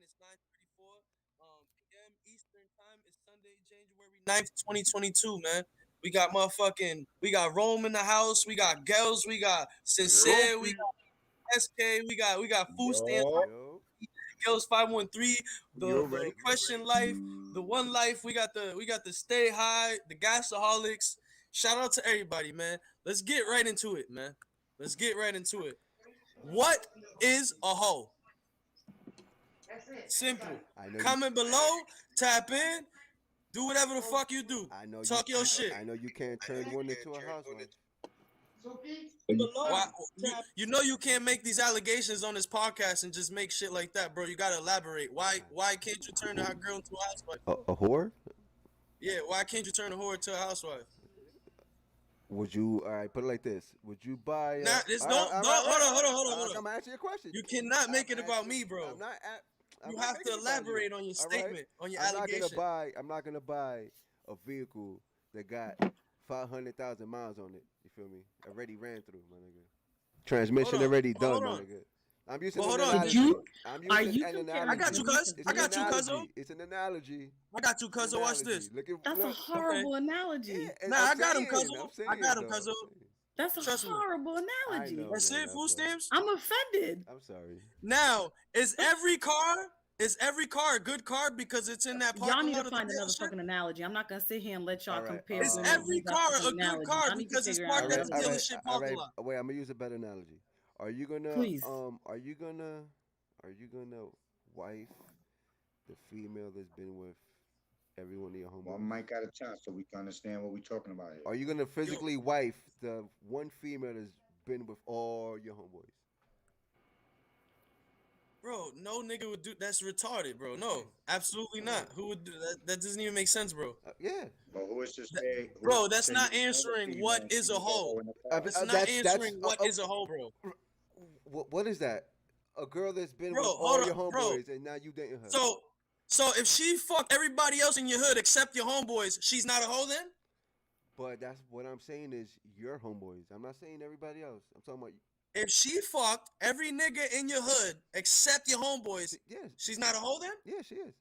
It's 9:34 p.m. Eastern time. It's Sunday, January 9th, 2022, man. We got Rome in the house. We got Gels. We got Sincere. We got SK. We got food stamps. Yo, Yo, Gels 513. you The already question life. The one life. We got the stay high. The gasaholics. Shout out to everybody, man. Let's get right into it, man. Let's get right into it. What is a hoe? Simple. I know you. Comment below, tap in, do whatever the fuck you do. I know you. Talk your shit. I know you can't turn one into a housewife. Why, you know you can't make these allegations on this podcast and just make shit like that, bro. You gotta elaborate. Why can't you turn a girl into a housewife? A whore? Yeah, why can't you turn a whore into a housewife? Would you? All right, put it like this. Would you buy? Nah, it's all no, right, all no, right, all right. hold I'm on. gonna answer your question. You cannot make it I'm about asking- me, bro. I'm not. I'm You not have making to it about you. elaborate on your All right? statement, on your I'm not allegation. gonna buy a vehicle that got 500,000 miles on it. You feel me? Already ran through, my nigga. Transmission Hold on. already Well, done, hold my on. nigga. I'm using Well, an hold on. analogy. You- I'm Are using you an comparing analogy. I got you, cuz. It's I an got you, cuz. analogy. It's an analogy. I got you, cuz. An Watch analogy. this. Look at That's a look. horrible analogy. Yeah, and Nah, I'm I got him, saying, cuz. I'm saying, I got him, though, cuz. I'm saying. That's a Trust me. horrible I analogy. know. That's man, it, food stamps. I'm offended. I'm sorry. Now, is every car a good car because it's in that Y'all parking need to lot of the find another dealership? fucking analogy. I'm not gonna sit here and let y'all All right, compare Is women and every use that car fucking a good analogy. car Y'all need to because it's figure out parked at another the way. dealership parking lot? Wait, I'm gonna use a better analogy. Are you gonna Please. are you gonna wife the female that's been with every one of your one homeboys? mic at a time so we can understand what we're talking about here. Are you gonna physically wife the one female that's been with all your homeboys? Bro, no nigga would do that's retarded, bro. No, absolutely not. Who would do that? That doesn't even make sense, bro. Yeah. But who is to say? Who is Bro, to that's say not you know the answering female what and is she a was also hoe. in the car? That's not That's answering what is a hoe, bro. what is that? A girl that's been Bro, with hold all your on, bro. homeboys and now you dating her. So if she fucked everybody else in your hood except your homeboys, she's not a hoe then? But that's what I'm saying is your homeboys. I'm not saying everybody else. I'm talking about If she fucked every nigga in your hood except your homeboys, yes. she's not a hoe then? Yeah, she is.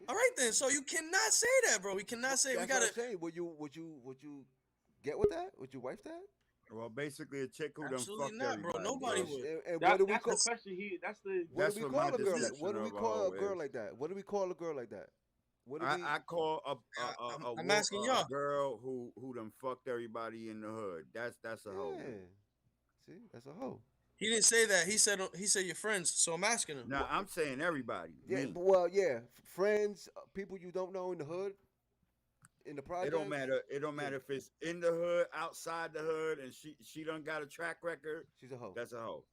All right then. So you cannot say that, bro. We cannot say That's we gotta. what I'm saying. Would you get with that? Would you wife that? Well, basically, a chick who done Absolutely fucked not, bro. everybody. Nobody bro. would. And That, what do we that's call? the question. That's the. What That's do we what call my a girl like? description What do we of a call a hoe girl is. like that? What do we call a girl like that? What do we? I call I'm asking y'all. a girl who done fucked everybody in the hood. That's a hoe. Yeah. See, that's a hoe. He didn't say that. He said your friends. So I'm asking him. Now I'm saying everybody. Yeah. Me. Well, yeah. Friends, people you don't know in the hood, in the project. It don't matter. It don't matter if it's in the hood, outside the hood, and she done got a track record. She's a hoe. That's a hoe.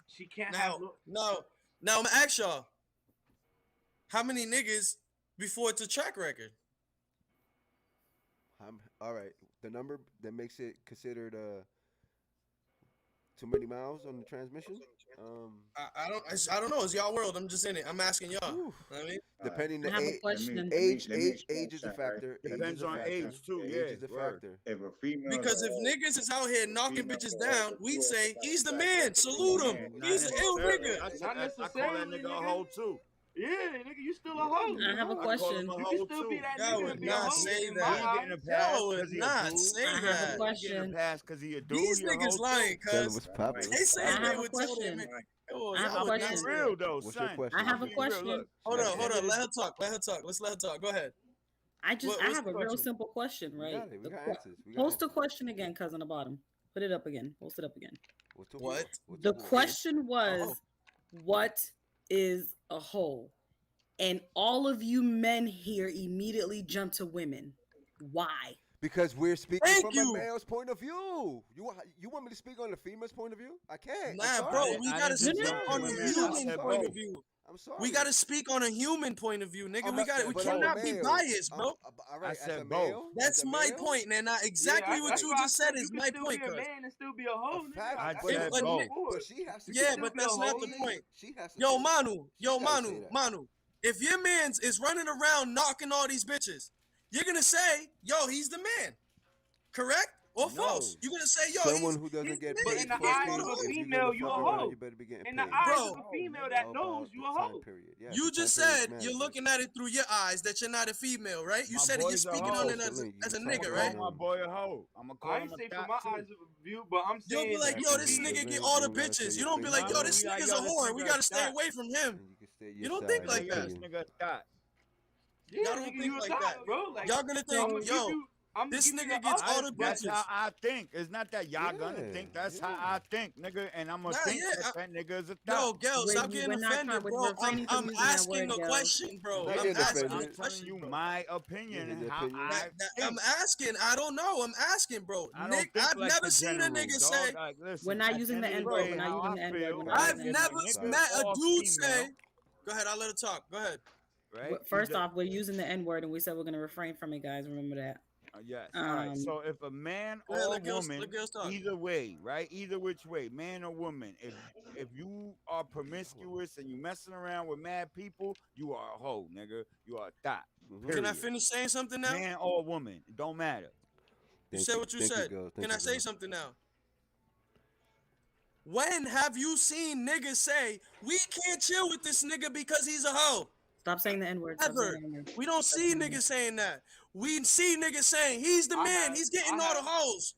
She can't have. Now, I'm gonna ask y'all. How many niggas before it's a track record? All right. The number that makes it considered too many miles on the transmission. I don't know. It's y'all world. I'm just in it. I'm asking y'all. Oof. You know what I mean? Depending I the have a age, question. age let me is a explain, factor. right? Depends on age too. Age Yeah, is a word. factor. If a female, Because if niggas is out here knocking female bitches is down, over we'd 2 say or he's the track man. record, Salute him. not He's an ill necessarily. nigga. Not I call that necessarily, nigga a nigga. hoe too. Yeah, nigga, you still a hoe. I have a I call question. him a You hoe can still be too. that Y'all nigga would and be a not hoe say in my that. He ain't getting a eyes. pass Y'all would because he a not dude. say I have a that. He getting a question. pass because he a dude. These He a hoe niggas too. lying, Tell him cuz. what's popping. They say I they have a would tell question. them. Oh, I have y'all a would not question. say Real that. though, What's your son. question? I have a I'm being real. question. Look, Hold at on, the hold end on. of the Let her talk. Let her talk. Let's let her talk. Go ahead. I What's have the a real question? simple question, We right? got it. We got answers. We got Post the answers. question again, cousin the bottom. Put it up again. Post it up again. What's the What? What's The war? question was, Oh. what is a hoe? And all of you men here immediately jump to women. Why? Because we're speaking Thank from you. a male's point of view. You want me to speak on the female's point of view? I can't. I'm Nah, sorry. bro, we I gotta didn't just speak jump to on a women. I human said point both. of view. I'm sorry. We gotta speak on a human point of view, nigga. I'm We not- got. We but I'm a cannot be male. biased, I'm- bro. all right, as said a both. male, That's as a my male, point, man. Now, exactly Yeah, what that's you why I just said you is can my still point, be a cuz. man and still be a hoe, nigga. fact, I That's said what I'm both. for. but she has to. Yeah, say but that. that's not the She- point. She has to. Yo, say that. Manu, She yo, gotta say Manu, that. Manu. If your man's is running around knocking all these bitches, you're gonna say, yo, he's the man. Correct? or No. false? You're gonna say, yo, Someone who he's doesn't get nigga, But paid in the he getting eyes all of the a hoes. if you're female, gonna you a fuck around, hoe. you better be getting In the paid. eyes Bro, of a female nigga. that How knows, about you the a time hoe. period? Yeah, You the time just period said matters, you're bro. looking at it through your eyes that you're not a female, right? You My said it. You're boy's a speaking hoe. on So, it so as, look, you as a talking I'ma nigga, call right? my boy a hoe. I'ma call I him ain't a say from thot my too. eyes of view, but I'm You'll be saying like, to yo, exactly. this me, nigga But get you all the ain't gotta say bitches. You your don't be opinion, like, yo, Nah, bro. this nigga's a yo, this whore. We nigga a gotta stay thot. away from him. And you can say You your don't side, think your like Nigga, that. this opinion. nigga a thot. yeah, Y'all don't nigga, think you a like that. thot, bro. Like, Y'all gonna So, I'm think, gonna give yo, you, I'm gonna this give you nigga the gets all other, the bro. That's how bitches. I think. It's not that y'all gonna yeah, think. That's how yeah. I think, nigga. And I'm gonna Nah, think yeah. that nigga is a Yo, thot. girl, stop getting We're not trying. offended, bro. We're refraining from I'm using that asking word, a girls. question, bro. Not I'm getting asking I'm a offended. telling question, you bro. my Yeah, opinion and your how opinion. I I'm think. asking. I don't know. I'm asking, bro. I don't Nick, think I've like never the seen a general, nigga dog. say, Like, We're listen, not at the using end the of the N bro. word. We're day, not how using I the N word. feel, We're not right? using I've the If N a never word. nigga met a or dude female, say, go ahead, I'll let her talk. Go ahead. right? First Either off, we're using the N word, and we said we're going to refrain from it, guys. Remember that. yes. All right. Um, So if a man Go ahead, or let woman, girls talk. either way, right? Either which way, man or woman, if you are promiscuous and you messing around with mad people, you are a hoe, nigga. You are a thot. Mm-hmm. Can I Period. finish saying something now? Man or woman, it don't matter. You Thank said you. what you Thank you, said. girl. Can Thank I you, say girl. something now? When have you seen niggas say, we can't chill with this nigga because he's a hoe? stop saying the N word. Stop saying Ever. the N word. We don't Stop see saying the N niggas saying that. We see niggas saying, he's the I man. have, He's getting I all the have. hoes.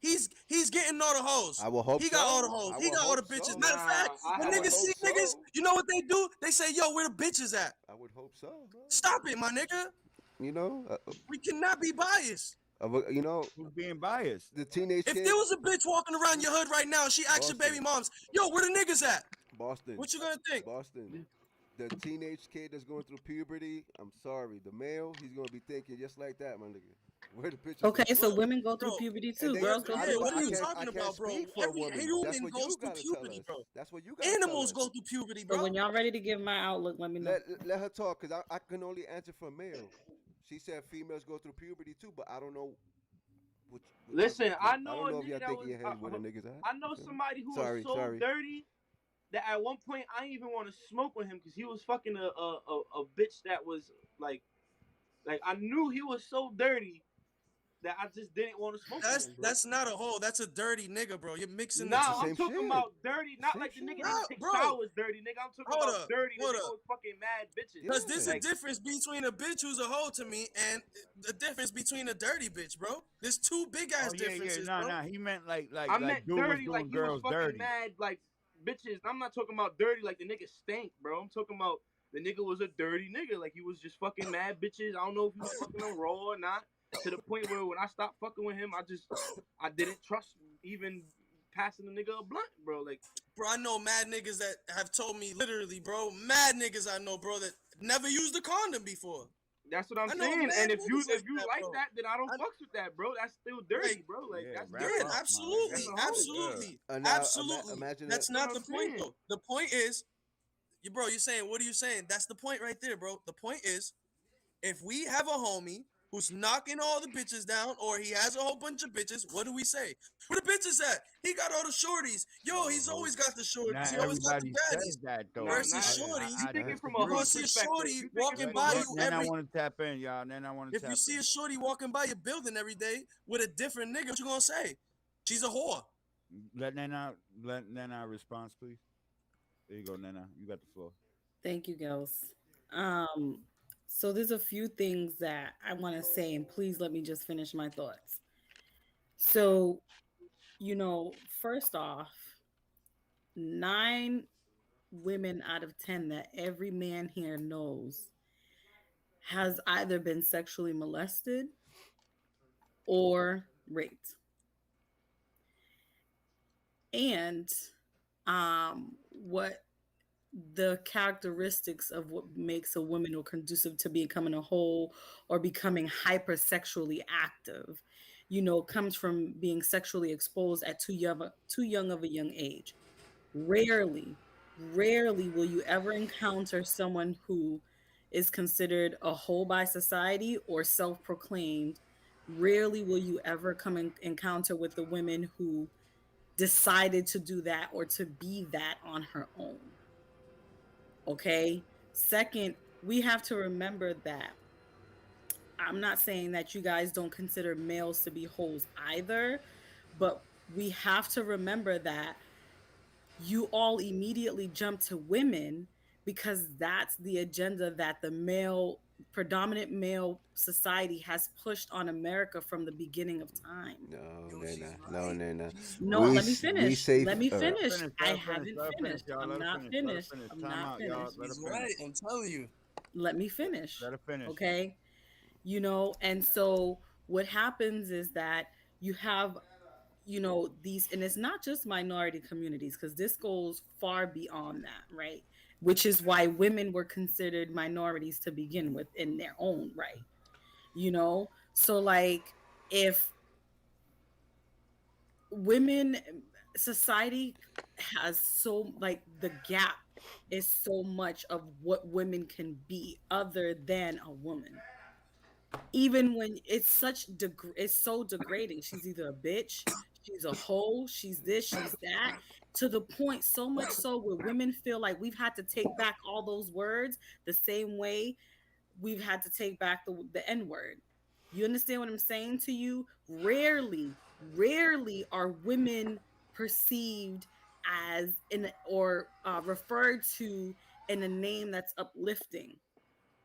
He's getting all the hoes. I will hope He got all the so. hoes. I He will got all hope the bitches. so. Matter of fact, Nah, I when I would niggas have. see hope niggas, so. you know what they do? They say, yo, where the bitches at? I would hope so, bro. Stop it, my nigga. You know, We cannot be biased. you know, Who's being biased? the teenage If kid, there was a bitch walking around your hood right now and she asked your baby Boston, moms, yo, where the niggas at? Boston, What you gonna think? Boston. The teenage kid that's going through puberty. I'm sorry, the male, he's gonna be thinking just like that, my nigga. Where the bitches Okay, at? so Bro, women go through bro, puberty And too. they, Girls go I through yeah, don't, it what are you too. I talking can't about, bro? speak for a Every woman. That's human what goes you through gotta tell puberty, us. bro. That's what you gotta tell Animals us. go through puberty, So bro. when y'all ready to give my outlook, let me know. Let her talk, cause I can only answer for male. She said females go through puberty too, but I don't know what y'all Listen, thinking. I I know don't a know if y'all nigga that thinking was. your heads where the niggas at. I know You feel me? somebody who was so Sorry. dirty that at one point I didn't even want to smoke with him because he was fucking a bitch that was like I knew he was so dirty that I just didn't want to smoke with him, bro. That's not a hole. That's a dirty nigga, bro. You're mixing the It's the Nah, two. I'm same talking shit. about dirty, not Same like the shit. nigga Nah, didn't take bro. showers, dirty nigga. I'm talking Hold about up. dirty. The Hold nigga up. was fucking mad bitches. Because there's a Like, difference between a bitch who's a hoe to me and the difference between a dirty bitch, bro. There's two big Oh ass yeah, yeah. differences, No, bro. no. He meant like I like meant dude was dirty, like doing he was girls fucking dirty. mad, like bitches. I'm not talking about dirty, like the nigga stank, bro. I'm talking about the nigga was a dirty nigga, like he was just fucking mad bitches. I don't know if he was fucking them raw or not. To the point where when I stopped fucking with him, I didn't trust even passing the nigga a blunt, bro. Like, Bro, I know mad niggas that have told me literally, bro. Mad niggas I know, bro, that never used a condom before. that's what I'm I know saying. mad And if niggas you like bro. that, then I don't I, fucks with that, bro. That's still dirty, like, bro. Like Yeah, that's wrap yeah, dirty. up, my absolutely, That's a nigga. hoe. Yeah. absolutely, Now absolutely. imagine That's That's what not I'm the point, saying. though. The point is, bro, you're saying, what are you saying? That's the point right there, bro. The point is, if we have a homie who's knocking all the bitches down, or he has a whole bunch of bitches, what do we say? Where the bitches at? He got all the shorties. Yo, he's always got the shorties. Not He always got the everybody baddies. says that though. Nah, Versus not shorties, you I thinking from a you're disagree. gonna hood see a perspective. shorty You thinking walking from a by hood. you Then I every. want to tap in, y'all. Then I want to If you tap see in. a shorty walking by your building every day with a different nigga, what you gonna say? She's a whore. Let Nana response, please. There you go, Nana. You got the floor. Thank you, girls. Um, so there's a few things that I want to say, and please let me just finish my thoughts. So, first off, 9 women out of 10 that every man here knows has either been sexually molested or raped. And what the characteristics of what makes a woman or conducive to becoming a whole or becoming hypersexually active, comes from being sexually exposed at too young of a young age. Rarely, rarely will you ever encounter someone who is considered a whole by society or self-proclaimed. Rarely will you ever come in encounter with the women who decided to do that or to be that on her own. Okay. Second, we have to remember that I'm not saying that you guys don't consider males to be hoes either, but we have to remember that you all immediately jump to women because that's the agenda that the male predominant male society has pushed on America from the beginning of time. No, Yo, they're she's not. No, right. they're not. She's No, We let me right. s- we finish. say Let me Let her finish. finish. I Let her finish. haven't Let her finish, finished. y'all. I'm Let her not finish. Let her finished. finish. I'm Time not out, y'all. finished. Let her She's finish. right. I'm telling you. Let me finish. Let her finish. Okay? And so what happens is that you have these, and it's not just minority communities because this goes far beyond that, right? Which is why women were considered minorities to begin with in their own right. So like, if women society has so like the gap is so much of what women can be other than a woman, even when it's so degrading. She's either a bitch, she's a hoe, she's this, she's that, to the point so much so where women feel like we've had to take back all those words the same way we've had to take back the N word. You understand what I'm saying to you? Rarely are women perceived as in or referred to in a name that's uplifting.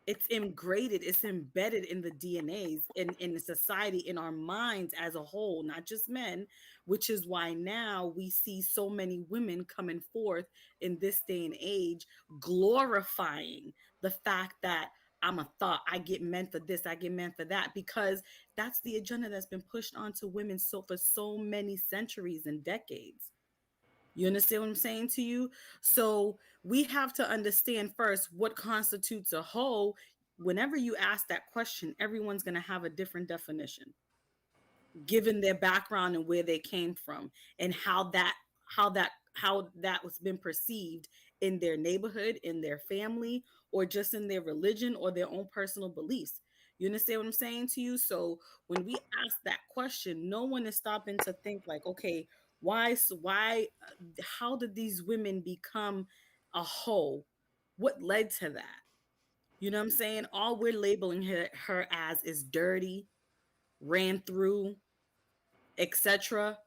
It's ingrained, it's embedded in the DNAs, in the society, in our minds as a whole, not just men, which is why now we see so many women coming forth in this day and age glorifying the fact that I'm a thought, I get meant for this, I get meant for that, because that's the agenda that's been pushed onto women for so many centuries and decades. You understand what I'm saying to you? So we have to understand first what constitutes a hoe. Whenever you ask that question, everyone's going to have a different definition given their background and where they came from, and how that was been perceived in their neighborhood, in their family, or just in their religion or their own personal beliefs. You understand what I'm saying to you? So when we ask that question, no one is stopping to think like, okay, why how did these women become a hoe? What led to that? You know what I'm saying? All we're labeling her as is dirty, ran through, etc.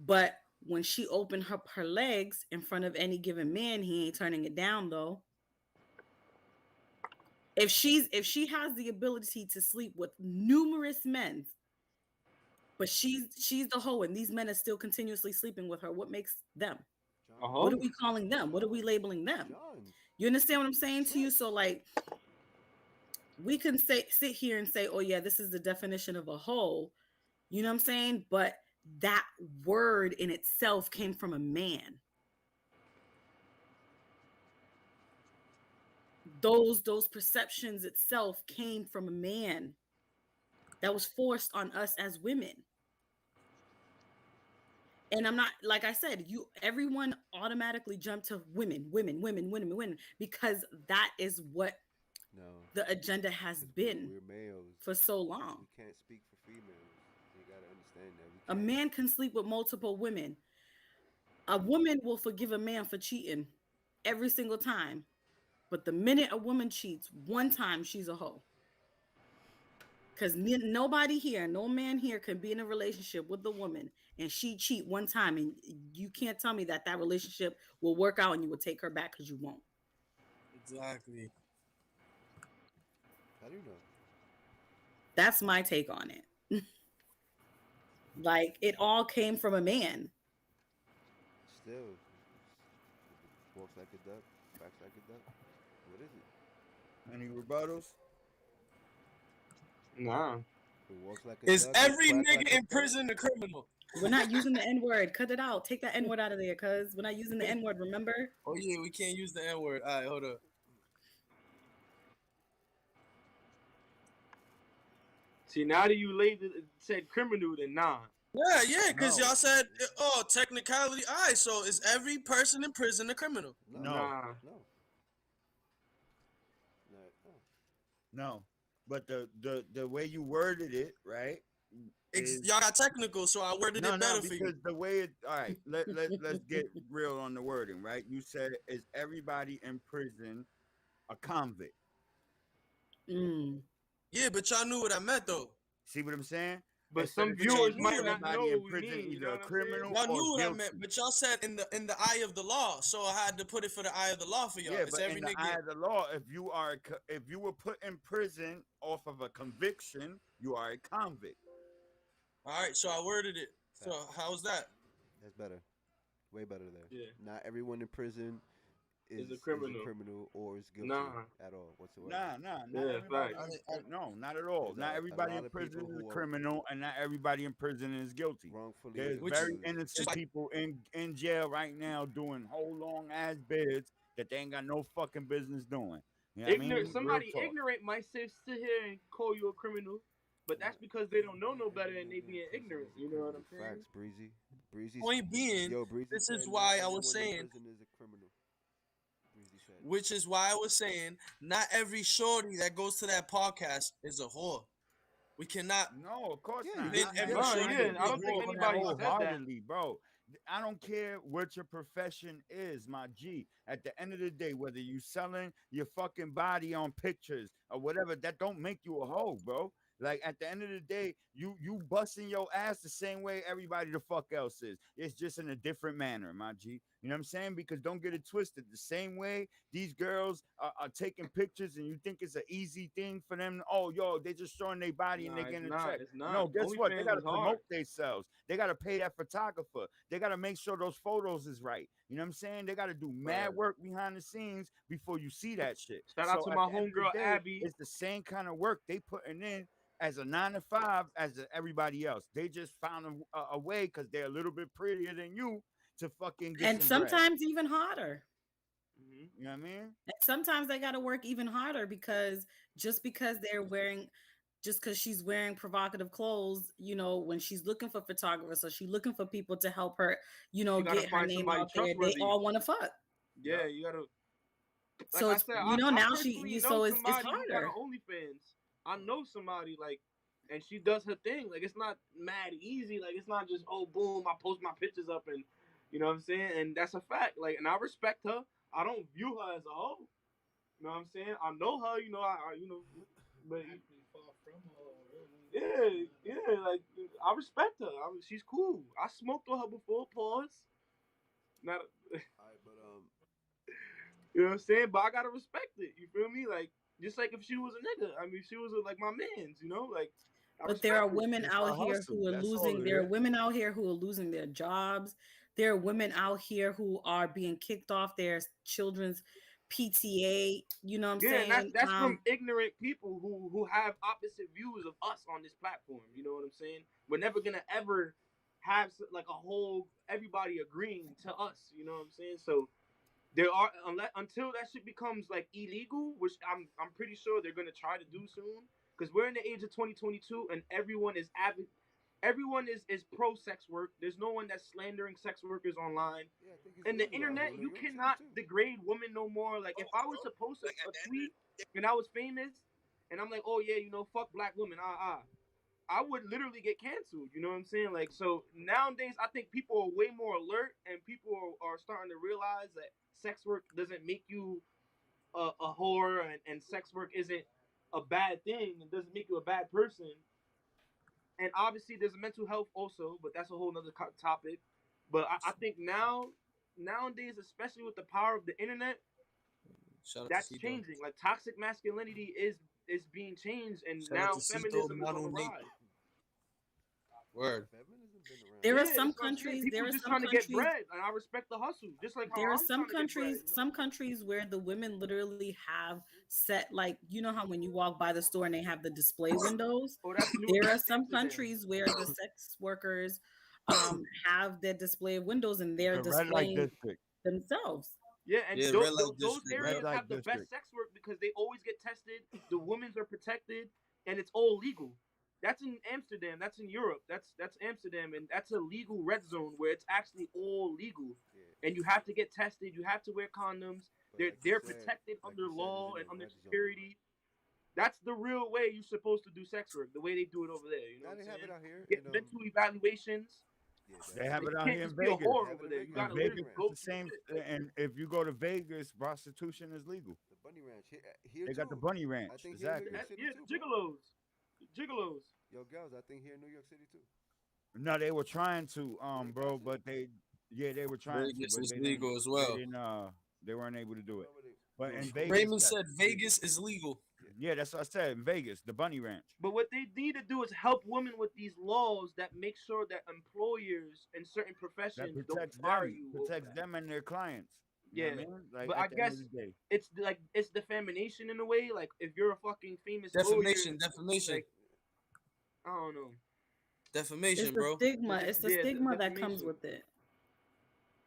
But when she opened up her legs in front of any given man, he ain't turning it down though. If she has the ability to sleep with numerous men, but she's the hoe and these men are still continuously sleeping with her, what makes them? A John, What are hoe. we calling them? What are we labeling them? John, You understand what I'm saying to you? Trent. So like, we can sit here and say, oh yeah, this is the definition of a hoe. You know what I'm saying? But that word in itself came from a man. Those perceptions itself came from a man that was forced on us as women. And I'm not, like I said, everyone automatically jumped to women because that is what No, the agenda has because been we're males. for so long. We can't speak for females. You gotta understand that we A can't. man can sleep with multiple women. A woman will forgive a man for cheating every single time. But the minute a woman cheats one time, she's a hoe. Because nobody here, no man here can be in a relationship with a woman and she cheat one time, and you can't tell me that that relationship will work out and you will take her back, because you won't. Exactly. How do you know? That's my take on it. Like, it all came from a man. Still, if it walks like a duck, quacks like a duck. What is it? Any rebuttals? Nah. If it walks like a Is duck, it every quack nigga like a in duck. prison a criminal? We're not using the N word. Cut it out. Take that N word out of there, cuz we're not using the N word, remember? Oh yeah, we can't use the N word. All right, hold up. See, now that you said criminal, then nah. Yeah, because No, y'all said, oh, technicality. All right, so is every person in prison a criminal? No, no, Nah. no, no, no. no. But the way you worded it, right, is Y'all got technical, so I worded no, it no, better for you. because the way it. All right, let's get real on the wording, right? You said, is everybody in prison a convict? Mm. Yeah, but y'all knew what I meant though. See what I'm saying? But Instead some of But y'all saying viewers knew put might what I not meant. everybody know in what we prison, mean. You know either a what I'm saying? criminal Y'all or knew what I guilty. meant, but y'all said in the eye of the law, so I had to put it for the eye of the law for y'all. Yeah, It's but every in the nigga. eye of the law, if you were put in prison off of a conviction, you are a convict. All right, so I worded it. So Facts. how's that? That's better. Way better there. Yeah, Not everyone in prison is a is a criminal. criminal or is guilty Nah. at all whatsoever. Nah, not Yeah, everybody. facts. No, not at all. There's Not a everybody lot in of prison people is a who are criminal, and not everybody in prison is guilty. wrongfully There's Which is very accused. just innocent like people in jail right now doing whole long ass bids that they ain't got no fucking business doing. You know what I Ignorant. mean? Real Somebody talk. ignorant might sit here and call you a criminal, but that's because they don't know no better and they Everyone in being prison ignorant. is a You know what criminal. I'm saying? Facts, Breezy. Breezy's point being, yo, Breezy this is said not why I was everyone in saying, prison is a criminal. Breezy said. which is why I was saying, not every shorty that goes to that podcast is a whore. We cannot No, of course Yeah, you not. pin get every Nah, shorty yeah. to I be I a don't think whore agree on with that that anybody said motherfucker. that. wholeheartedly, bro. I don't care what your profession is, my G. At the end of the day, whether you selling your fucking body on pictures or whatever, that don't make you a hoe, bro. Like at the end of the day, you busting your ass the same way everybody the fuck else is. It's just in a different manner, my G. You know what I'm saying? Because don't get it twisted. The same way these girls are taking pictures and you think it's an easy thing for them. Oh, yo, they just showing their body and they Nah, it's getting a not. check. It's not. No, guess what? They OnlyFans got to is hard. promote themselves. They got to pay that photographer. They got to make sure those photos is right. You know what I'm saying? They got to do mad Right. work behind the scenes before you see that shit. Shout out So to at my the end of the homegirl day, Abby. it's the same kind of work they putting in as a 9 to 5 as everybody else. They just found a way because they're a little bit prettier than you to fucking get And some bread. sometimes even harder. Mhm. You know what I mean? And sometimes they got to work even harder because just because they're wearing just because she's wearing provocative clothes, when she's looking for photographers or she's looking for people to help her, She gotta get her find name somebody out there, they trustworthy. all want to fuck. Yeah, Yep. you gotta. Like So I it's said, I now personally know so it's somebody who got an harder. OnlyFans. I know somebody like, and she does her thing. Like it's not mad easy. Like it's not just oh boom, I post my pictures up and you know what I'm saying. And that's a fact. Like and I respect her. I don't view her as a hoe. You know what I'm saying? I know her. But yeah, yeah. Like I respect her. She's cool. I smoked with her before. Pause. Not. All right, but You know what I'm saying? But I gotta respect it. You feel me? Like just like if she was a nigga. I mean, she was like my man's. Like I But there are respect it. women It's out a here hustle. who are That's all losing. it There are is. women out here who are losing their jobs. There are women out here who are being kicked off their children's PTA. You know what I'm Yeah, and that's saying? that's from ignorant people who have opposite views of us on this platform. You know what I'm saying? We're never gonna ever have like a whole everybody agreeing to us. You know what I'm saying? So there are until that shit becomes like illegal, which I'm pretty sure they're gonna try to do soon, because we're in the age of 2022 and everyone is pro sex work. There's no one that's slandering sex workers online. yeah, I think it's And the legalized internet, over New you York City cannot too. degrade women no more. Like if I was to post a tweet and I was famous and I'm like, oh yeah, fuck black women, I would literally get canceled. You know what I'm saying? Like so nowadays, I think people are way more alert and people are starting to realize that sex work doesn't make you a whore and sex work isn't a bad thing. It doesn't make you a bad person. And obviously, there's mental health also, but that's a whole nother topic. But I think nowadays, especially with the power of the internet, Shout out to that's Cito. changing. Like toxic masculinity is being changed, and Shout out now to Cito, feminism is on the Manu Nate. rise. Word. Feminism been around. There are Yeah, some that's what I'm saying. countries. There People are just some trying to get countries. bread, and I respect the hustle, just like how There are I'm some trying to get bread. countries. Some countries where the women literally have set like how when you walk by the store and they have the display windows. Oh, that's new. There are That's some Amsterdam. countries where the sex workers have their display windows and they're The red light displaying district. themselves. Yeah, and Yeah, red light those district, Red areas bro. light have the district. best sex work because they always get tested. The women's are protected, and it's all legal. That's in Amsterdam. That's in Europe. That's Amsterdam, and that's a legal red zone where it's actually all legal. Yeah, And you have to get tested. You have to wear condoms. but They're protected under law it's in and a under red zone. security. That's the real way you're supposed to do sex work. The way they do it over there. You know Now what they I'm have it saying? out here Get in mental evaluations. Yeah, They that's have Like it you out can't here in just be a Vegas. whore have it over in there. You Vegas. In gotta The Bunny Vegas, literally it's go the Ranch. through same. shit. And if you go to Vegas, prostitution is legal. The Bunny Ranch. Here They got the too. Bunny I Ranch. think here in New Exactly. York City Yeah, too, the bro. gigolos. Yo, girls, I think here in New York City too. No, they were trying to, Really? bro, Gotcha. but yeah, they were trying to, Vegas but is legal as they well. didn't, they weren't able to do You it. already But doing in coke. Vegas, Raymond yes, said it's legal. Vegas is legal. Yeah. Yeah, that's what I said. In Vegas, the Bunny Ranch. But what they need to do is help women with these laws that make sure that employers in certain That professions don't protects fire them, you over protects that. them and their clients. You know what I Yeah, mean? Like but I at the end of guess the day, it's like it's defamation in a way. Like if you're a fucking famous lawyer, Defamation. like I don't know. It's Defamation, the bro. stigma. It's the Yeah, stigma that comes defamation. with it.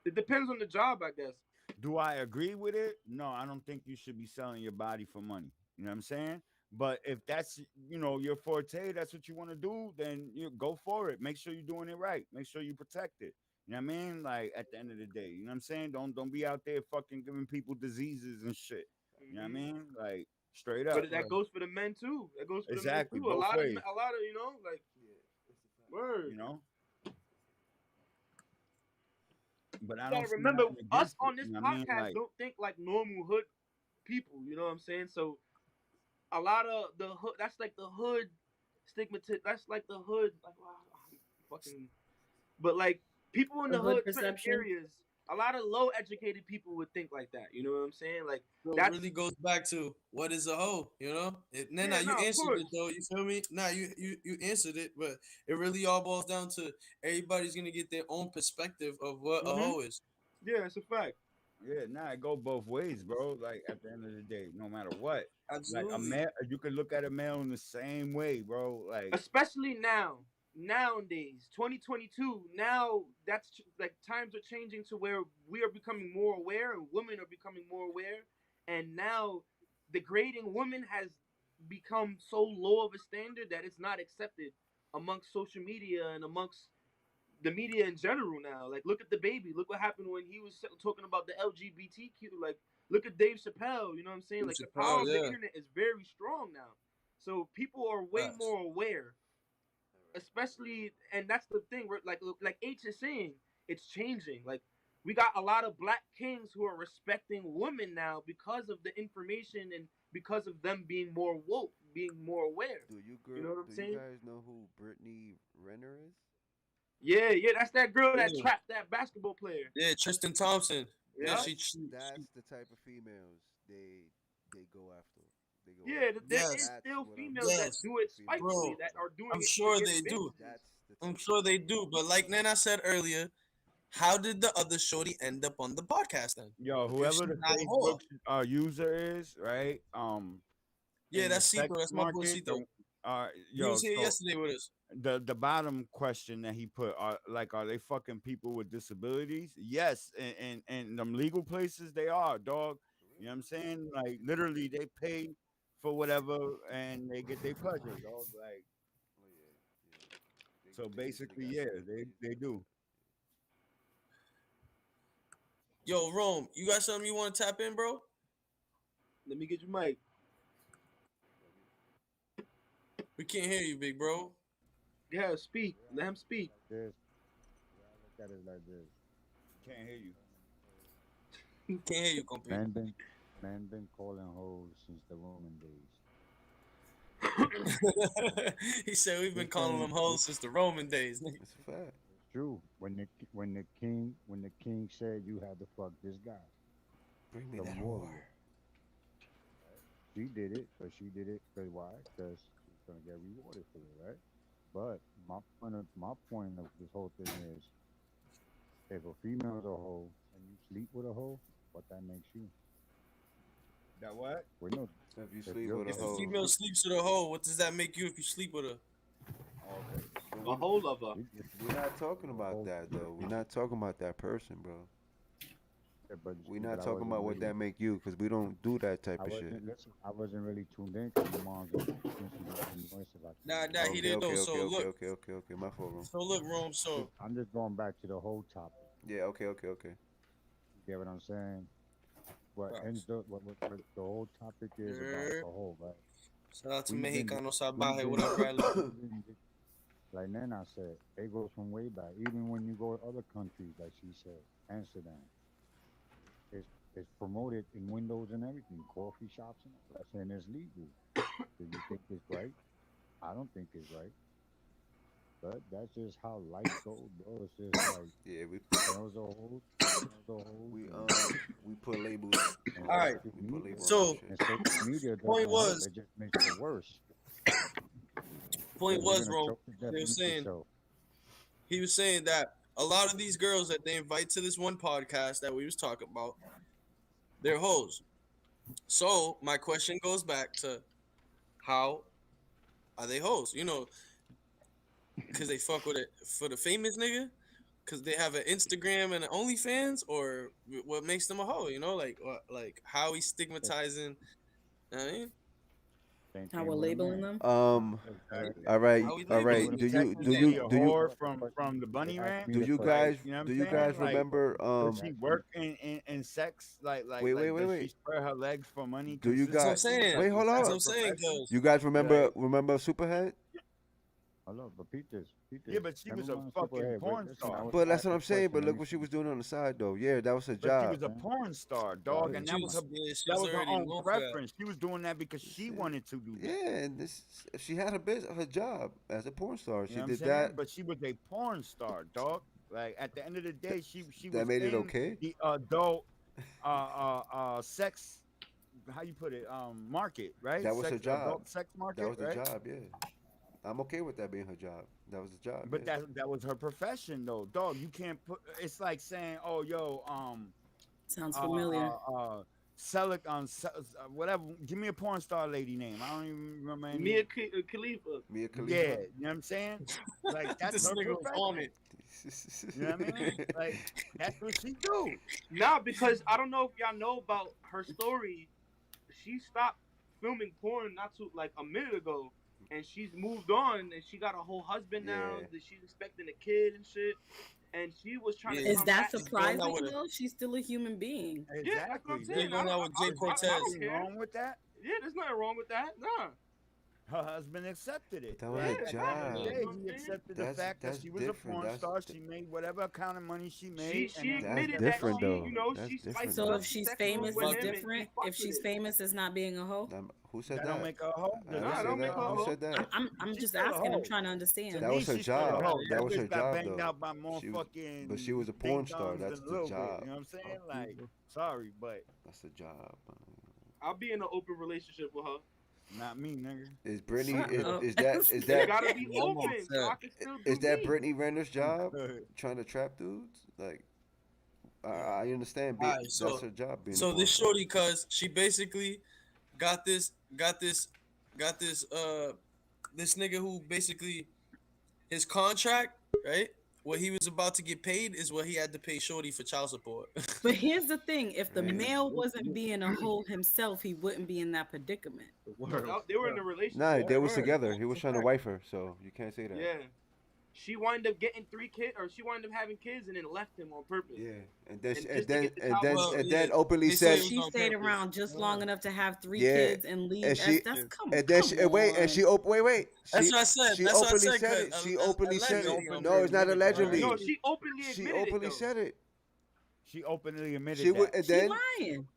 It depends on the job, I guess. do I agree with it? No, I don't think you should be selling your body for money. You know what I'm saying? But if that's your forte, that's what you want to do, then you go for it. Make sure you're doing it right. Make sure you protect it. You know what I mean? Like at the end of the day, you know what I'm saying? Don't be out there fucking giving people diseases and shit. You know what I Hmm. mean? Like straight up. But that goes for the men too. That goes for the men Exactly, too. A both lot of ways. like Yeah, it's a fact. word. You know. But You I don't gotta see remember, nothing us against it. on this You know what I mean? podcast Like don't think like normal hood people. You know what I'm saying? So a lot of the hood, that's like the hood stigmatized. That's like the hood, like wow, fucking. But like people in The the hood hood, certain perception. areas, a lot of low educated people would think like that. You know what I'm saying? Like So it that's really goes back to what is a hoe, you know? Nah, yeah, you no, of answered it course. though. You feel me? Nah, you answered it, but it really all boils down to everybody's gonna get their own perspective of what a Hmm. hoe is. Yeah, it's a fact. yeah, nah, it go both ways, bro. Like at the end of the day, no matter what, like a Absolutely. male, you can look at a male in the same way, bro. Like Especially now, nowadays, 2022. Now like times are changing to where we are becoming more aware, and women are becoming more aware, and now degrading women has become so low of a standard that it's not accepted amongst social media and amongst the media in general now. Like, look at the baby. Look what happened when he was talking about the LGBTQ. Like, look at Dave Chappelle. You know what I'm saying? Dave Like, the power Chappelle, of the yeah. internet is very strong now. So people are way Facts. more aware, especially, and that's the thing. Where, like H is saying, it's changing. Like, we got a lot of black kings who are respecting women now because of the information and because of them being more woke, being more aware. You know what I'm Do you saying? guys know who Brittany Renner is? Yeah, yeah. That's that girl that Yeah. trapped that basketball player. Yeah, Tristan Thompson. Yeah, Yeah. That's the type of females they go after. They go Yeah, after. there yes, is That's still what I'm females saying. that yes, do it The females spitefully, bro. go that after. are doing I'm it to sure get they do. advantages. That's the I'm type of sure they female. do. But like Nana said earlier, how did the other shorty end up on the podcast then? yo, If whoever she's the not a Facebook whore. user is, right? Yeah, In the that's sex Cito. That's my boy market, Cito. He yo, was here so yesterday with us. the bottom question that he put are they fucking people with disabilities? Yes, and them legal places they are, dog. For You real? know what I'm saying? Like literally, they pay for whatever and they get their pleasure, dog. Like Oh yeah, yeah. so, They usually basically, got yeah, celebrities they doing do. it. Yo, Rome, you got something you want to tap in, bro? Let me get your mic. Let me. We can't hear you, big bro. Yeah, speak. Let him speak. Like this, I look at it like this. Can't hear you. Can't hear you, compre. Man been calling hoes since the Roman days. He said we've been This calling them ain't hoes since the Roman days. nigga. It's a fact. it's true. When the king said you had to fuck this guy, Bring me some that warrior. whore. She did it, but she did it because why? Because she's gonna get rewarded for it, right? But my point of this whole thing is, if a female's a hoe and you sleep with a hoe, what that makes you? That what? We know If you if sleep you're with a If a if hoe, female sleeps with a hoe, what does that make you if you sleep with her? Okay. but A whole lover. we're not talking a about hoe, that though. We're not talking about that person, bro. yeah, We're but not I talking wasn't about what really that make you, cause we don't do that type I of shit. wasn't listen. I wasn't really tuned in because my mom's on since she making noise about Nah, something. nah, he Okay, didn't know. okay, okay, So okay, look, okay, okay, okay. My fault, bro. Rome. So I'm just going back to the whole topic. Yeah, okay, okay, okay. You get what I'm saying? What ends facts. what the whole topic is about Yeah. the whole right. Shout out to We've been Mexicano we've Salvaje, been whatever I live. we've been like Nana said, it goes from way back. Even when you go to other countries, like she said, Amsterdam, it's promoted in windows and everything, coffee shops and all that, saying it's legal. Do you think it's right? I don't think it's right, but that's just how life goes, bro. It's just like Yeah, males are hoes, females are hoes, we and we put labels. and All right. social We put media labels on So shit. and social media point doesn't help. was It just makes it worse. point Because you're was gonna Rome. choke to death They were and eat saying yourself. he was saying that a lot of these girls that they invite to this one podcast that we was talking about, they're hoes. So my question goes back to how are they hoes? You know, because they fuck with it for the famous nigga, because they have an Instagram and an OnlyFans, or what makes them a hoe? You know, like how he's stigmatizing. I mean, Same How we're thing with a labeling man. them. Like, All right, how he all labeling right. them. Being Do Saying, technically you a do you whore but from the they bunny asked ranch. me do the you question. Like, guys you know what I'm do you saying? guys Like, remember does They she asked me work in sex? wait wait wait Does she wait spread her legs for money do you that's what I'm guys consistently? saying. Like, wait is hold that That's on what her I'm saying, profession? cause you guys Like, remember Superhead? Hello, but Pete this, Pete yeah, this. but she was Remember a when fucking Superhead? Wait, porn listen, I star. was But that's asked what a I'm saying. question. But Let look me what she was finish. doing on the side though. Yeah, that was her But she job. was a Man. porn star, Got dog, it. and she was yeah, she that was was her already own known for that. preference. She was doing that because she See? wanted to do that. Yeah, and this she had her job as a porn star. You know She what I'm did saying? that. But she was a porn star, dog. Like at the end of the Th- day, she that was made it in okay. the adult sex, how you put it, market, right? That was her Sex, job. adult sex That market, was the right? job. Yeah, I'm okay with that being her job. That was the job. But Yeah. that was her profession, though, dog. You can't put. It's like saying, oh, yo, Sounds uh, familiar. sell it on whatever. Give me a porn star lady name. I don't even remember any. Mia Khalifa. Mia Yeah, Khalifa. you know what I'm saying? Like that's This her nigga was on profession. it. You know what I mean? Like that's what she do. Nah, because I don't know if y'all know about her story. She stopped filming porn not too like a minute ago, and she's moved on, and she got a whole husband now. Yeah. That she's expecting a kid and shit. And she was trying to Yeah, Is come that back. she's going out surprising with a though? She's still a human being. Yeah, that's what I'm Exactly. yeah, saying. There's I going don't, out with Jay is there I Cortez. don't anything care. wrong with that? Yeah, there's nothing wrong with that. Nah. Her husband accepted it, But that was right? her Yeah, At the end of the job. exactly. day, You know what I'm he saying? accepted the fact that That's she was a different. porn star. She made whatever kind of money she She made, and she then That's admitted that's that different all. she, though. That's she different spiced So up though. if the she's sex room famous with is But him, and she different. If fucked with she's it. famous is not being a hoe. Who said That don't that? make her a hoe. I Does didn't Nah, that say don't make make her that. her a a Who hoe? hoe. said that? I'm She's just still a asking. I'm hoe. trying to To understand. That me, was her she's still a job. hoe. That That was her bitch got job banged though. out by more She was, but she was fucking a ding porn star. dongs That's than a the little bit. job. You know what I'm saying? Like, sorry, but That's the job. I'll be in an open relationship with her. not me, nigga. Is Brittany Shut up. It gotta be yeah, I'm all open so set. I can still is do that me. Brittany Renner's I'm job? good. Trying to trap dudes? Like I understand. All right, That's her job being a so this porn star. shorty, cuz she basically got this, got this, got this, this nigga who basically his contract, right? What he was about to get paid is what he had to pay shorty for child support. But here's the thing: if the Damn. male wasn't being a hoe himself, he wouldn't be in that predicament. Word. They were in a Nah, relationship. they was Word. together. He was That's a trying to fact. wife her, so you can't say that. Yeah. She wind up getting 3 kids, or she wind up having kids, and then left him on purpose. Yeah, and then And and just to then get the and child then Well, and yeah, then openly they So say said, it was she on stayed purpose. around just long Word. enough to have three yeah, kids and leave. and she That's and then come she and wait and on. she wait That's what I said. she That's what I openly said. said Cause it. She openly said She it. allegedly on openly No, it's purpose. not admitted that. No, allegedly. she openly She admitted it openly though. said it. She openly She admitted would that. and She then lying.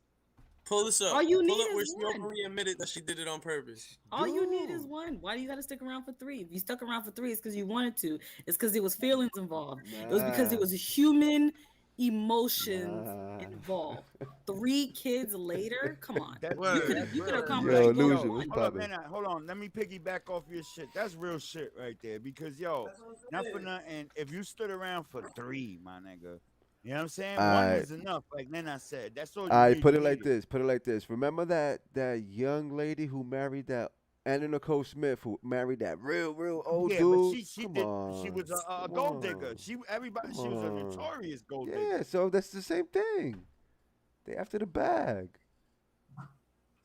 Pull this All up. you Pull need up where is she one. openly admitted that she did it on purpose. All you need is dude. one. Why do you got to stick around for three? If you stuck around for three, it's because you wanted to. It's because there was feelings involved. It was because there Nah, was human emotions nah. involved. 3 kids later, come on. That's Word. that's You could real. accomplish Yo, your Like, goals loser, with yo, what's one. hold up, poppin'? man. Hold on. Let me piggyback off your shit. That's real shit right there. Because yo, That's what I'm not for saying. nothing. If you stood around for three, my nigga, you know what I'm saying? One I is enough. Like then I said, that's all you I need. put You it like needed. this. Put it like this. Remember that young lady who married that Anna Nicole Smith, who married that real old Yeah, but dude? she Come did. She on, was a come gold digger. on, Everybody. come She was a on. notorious gold Yeah, digger. so that's the same thing. They after the bag.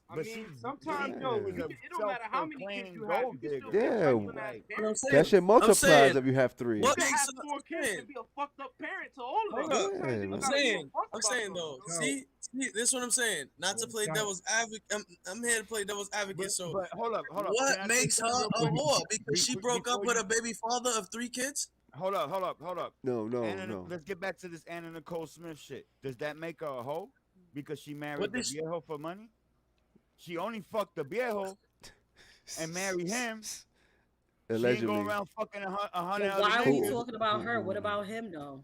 I But mean, she's sometimes, Yeah. yo, she's a it don't matter how many kids self-proclaimed you have. gold You can still digger. be a Yeah. trifling ass Like, What I'm parent. saying, That shit I'm multiplies saying, if you have 3. what You can makes have 4 I'm kids saying, and be a fucked up parent to all of hold them. up. Sometimes Yeah, niggas I'm man. gotta give a saying, fuck I'm about saying something, though. you know? See, this is what I'm saying. Not to play devil's advocate. I'm here to play devil's advocate. So, but hold up. what Can I say makes her something real a quick? whore? Because she broke up Before with you, a baby father of 3 kids? hold up. No, Anna, let's get back to this Anna Nicole Smith shit. Does that make her a hoe because she married What the did she, viejo for money? She only fucked the viejo and married him. She ain't go Allegedly. around fucking a hundred But other why are we niggas. talking about her? What about him though?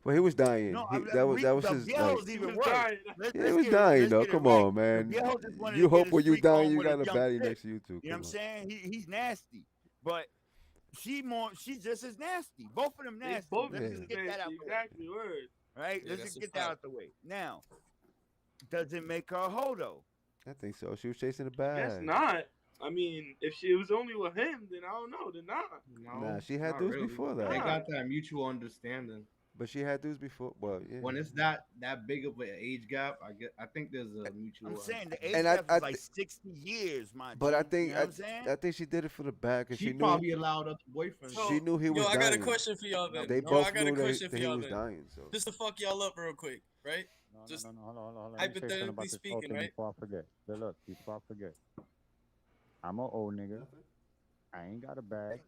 Well, he was dying. No, That was the his like. viejo's He even was worse. dying. Yeah, he was dying though. Let's get it Come right. on, The man. viejo just wanted You to get hope his when you freak dying, on you with a got a young baddie chick. next to you too. You know what I'm saying? He's nasty, but she's just as nasty. Both of them They nasty. both Let's Yeah. just get that out the way. exactly, word. Right? Yeah, Let's that's just a get that fact. out the way. Now, does it make her a hoe though? I think so. She was chasing the Guess bag. not. I mean, if she was only with him, then I don't know. Then not. No, Nah, she had not dudes really. before They that. got that mutual understanding. But she had dudes before. Well, yeah. When it's that big of an age gap, I think there's a mutual. I'm saying the age And I- gap I is like thi- 60 years, my But G. I think You know what I'm saying? I think she did it for the bag, and She she knew probably allowed other boyfriends. So- she knew he was Yo, I got a dying. question for y'all then. They No, both I got a knew question that for he y'all was then. dying. So Just to fuck y'all up real quick, right? No, Just hold on. Let me say something hypothetically about this whole speaking, thing right? before I forget. Look, before I forget. I'm an old nigga. I ain't got a bag.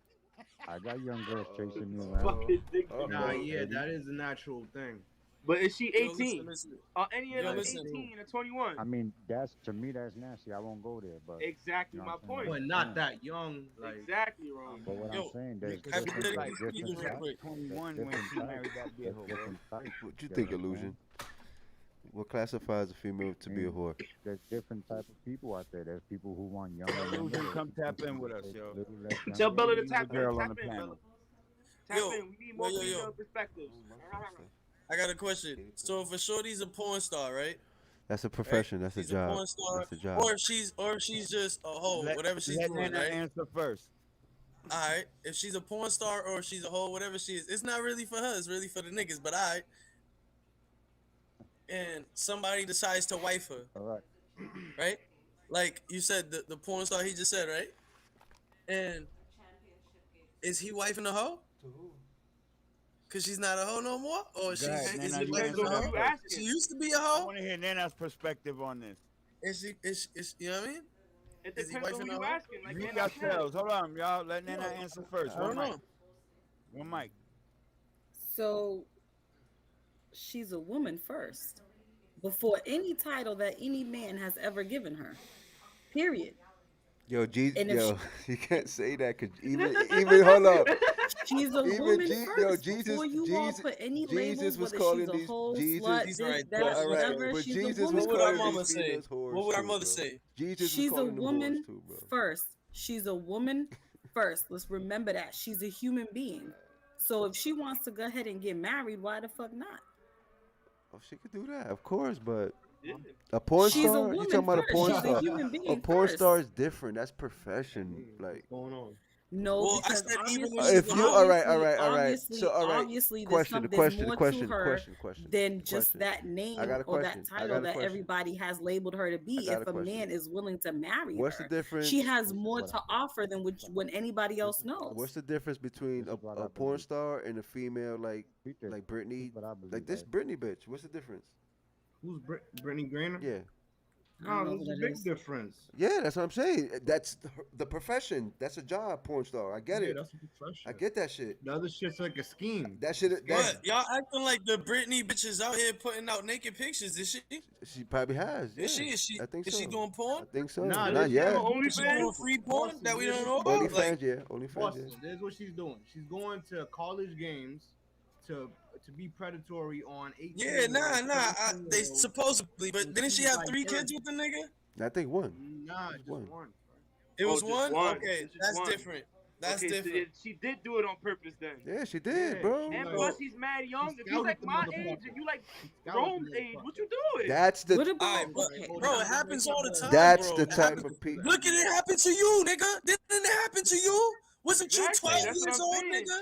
I got young girls chasing me around. Fucking dick. Nah, Uh-oh. yeah, that is a natural thing. But is she Yo, 18? listen. Are any of Yo, them listen. 18 or 21? I mean, to me that's nasty. I won't go there, but Exactly you know my what I'm saying? point. But not that young. Like, Exactly wrong. But what Yo, I'm saying, there's Because she was different, like, there's she different was like types. 21 There's when different she types. married that There's viejo, bro. what different types. you You know think, what I'm Illusion? What classifies a female to be a whore? There's different type of people out there. There's people who want younger Illusion, women. come tap in with us, yo. Little less Tell younger Bella to women. tap in. Girl on Tap the in, Bella. panel. Tap Yo, in. We need more yo. female perspectives. I got a question. So if a shorty's a porn star, right? That's a profession. That's a She's job. porn star, That's a job. or she's just a hoe, whatever she's let doing, Nana right? answer first. All right. If she's a porn star or she's a hoe, whatever she is, it's not really for her. It's really for the niggas. But all right. And somebody decides to wife her, All right. right? Like you said, the porn star he just said, right? And is he wifing a hoe? Cause she's not a hoe no more, or Go ahead, is Nana, he you wifing answer a that hoe? You first. asking. She used to be a I hoe. want to hear Nana's perspective on this. Is you know what I mean? It Is he depends on wifing who you her? asking. Like, Mute man, I said. yourselves. Hold on, y'all. Let Nana answer first. I don't know. One mic. So she's a woman first, before any title that any man has ever given her. Period. Yo, And if you can't say that because even hold up. She's a Even woman Je- first. yo, Jesus- Before you all Jesus- put any Jesus labels, was whether calling she's a these- whole Jesus- slut, He's this, right. that, But, all right, whatever, but she's Jesus a was woman What would our calling mama these say? females whores What would our too, mother bro. say? Jesus was She's a calling them woman whores too, bro. first. She's a woman first. Let's remember that. She's a human being. So if she wants to go ahead and get married, why the fuck not? Oh, she could do that, of course, but Yeah. a porn She's a star? woman You talking about a first. porn She's star? a human A being porn first. star is different. That's profession. Like, what's going on? No, Well, I because said even obviously, if she's if you all right, obviously, So all right, obviously, question, there's more to her question. than just that name I got a or question. that I title got a that question. everybody has labeled her to be. got If a a question. man is willing to marry What's the her, difference? she has more to offer than when anybody else knows. What's the difference between This is what a I porn believe. star and a female like Peter, Britney? this is what I believe, Like this right? Britney bitch. What's the difference? Who's Brittany Griner? Yeah. I don't No, know there's who a that big is. difference. Yeah, that's what I'm saying. That's the profession. That's a job, porn star. I get Yeah, it. that's a profession. I get that shit. The other shit's like a scheme. That shit. That's, What? Y'all acting like the Britney bitches out here putting out naked pictures. Is she? she probably has. Yeah. Is she? I think Is so. she doing I porn? think so. Nah, Not this yet. Only Is she doing free porn Boston, that we this don't is know about? OnlyFans, Like, yeah. OnlyFans, Boston, yeah. there's what she's doing. She's going to college games to be predatory on 18. yeah, nah. They supposedly, but didn't she have 3 kids with the nigga? I think one. Nah, just one. one. It was just one. one. Okay, It's just that's one. different. That's Okay, so different. she did do it on purpose then. Yeah, she did, Yeah, bro. she And like- plus, he's mad young. She If he's like scouted the my motherfucker. age and you like That was Rome's the age, motherfucker. what you doing? That's the. What about Alright, but okay? bro, it happens all the time. That's bro. the It type happens- of people. Look at it happen to you, nigga. Didn't it happen to you? Wasn't you Exactly, 12 that's what years I'm old, saying. nigga?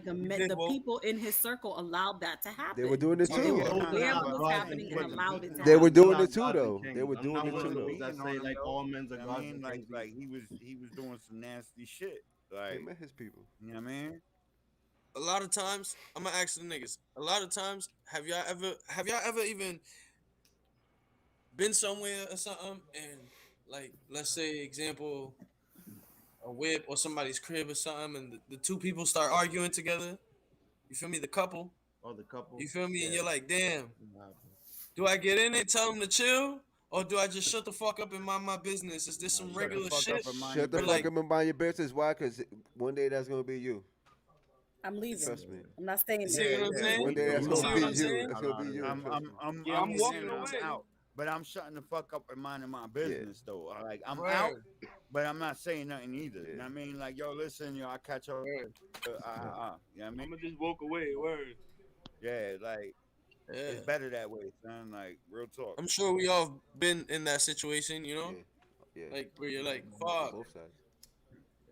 like You did, the Whoa. people in his circle allowed that to happen. They were doing it So Yeah, they too. were yeah, nah, aware nah, of what was but happening and wasn't allowed it to beating They on were him happen. doing though. it too, though. They were I'm doing not it one too, of Wasn't those though. that beating say on him like though. all men's are I gods mean, and things. like he was doing some nasty shit. He Like, met his people. you know what I mean? A lot of times, I'm gonna ask the niggas. A lot of times, have y'all ever even been somewhere or something, and like let's say example a whip or somebody's crib or something, and the two people start arguing together. You feel me? The couple. Or the couple. You feel me? And Yeah. you're like, damn, Nah, do I get in it, tell them to chill, or do I just shut the fuck up and mind my business? Is this nah, some you Shut the gotta. regular fuck shit? up and mind your Shut the Or fuck like, business. up and mind your business. Why? Because one day that's gonna be you. I'm leaving. Trust me. I'm not staying you there. see Yeah, what I'm yeah. One saying? day that's You You see gonna what be I'm out. you. saying? That's gonna be Out of you. there. Trust me. Yeah, I'm I'm walking saying I'm away. out, but I'm shutting the fuck up and minding my Yeah. business though. Like I'm out, Word, but I'm not saying nothing either. You know Yeah. what I mean? Like, yo, listen, yo, I catch up. word. You know what I mean? I'm gonna just walk away. Word. Yeah, like Yeah. it's better that way, son. Like real talk. I'm sure we all been in that situation, you know? Yeah. Yeah. Like where you're like, On fuck, both sides.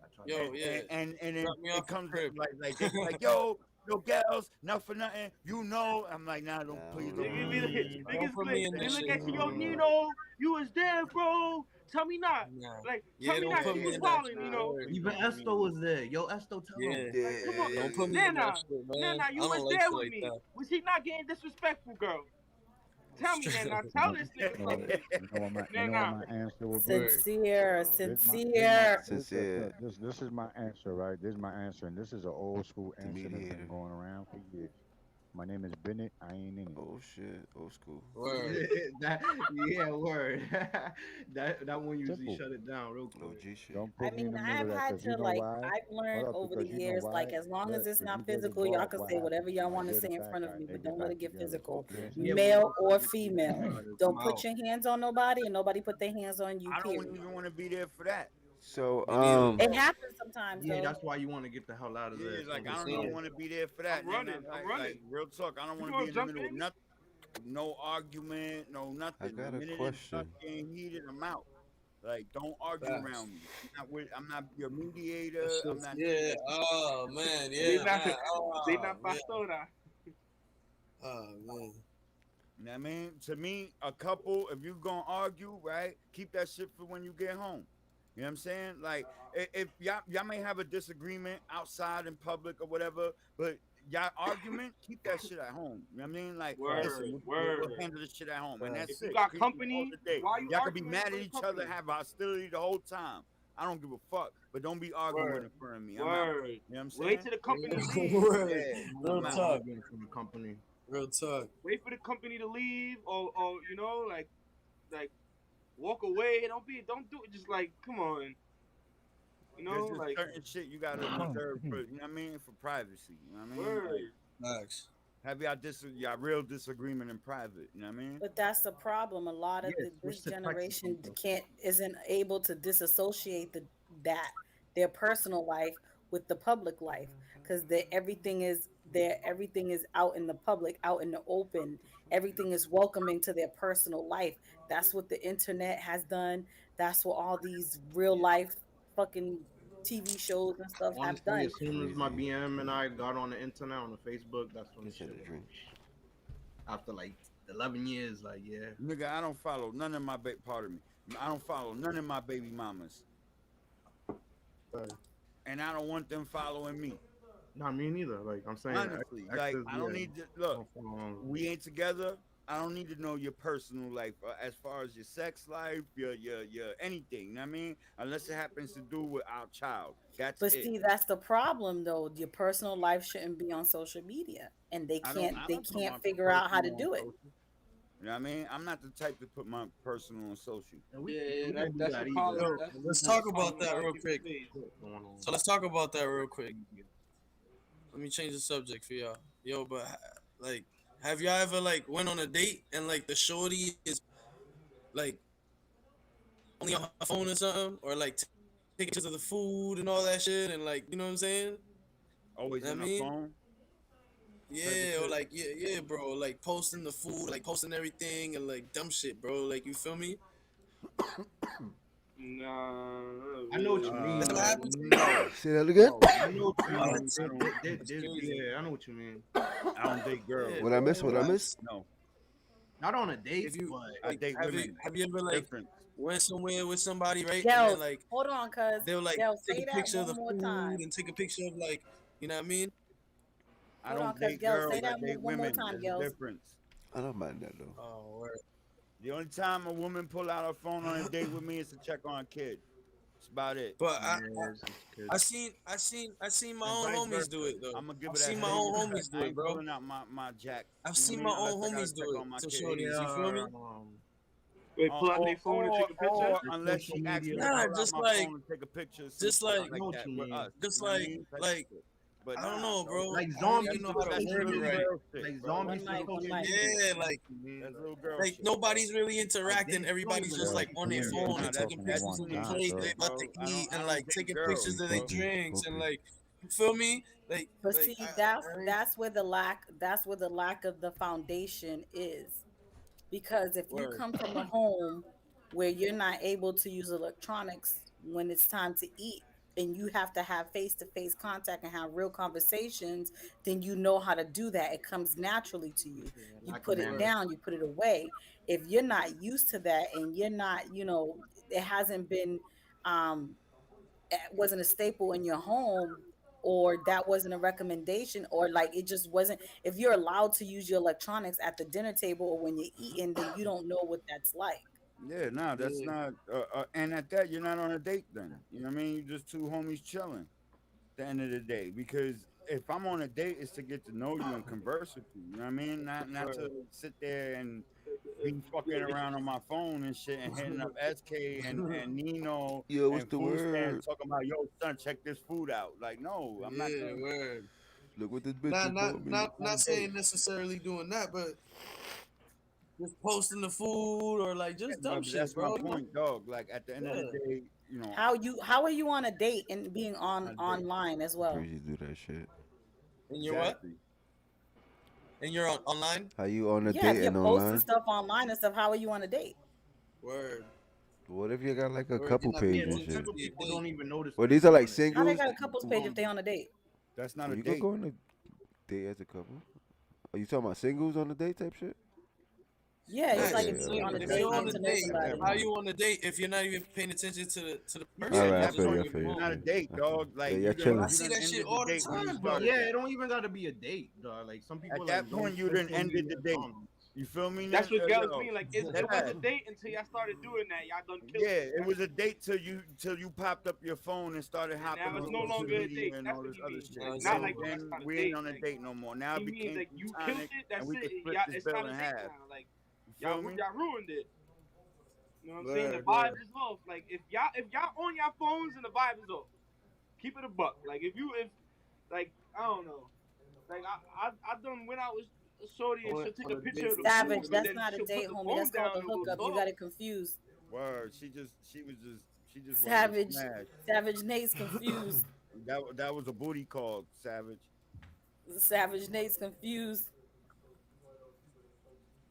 I try to. yo, yeah, And drop me it off the comes crib. like they be like, yo, girls, not for nothing, you know. I'm like, nah, don't Nah, I please don't don't know. put Niggas me be in like, this spot. Don't niggas put be like, me in they that look shit. at you, yo, Nah. Nino, you was there, bro. Tell me not. Nah. Like, tell Yeah, me don't not. put She me was in that wilding, shit. you know. Word. Even Esto was there. Yo, Esto, tell him. Yeah. Like, come on, Don't put me in that Nana, shit, man. Nana, I you was don't like there shit with like me. that. Was he not getting disrespectful, girl? Tell me, Straight Nana. up. You Tell know, this you nigga know what, something. you know what Nana. my answer will be. Word. Sincere, sincere. Sincere. This is my answer, right? This is my answer, and this is an old school The answer that's been mediator. going around for years. My name is Bennett. I ain't in it. Oh shit. Old school. Word. that yeah, word. that one usually Simple. shut it down real quick. OG shit. Don't I put me in mean, the middle I've of that had because you to know like why. I've Hold learned up, over the because you know years, like why. as long as Look, it's if you not get physical, y'all involved, can what say happens? whatever You y'all might want to hear the say in bad front of guy, me, and they but get don't let back it get together. physical. You know what I'm Yeah, saying? when it Male gets or physical, female. Don't I'm put out. your hands on nobody and nobody put their hands on you, I don't period. even want to be there for that. So Me neither. It happens sometimes Yeah, though. that's why you want to get the hell out of there Yeah, as like soon I as don't Yeah. even possible. want to be there for I'm that. running. I'm running. Like real talk, I don't You want to be gonna in the jump middle of in? nothing. No argument, no I nothing. The got a minute it starts question. getting heated, I'm out. Like, don't argue Facts. around me. I'm not your That mediator. I'm shit's, not none of yeah. that. Oh man. They Yeah, not. man. They Oh not man. pastora. Oh man. You know what I mean? To me, a couple, if you gonna argue, right, keep that shit for when you get home. You know what I'm saying? Like, if y'all may have a disagreement outside in public or whatever, but y'all argument, keep that shit at home. You know what I mean? Like, Facts. listen, Word, we'll word. handle this shit at home, and If that's Facts. you it. got Peace and all company, the day. why you Y'all could be arguing in mad at front of each other, company? have hostility the whole time. I don't give a fuck, but don't be arguing Word. in front of me. I'm out. Word. You know what I'm Wait saying? till the company leave. Word. Yeah, Real I'm out. talk. Arguing from the company. Real talk. Wait for the company to leave, or you know, like walk away. Don't do it. Just like, come on, you There's know, just like certain shit you gotta reserve for, you know what I mean, for privacy. You know what I mean? word. Like, Facts. have y'all real disagreement in private. You know what I mean? But that's the problem. A lot of Yes, this switch to Texas. generation isn't able to disassociate that their personal life with the public life because everything is out in the public, out in the open. Everything is welcoming to their personal life. That's what the internet has done. That's what all these real life fucking TV shows and stuff have Honestly, done. as soon as my Crazy. BM and I got on the internet on the Facebook, that's when He the said shit a went. drink. After like 11 years, like yeah. Nigga, I don't follow none of my part of me. I don't follow none of my baby mamas, Word. and I don't want them following me. Not me neither. Like I'm saying, Honestly, like exes, I don't yeah. need to look. Don't follow on. We ain't together. I don't need to know your personal life as far as your sex life, your anything. You know what I mean? Unless it happens to do with our child. That's But it. see, that's the problem though. Your personal life shouldn't be on social media, and they I can't don't put my figure out how to personal on do it. social. You know what I mean? I'm not the type to put my personal on social. And Yeah, we don't do that's that the either. problem. Yo, That's let's the talk problem. about that A lot of real people quick. say. Going on. So let's talk about that real quick. Let me change the subject for y'all. Yo, but like, have y'all ever like went on a date and like the shorty is like only on her phone or something, or like taking pictures of the food and all that shit, and like, you know what I'm saying? Always You know on what I the mean? phone. Type of Yeah, or shit. like yeah, bro, like posting the food, like posting everything, and like dumb shit, bro. Like, you feel me? Nah, I know what you That's mean. what happened. No, Say that again. no, I know what you Oh, mean. that's, that's crazy. Yeah, I know what you mean. I don't date girls. Yeah, What I miss? What I bro. miss? No, Not on a date, If you but I like, date women. have you ever like Different. went somewhere with somebody, right? And Gels, then like hold on, cuz. they'll like Gels, take say a that picture of one the more food time. and take a picture of like, you know what I mean? I Hold on, don't cuz. date Gels, say girls. I that date one more women. time, There's a Gels. difference. I don't mind that though. Oh, word. The only time a woman pull out her phone on a date with me is to check on a kid. That's about it. But Yes, it's good. I seen my And own vice homies do versa. it though. I'm gonna give I've her that seen my same own respect. homies do I it, ain't bro. pulling out my jack. I've You know what seen I my mean? Unless own I gotta homies check do it on my to shorties. kids. You feel me? Wait, pull out their phone and take a picture. Or The unless social she asks media, me to Nah, pull out my phone and take a picture of some just shit I like, like know what that you with mean. us. just You know what I like, mean? Type like shit. But I don't nah, know, bro. bro. Like I don't zombies even That's know to how to that's social word it little media. right. girl shit, Like bro. zombies One to mic, one social mic. media. Yeah, That's little girl like shit, bro. nobody's really Like interacting. they don't Everybody's even just know Yo, like what on too their many phone people and Nah, taking talking at that's pictures one of too the many time, plate they shit, bro. about to bro. eat I and don't like date taking girls, pictures of their bro. drinks and like you feel me? But Like see, that's where the lack of the foundation is. Because if you word. come from a home where you're not able to use electronics when it's time to eat, and you have to have face-to-face contact and have real conversations, then you know how to do that. It comes naturally to you. yeah, You lack of put it Word. manners. down, you put it away. If you're not used to that, and you're not, it hasn't been um it wasn't a staple in your home, or that wasn't a recommendation, or like it just wasn't, if you're allowed to use your electronics at the dinner table or when you're eating, then you don't know what that's like. Yeah, nah, that's Yeah. not. And at that, you're not on a date then. You know what I mean? You're just two homies chilling. At the end of the day, because if I'm on a date, it's to get to know you and converse with you. You know what I mean? Not to Word. sit there and be fucking around on my phone and shit and hitting up SK and Nino Yo, what's and the food stamps word? talking about yo son, check this food out. Like, no, I'm not Yeah, doing that. word. Look what this bitch Not just not bought me. not I'm on a not date. saying necessarily doing that, but just posting the food or like Yeah, just dumb but shit, that's my bro. point, dog. Like at the end of the Yeah. day, How are you on a date and being on on a date. online as well? Breezy do that shit. And you're what? Exactly. And you're on online? How you on a Yeah, if date you're and posting online? stuff online and stuff, how are you on a date? Word. What if you got like a Word. You're couple not page paying Yeah, and those attention shit? type to of your people date. don't even notice Well, that these are you're like on it. How they singles. got a couples page if they on a date? That's not Well, a you could date. go on a date as a couple. Are you talking about singles on a date type shit? Yeah, it's Nah, like Okay, if it's you're like on a if That's date you're not on getting a a to know date date, at that somebody. how point. you on a date if you're not even paying attention to the Yeah, All person at right, I that's that just feel on you. I point, your feel you. I it's phone? not feel a you. date, dog. Yeah, Like you're I chilling. you see done that shit ended the all the date when you time, But started though. yeah, that. it don't even gotta be a date, dog. Like some At people like that don't point, you done social ended media the date. zombies. You feel me, That's what girls yo? mean. Like, it was Yeah, a date until y'all started doing that. Y'all done killed yeah. it. It was a date till you popped up your phone and started And hopping now on it's no social longer a media date. and That's all what this he other means. shit. Like, No, it's not Then like over. oh, that's then not a we ain't date. on a Like, date no more. Now he it means became like you killed platonic, it. and That's we could it. split Y'all, this it's bill not a in date half. now. Like, You feel me? y'all ruined it. You know what I'm saying? The Word, vibe word. is off. Like, if y'all on your phones and the vibe is off, keep it a buck. Like, if like I don't know. Like I done went out with a shorty and she'll take On a a picture date of the for Savage, food sure. and that's then not a she'll put date, the homie. phone That's called down a and go hookup. You got talk. it confused. Word. She just wanted to Savage, smash. Savage Nate's confused. That was a booty call, Savage. Savage Nate's confused.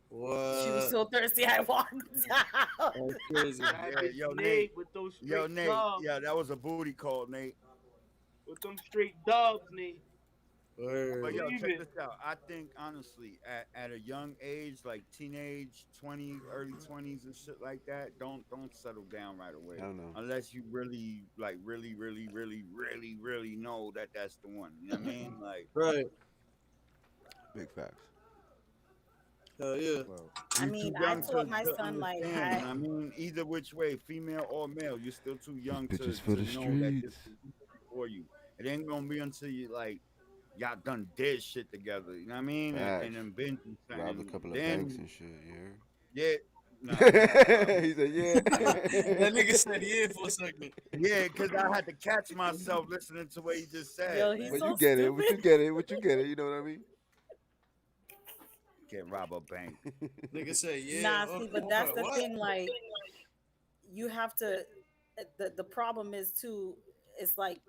She was What? so thirsty, I walked down. That's crazy. Yeah, Savage yo, Nate. Nate with those Yo, straight Nate. dubs. Yeah, that was a booty call, Nate. With them straight dubs, Nate. But Word. yo, Believe check it. this out. I think honestly, at a young age, like teenage, 20s, early 20s and shit like that, don't settle down right I away. don't know. Unless you really like really know that that's the one. You know what I mean? Like Right. Big facts. Hell yeah. Well, I you too mean, I young taught my to son like understand. You know what I mean? Either which way, female or male, you're still too These young bitches for to the know that this streets. is for you. It ain't gonna be until you like y'all done did shit together. You know what I mean? And Facts. then been through Robbed a something. couple of banks Then and shit. You heard? yeah, nah, not robbing. He said, "Yeah." That nigga said yeah for a second. Yeah, because I had to catch myself listening to what he just said, yo, he's But man. you so get it. But stupid. you get it. But you get it. You know what I mean? Can't rob a bank. Nigga said yeah. Nah, see, but that's the What? thing. Like, you have to. The problem is too. It's like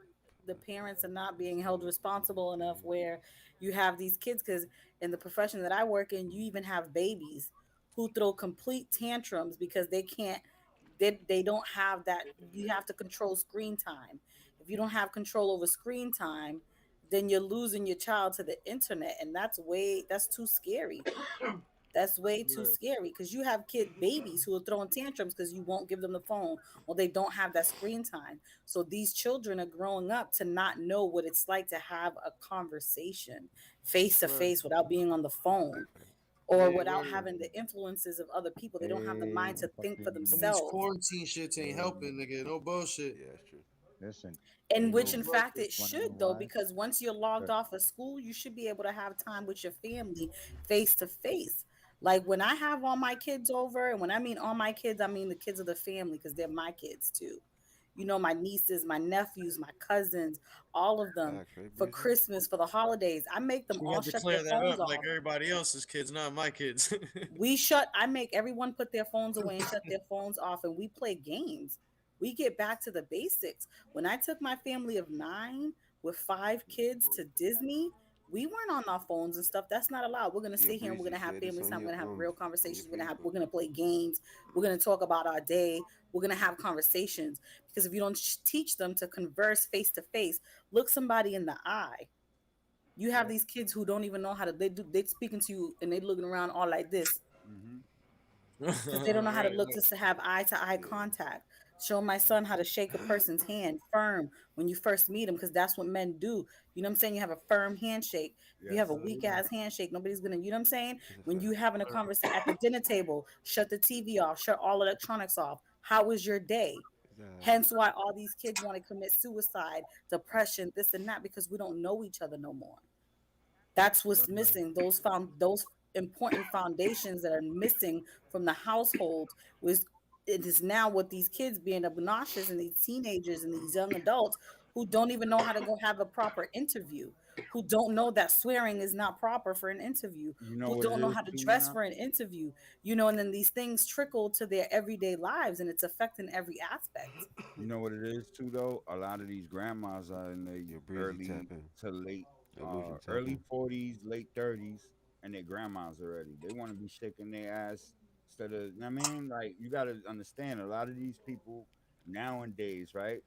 the parents are not being held responsible enough. Where you have these kids, because in the profession that I work in, you even have babies who throw complete tantrums because they can't. They don't have that. You have to control screen time. If you don't have control over screen time, then you're losing your child to the internet, and that's too scary. That's way too Word. scary because you have babies who are throwing tantrums because you won't give them the phone or they don't have that screen time. So these children are growing up to not know what it's like to have a conversation face to Word. face without being on the phone or Yeah, without word. having the influences of other people. They don't have the mind Hey, to think for All these themselves. fucking quarantine shits ain't helping, um, nigga. No bullshit. yeah, that's true. listen, And you which know, in No fact bullshit. it wanna know should though, why? because once you're logged But off of school, you should be able to have time with your family face to face. Like when I have all my kids over, and when I mean all my kids, I mean the kids of the family because they're my kids too. You know, my nieces, my nephews, my cousins, all of them Facts, right, for Breezy? Christmas, for the holidays. I make them You all had to shut their clear that phones up like off. everybody else's kids, not my kids. I make everyone put their phones away and shut their phones off, and we play games. We get back to the basics. When I took my family of 9 with 5 kids to Disney, we weren't on our phones and stuff. That's not allowed. We're gonna Yeah, sit here and we're Breezy, gonna have share this family time. We're gonna have real on your conversations. We're Facebook. gonna play games. We're gonna talk about our day. We're gonna have conversations because if you don't teach them to converse face to face, look somebody in the eye. You have Yeah. these kids who don't even know how to. They're speaking to you and they looking around all like this Mm-hmm. because they don't know how to Right, look to have eye to eye Yeah, contact. Show my son how to shake a person's hand firm when you first meet him, because that's what men do. You know what I'm saying? You have a firm handshake. If you have Yes. a weak ass handshake, nobody's gonna. You know what I'm saying? that's a When fact. you having a conversation at the dinner table, shut the TV off, shut all electronics off. How was your day? That, Hence why all these kids want to commit suicide, depression, this and that, because we don't know each other no more. That's what's missing. Those important foundations that are missing from the household was it is now with these kids being obnoxious and these teenagers and these young adults who don't even know how to go have a proper interview, who don't know that swearing is not proper for an interview, You know who what it don't know is how to too dress now? for an interview, and then these things trickle to their everyday lives and it's affecting every aspect. You know what it is too though? A lot of these grandmas are in their your Breezy tap early in. to late Illusion tap early in. 40s, late 30s, and their grandmas already. They want to be shaking their ass instead of, I mean, like you gotta understand a lot of these people nowadays, right?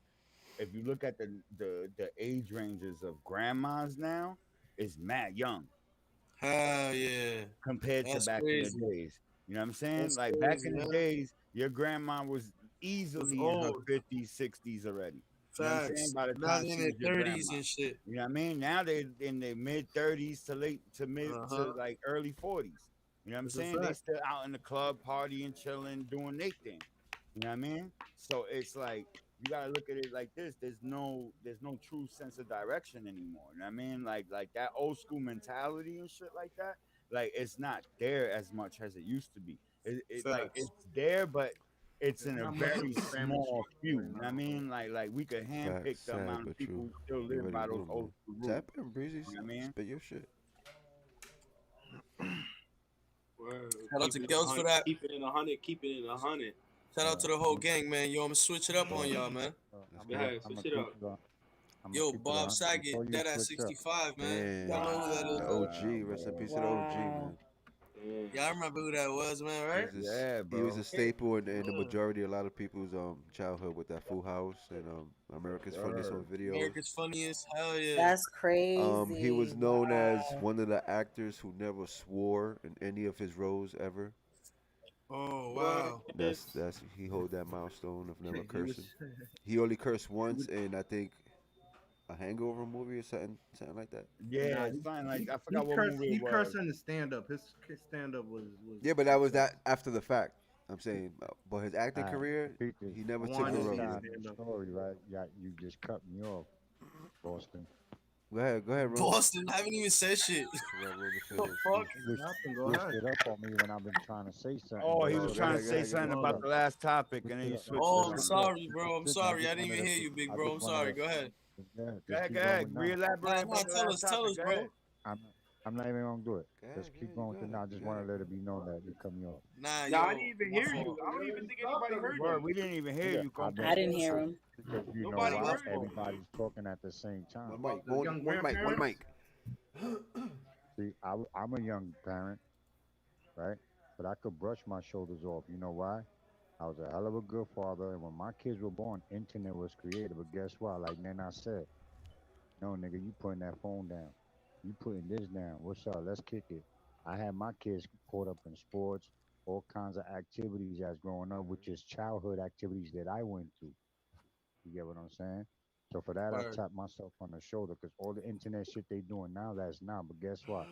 If you look at the age ranges of grandmas now, it's mad young hell yeah. compared to That's back in the crazy. days. You know what I'm saying? That's Like back crazy, in the man. days, your grandma was Was easily in her old. 50s, 60s already. You know what I'm saying? Facts. By the Now time they in she their was your 30s grandma. and shit. You know what I mean? Now they in their mid 30s to late to mid Uh to huh. like early 40s. You know what I'm That's a saying? They fact. still out in the club partying, chilling, doing their thing. You know what I mean? So it's like you gotta look at it like this. There's no true sense of direction anymore. You know what I mean? Like that old school mentality and shit like that. Like it's not there as much as it used to be. It like Facts. it's there, but it's There's in a not much of very a family small structure few. right You know what I now. mean? Like we could handpick Facts, the sad amount of but people true. who still You live already by those know, old man. school rules. Tap in, Breezy. You know what I mean? Spit your shit. Word. Shout out Keep to it in a Gels for hundred. that. Keep it in a hundred. Keep it in a hundred. Shout out to the whole I'm gang, man. Yo, I'm gonna switch it up on so, y'all, man. Let's Go go. ahead, I'm switch gonna it keep up. it on. I'm gonna Yo, keep it Bob on before Saget, you dead at switch up. 65, man. Y'all Damn. know who that The is, Wow, right? OG. wow, Rest in bro. peace to the OG, Wow. man. Damn. Yeah, I remember who that was, man, He right? was a, Yeah, he was bro. a staple in the Yeah. majority of a lot of people's childhood with that Full House and America's Funniest Home Word. Videos. America's Funniest. Hell yeah. That's He was crazy. known as Wow. one of the actors who never swore in any of his roles ever. Oh, What? wow. That's he hold that milestone of never he was cursing. He only cursed he was once in I think a Hangover movie or something like that. Yeah, nah it's fine. Like he I he forgot what cursed movie it he was. cursed in the stand up. His stand up was Yeah, but that was was that after the fact. I'm saying, but his acting All right, career, repeat this. he I never took On a wanted to this see role. his Yeah. side of the stand up. story, right? Yeah, you just cut me off, Boston. Go ahead, Ron. Boston, I haven't even said shit. Let Roman The finish. fuck? Switched Nothing, go switched ahead. it up on me when I've been trying to say something, Oh, but he was Oh, you trying to go say ahead, get it. something Oh, about look, the last topic, and switched then it you up. switched it Oh, I'm on Look, him. look, sorry, bro. I'm listen, I sorry. just I didn't wanted even to hear keep, you, big I bro. just I'm wanted sorry. to, Go ahead. Go just ahead, keep go ahead. going now. Nah, Re-elaborate nah, about the last tell topic. us, Go bro. ahead. I'm, I'm not even gonna do it. Just keep going You to got it. now. I You just got want it. to let it be known that you cut me off. Nah, Nah, I didn't yo, even my hear you. fault. I don't even think anybody heard Word, you. we didn't even hear Yeah, you, I've compa. I been didn't hear him. because you know Nah, Nobody why? my heard fault. you. Everybody's talking at the same time. One About mic. the young One grandparents. mic. See, I'm a young parent, right? But I could brush my shoulders off. You know why? I was a hell of a good father, and when my kids were born, internet was created. But guess what? Like Nana said, no, nigga, you putting that phone down. You putting this down. What's up? Let's kick it. I had my kids caught up in sports, all kinds of activities as growing up, which is childhood activities that I went through. You get what I'm saying? So for that, I Word. tap myself on the shoulder because all the internet shit they doing now, that's now. But guess what?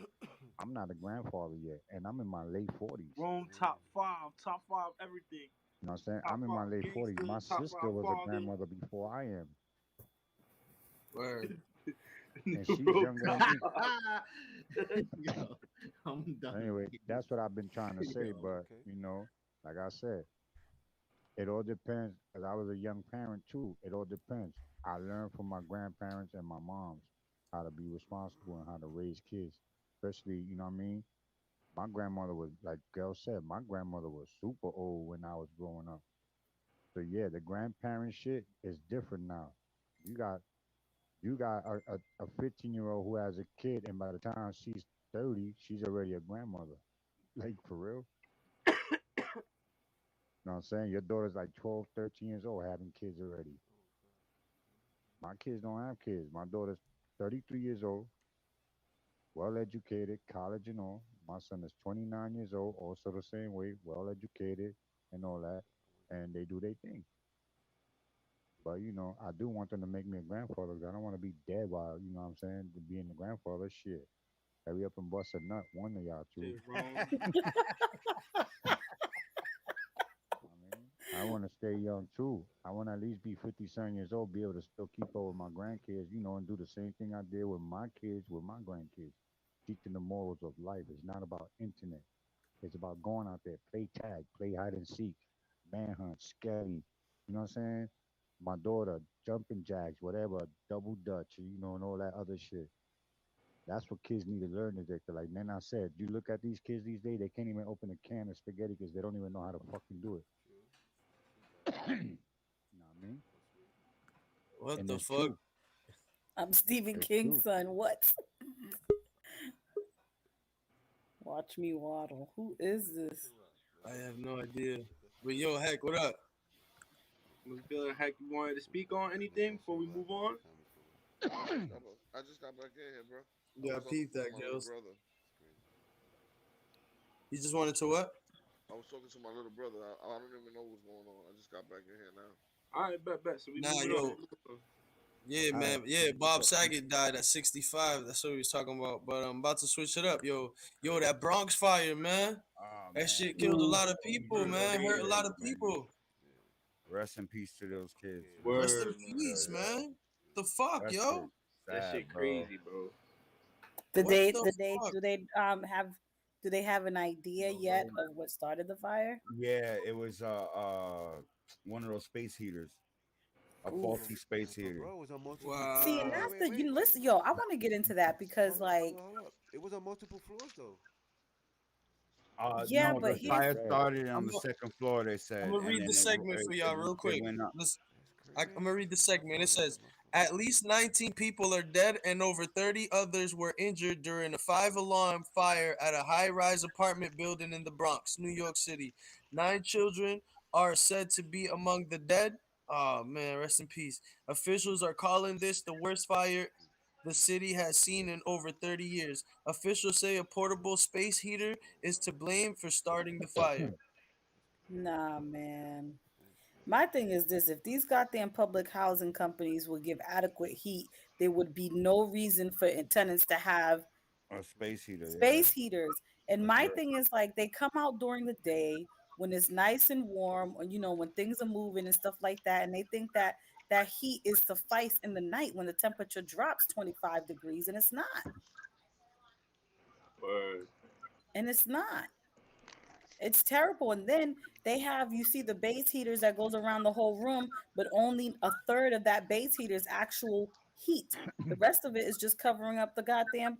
I'm not a grandfather yet, and I'm in my late 40s. Rome top five everything. You know what I'm saying? Top I'm in my five late 40s. gangster, My top sister five was a father. grandmother before I am, Word. and she's Rome younger top than me. five. Yo, I'm done. Anyway, that's what I've been trying to say. Yo. But Okay. like I said, it all depends. Cause I was a young parent too. It all depends. I learned from my grandparents and my moms how to be responsible and how to raise kids. Especially, you know what I mean? My grandmother was, like Girl said, my grandmother was super old when I was growing up. So yeah, the grandparent shit is different now. You got you got a 15-year-old who has a kid, and by the time she's 30, she's already a grandmother. Like for real. You know what I'm saying? Your daughter's like 12, 13 years old having kids already. My kids don't have kids. My daughter's 33 years old, well educated, college and all. My son is 29 years old, also the same way, well educated and all that. And they do their thing. But I do want them to make me a grandfather 'cause I don't want to be dead while, you know what I'm saying, to being the grandfather. Shit. Hurry up and bust a nut, one of y'all two. Shit, Rome. I mean, I want to stay young too. I want to at least be 57 years old, be able to still keep up with my grandkids, and do the same thing I did with my kids, with my grandkids. Teaching the morals of life. It's not about internet. It's about going out there, play tag, play hide and seek, manhunt, skelly. You know what I'm saying? My daughter, jumping jacks, whatever, double dutch, and all that other shit. That's what kids need to learn today. 'Cause like Nana said, you look at these kids these days, they can't even open a can of spaghetti because they don't even know how to fucking do it. True. You know what I mean? What And the it's fuck? true. I'm Stephen It's King's true. son. What? Watch me waddle. Who is this? I have no idea. But yo, heck, what up? Was good. Heck, you wanted to speak on anything before we move on? I just got back in here, bro. I Yeah, was on the peep phone with that, my little girls. brother. You just wanted to what? I was talking to my little brother. I don't even know what's going on. I just got back in here now. All right, bet. So we Nah, moving yo, on. yeah, All right. man. Yeah, Bob Saget died at 65. That's what he was talking about. But I'm about to switch it up, yo. That Bronx fire, man. Oh That man, shit killed a lot of people, rest man. in Hurt a peace, lot of man. people. Rest in peace to those kids, man. Rest in Word, man. peace, man. The fuck, That shit yo? That sad, shit bro. crazy, bro. Did What they? the Did they? fuck? Do they? Have? Do they have an idea yet of what started the fire? Yeah, it was one of those space heaters, a faulty Oof. space But heater. bro, it was on multiple. See, and Wait, Wow. that's wait, the wait. listen, yo. I want to get into that because, Hold like, up, hold up. It was on multiple floors though. yeah, No, but the That's what here's they fire said. started on I'm the gonna second floor. They I'm said, gonna and read then the segment for y'all real it quick. went up. Listen, That's I'm gonna read the crazy. segment. My It fault. says My fault. at least 19 people are dead and over 30 others were injured during a five-alarm fire at a high-rise apartment building in the Bronx, New York City. 9 children are said to be among the dead. Oh man, rest in peace. Officials are calling this the worst fire the city has seen in over 30 years. Officials say a portable space heater is to blame for starting the fire. nah, man. My thing is this: if these goddamn public housing companies would give adequate heat, there would be no reason for tenants to have A space heater, yeah. space heaters. And That's my real. thing is like they come out during the day when it's nice and warm, or when things are moving and stuff like that, and they think that that heat is suffice in the night when the temperature drops 25 degrees, and it's not. Word. And it's not. It's terrible. And then they have you see the base heaters that goes around the whole room, but only a third of that base heater is actual heat. The rest of it is just covering up the goddamn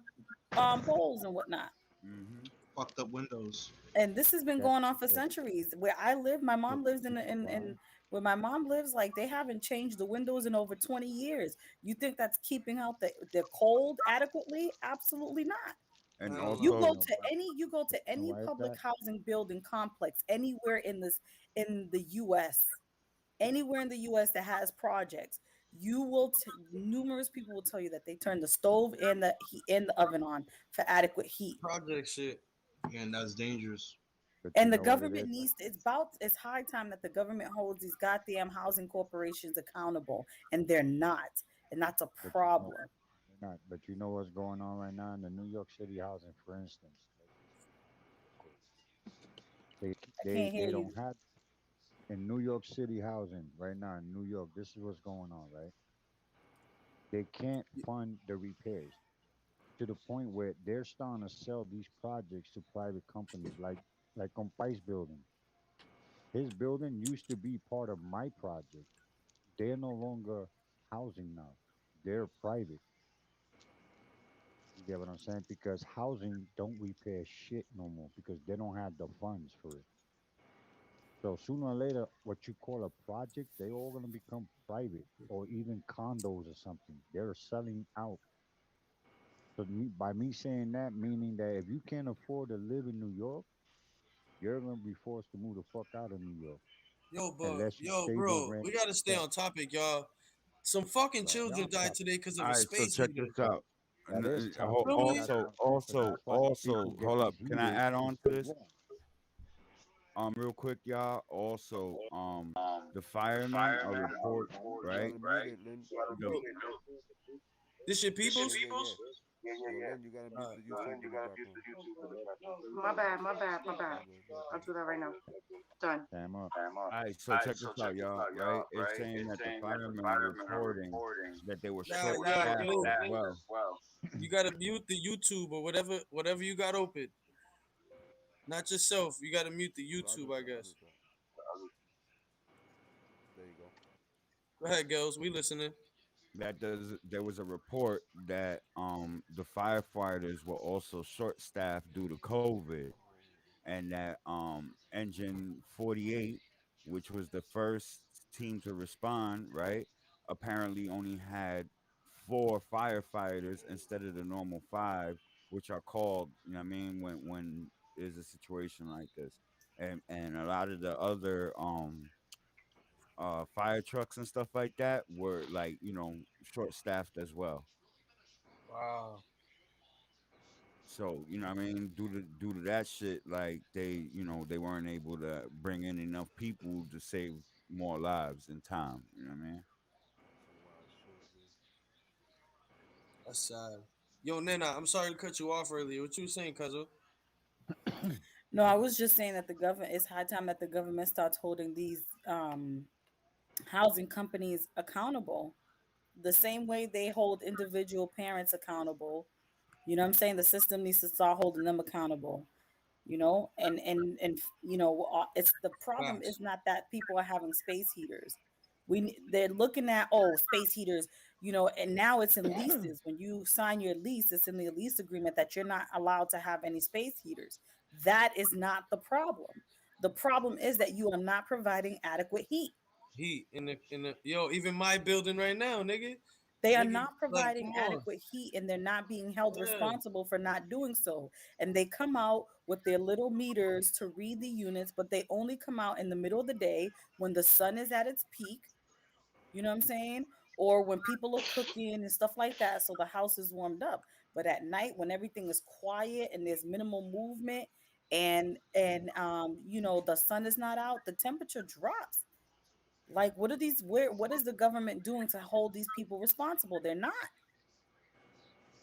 poles and whatnot. Hmm. Fucked up windows. And this has been That's going on for the centuries. Where I live, my the mom lives why. in where my mom lives, like they haven't changed the windows in over 20 years. You think that's keeping out the cold adequately? Absolutely not. And Hell You no. also, go to any Why is public that? housing building complex anywhere in the US, anywhere in the US that has projects, numerous people will tell you that they turn the stove and the heat and the oven on for adequate heat. Project shit. Man, that's dangerous. But you And the know what it government is? needs it's high time that the government holds these goddamn housing corporations accountable, and they're not. And that's a But you know, problem. not. But you know what's going on right now in the New York City housing, for instance. Let's just use New York real quick. I can't hear They you. don't have in New York City housing right now in New York. This is what's going on, right? They can't fund the repairs to the point where they're starting to sell these projects to private companies, like on Pice Building. His building used to be part of my project. They're no longer housing now. They're private. You get what I'm saying? Because housing don't repair shit no more because they don't have the funds for it. So sooner or later, what you call a project, they all gonna become private or even condos or something. They're selling out. So by me saying that, meaning that if you can't afford to live in New York, you're gonna be forced to move the fuck out of New York unless you save your Bro, rent. we gotta stay That, on topic, y'all. Some fucking right. We children on died top. today because of All a right, so space check heater. this out. That is topic. Feel We me? got time for that, but that's why the people get Hold these up. Can I heaters add and on to stay this? warm. Real quick, y'all. Also, the firemen are reporting, You right? gotta mute it, Lynn. The This your Yeah, peoples? yeah, yeah. Yo, Lynn, you gotta mute the YouTube in the background. My bad, my bad, my bad. My bad, my I'll ball. do that right now. Done. Time up. All right, so check this out, y'all. Right? It's saying that the firemen are reporting that they were Nah, short yeah, staffed yo, as well. you gotta mute the YouTube or whatever you got open. Not yourself. You gotta mute the I'll YouTube, just I try. I'll guess. just try. There you go. Go ahead, girls. We listening. There was a report that the firefighters were also short staffed due to COVID, and that engine 48, which was the first team to respond, right, apparently only had four firefighters instead of the normal five, which are called, you know what I mean, when there's a situation like this. And a lot of the other fire trucks and stuff like that were, like, short staffed as well. Wow. So, you know what I mean, due to that shit, like, they weren't able to bring in enough people to save more lives in time. You know what I mean? Some wild shit, man. That's sad. Yo, Nana, I'm sorry to cut you off earlier. What you was saying, cousin? No, I was just saying that the government, it's high time that the government starts holding these housing companies accountable the same way they hold individual parents accountable. You know what I'm saying? The system needs to start holding them accountable. It's the problem Facts. is not that people are having space heaters. They're looking at, space heaters, and now it's in leases. When you sign your lease, it's in the lease agreement that you're not allowed to have any space heaters. That is not the problem. The problem is that you are not providing adequate heat. Heat in the yo, even my building right now, nigga. They are Nigga, not like, come providing on. adequate heat and they're not being held Yeah. responsible for not doing so. And they come out with their little meters to read the units, but they only come out in the middle of the day when the sun is at its peak. You know what I'm saying? Or when people are cooking and stuff like that, so the house is warmed up. But at night, when everything is quiet and there's minimal movement, and the sun is not out, the temperature drops. Like, what is the government doing to hold these people responsible? They're not.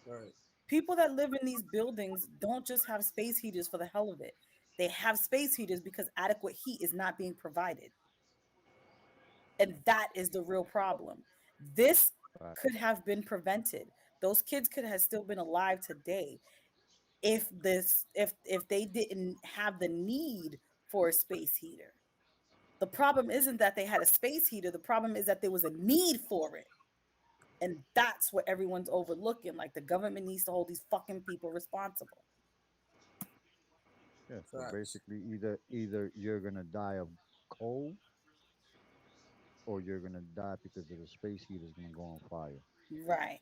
Right. People that live in these buildings don't just have space heaters for the hell of it. They have space heaters because adequate heat is not being provided. And that is the real problem. This could Facts. have been prevented. Those kids could have still been alive today if they didn't have the need for a space heater. The problem isn't that they had a space heater, the problem is that there was a need for it. And that's what everyone's overlooking. Like, the government needs to hold these fucking people responsible. Yeah. So Facts. basically, either you're gonna die of cold or you're gonna die because of the space heat is gonna go on fire. Right.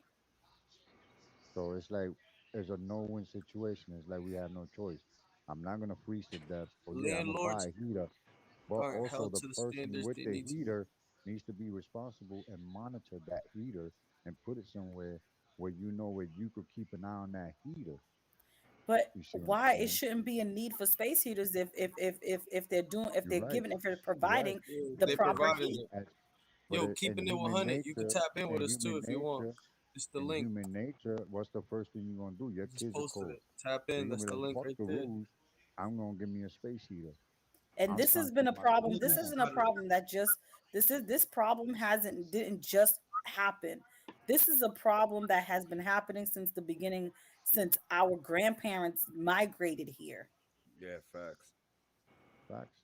So it's like it's a no-win situation. It's like we have no choice. I'm not gonna freeze to death. So yeah, I'm gonna buy Landlords a heater, but aren't also held the to the person standards with they the need to be. heater needs to be responsible and monitor that heater and put it somewhere where where you could keep an eye on that heater. But You see what I'm why it saying? shouldn't be a need for space heaters if they're doing if You're they're right. giving if they're You're right. providing Yeah, the they proper provided heat. it. As, but Yo, in keeping it human 100. You can nature, tap in with in us too human if you want. nature, It's the In link. human nature, what's the first thing you're gonna do? Your Just kids are posted cold. it. Tap So in. you're That's gonna the be like, link fuck right the there. rules. I'm gonna give me a space heater. And I'm this has trying to been keep a my problem. kids This warm. isn't a problem that just this problem hasn't didn't just happen. This is a problem that has been happening since the beginning, since our grandparents migrated here. Yeah, facts. Facts.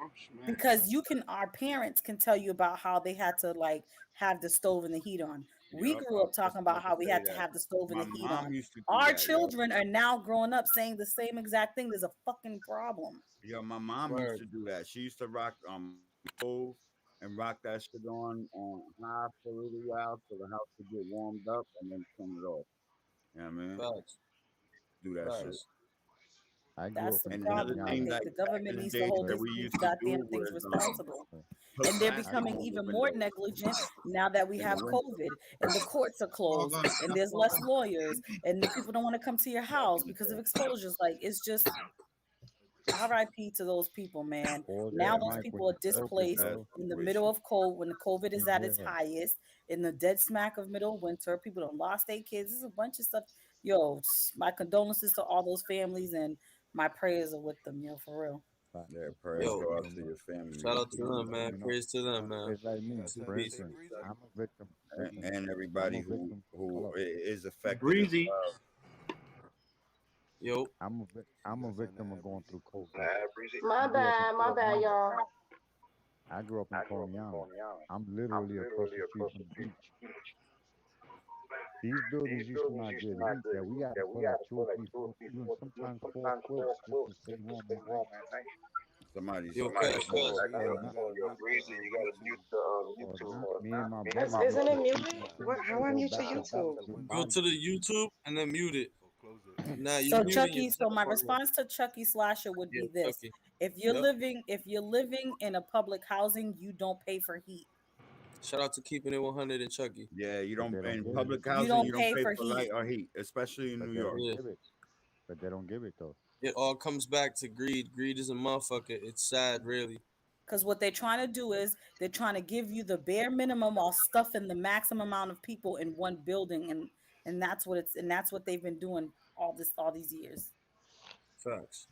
Oh, man. Because you can our parents can tell you about how they had to like have the stove and the heat on. We Yup, I grew up was talking just about about to how we say had to that. have the stove and My the heat mom on. used to do Our that, yo. children are now growing up saying the same exact thing. There's a fucking problem. Yo, my mom used Word. to do that. She used to rock stove and rock that shit on high for a little while so the house would get warmed up and then turn it off. You know what I mean? Facts. Do that shit. Facts. I grew That's up the in And Coney another problem. I thing Island. think like the back government in the needs to days hold that we these used to do goddamn things was responsible. put And they're I glasses becoming grew on up the even more windows negligent now that we in the have winter. COVID and the courts are All closed that. and That's there's all less lawyers and the people don't want to come to your house because of exposures. Like it's just RIP to those people, man. pause Now Yeah, that those mic man. when people you are talking, displaced Bad bro. in the middle situation. of cold when the COVID is at its Yeah. highest, in the dead smack of middle of winter. People don't lost their kids. There's a bunch of stuff. Yo, my condolences to all those families and my prayers are with them, yo, for real. Facts. Yeah, It's prayers Yo, go crazy, out you to know. your family shout and out to people them, that man. You know, Praise to them, man. it's like me, Rest in for peace. instance. I'm a victim. Listen, and I'm everybody a victim. who Hello. is affected as Breezy. well. Yo, You I'm a gotta turn victim of that going breezy. through COVID. I My grew up in bad, my Coney bad, Island. y'all. I grew up in Coney Island. I'm literally across the street from the beach. These buildings used to not get heat that we had to put up two or three, four, even sometimes four quilts just to stay warm at night. Somebody's yo, acting Cash, up. Yo, Cash. breezy, Or you not, gotta mute the YouTube. or not. Me and my That's brother used isn't to it sleep in muted? the What? same How bed, I go mute back your to back, YouTube? just Go to body. the YouTube and then mute it. Or close it. Nah, you So muting Chucky, so yourself my on there. response to Chucky Slasher would Yeah, be this. Chucky. Yep. If you're living in a public housing, you don't pay for heat. Shout out to keeping it 100 and Chucky. Yeah, you But don't they don't in give it. public You housing don't you don't pay pay for for light heat. or heat, especially in But New they York. don't Yeah. give it. But they don't give it though. It all comes back to greed. Greed is a motherfucker. It's sad, really. Because what they're trying to do is they're trying to give you the bare minimum while stuffing the maximum amount of people in one building, and that's what they've been doing all these years. Facts.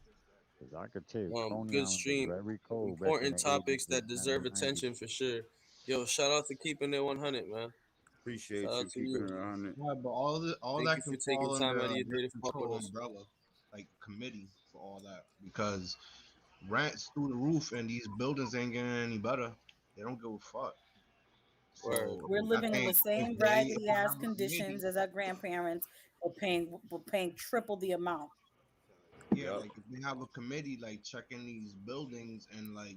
Because I could tell you, Coney Good Island was stream. very cold back in Important the 80s topics and that deserve early 90s. attention for sure. Yo, shout out to keeping it 100, man. Shout Appreciate out you to keeping you. it 100. Yeah, but all Thank you that for can taking fall time under out of a your rent day to fuck with control us. umbrella, like committee for all that, because rents through the roof and these buildings ain't getting any better. They don't give a fuck. Word. So We're I living in the think same if raggedy they ass have a committee, conditions as our grandparents. We're paying triple the amount. yeah, Yep. like if they have a committee like checking these buildings and like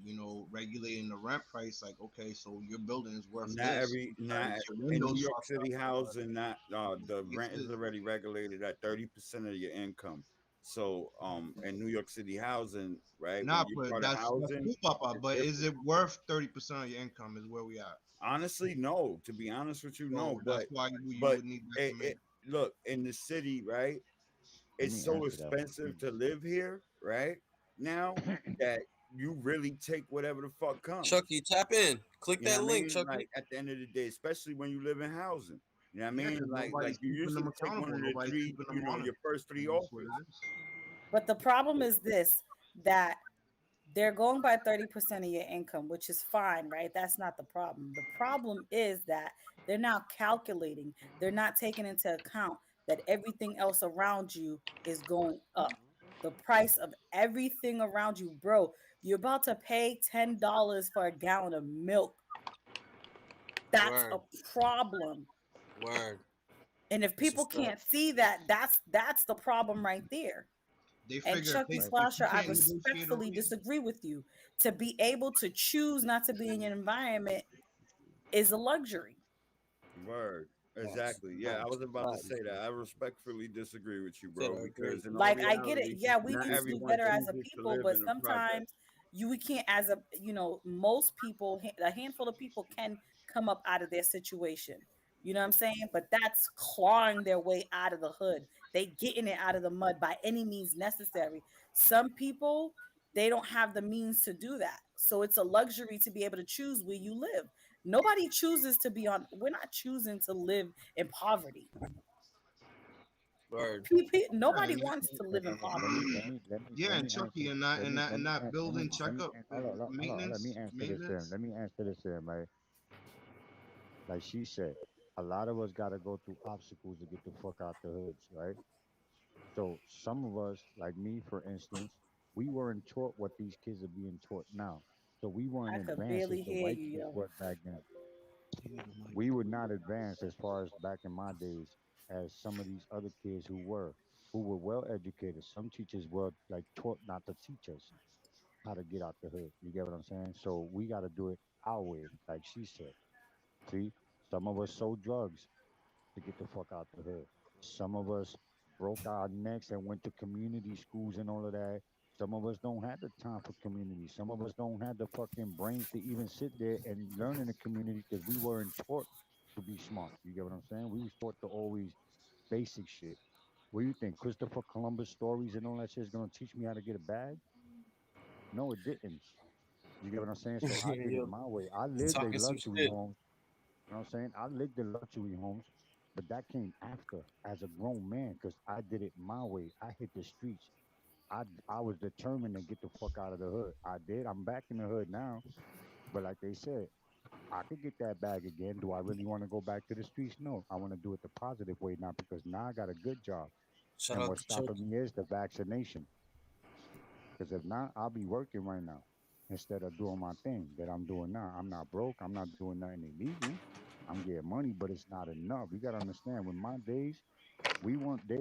regulating the rent price, like okay, so your building is worth this Not because your in New windows York fucked City up or whatever. housing, not the It's rent is just, already regulated at 30% of your income. So in New York City housing, right, when nah, you but part of that's housing, cool, Papa. it's But is different. it worth 30% of your income? Is where we at. Honestly, no. To be honest with you, no. So that's why you But would need that it committee. look in the city, right? Let It's me so answer that one. expensive to live here, right? Now that you really take whatever the fuck comes. Chucky, tap in. Click You know that what I link, mean? Chucky. Like at the end of the day, especially when you live in housing. You know what I Yeah, mean? because Like nobody's you keeping them usually take one accountable. of the Nobody's three, keeping them your honest. first three And that's what it offers. is. But the problem is this, that they're going by 30% of your income, which is fine, right? That's not the problem. The problem is that they're not calculating, they're not taking into account that everything else around you is going up. The price of everything around you, bro, you're about to pay $10 for a gallon of milk. That's a Word. problem. Word. And if That's a people fact. can't see that, that's the problem right there. They And figure Chucky Right. if Slasher, you I can't negotiate a respectfully raise, disagree with you. To be able to choose not to be in an environment is a luxury. Word. Facts. Exactly. Yeah, I Facts. was about to say Facts. that. I respectfly disagree with you, Said bro, I agree. because in all Like I get it. reality, Yeah, we not can do everyone better as a chooses to people, live but in a project. sometimes we can't as a most people, a handful of people can come up out of their situation. You know what I'm saying? But that's clawing their way out of the hood. They getting it out of the mud by any means necessary. Some people, they don't have the means to do that. So it's a luxury to be able to choose where you live. Nobody chooses to be on. We're not choosing to live in poverty. Word. Let Nobody me wants to let live me in let me poverty. let me let me yeah, let and me Chucky, answer and that let and me that let and me that let me building let me checkup, hold on, let me maintenance, answer this then. maintenance. Let me answer this then, right? Like she said, a lot of us gotta go through obstacles to get the fuck out the hoods, right? So some of us, like me for instance, we weren't taught what these kids are being taught now. So we weren't I could advanced as barely the hear white you, kids yo. were back then. Yeah, the mic. We were not advanced as far as back in my days as some of these other kids who were well educated. Some teachers were like taught not to teach us how to get out the hood. You get what I'm saying? So we got to do it our way, like she said. See, some of us sold drugs to get the fuck out the hood. Some of us broke our necks and went to community schools and all of that. Some of us don't have the time for community. Some of us don't have the fucking brains to even sit there and learn in the community because we weren't taught to be smart. You get what I'm saying? We was taught to always basic shit. What do you think? Christopher Columbus stories and all that shit is gonna teach me how to get a bag? No, it didn't. You get what I'm saying? So I did it Yo, my way. I he's lived a talking some luxury shit. home. You know what I'm saying? I lived in luxury homes, but that came after as a grown man because I did it my way. I hit the streets. I was determined to get the fuck out of the hood. I did. I'm back in the hood now. But like they said, I could get that bag again. Do I really want to go back to the streets? No. I want to do it the positive way now because now I got a good job. Shout And out what's to Chuck. stopping me is the vaccination. Because if not, I'll be working right now instead of doing my thing that I'm doing now. I'm not broke. I'm not doing nothing illegal. I'm getting money, but it's not enough. You gotta understand. When my days, we want they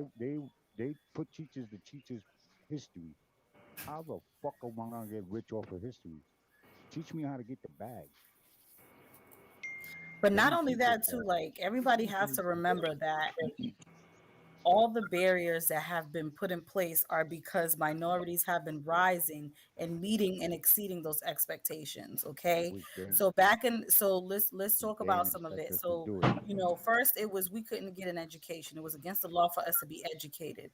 put teachers to teach us history. How the fuck am I gonna get rich off of history? Teach me how to get the bag. But They not didn't only teach us that, too, that. like everybody has to remember that all the barriers that have been put in place are because minorities have been rising and meeting and exceeding those expectations. Okay, Which they so back in so let's which talk they about didn't some of expect it. us to So do it. first it was we couldn't get an education. It was against the law for us to be educated.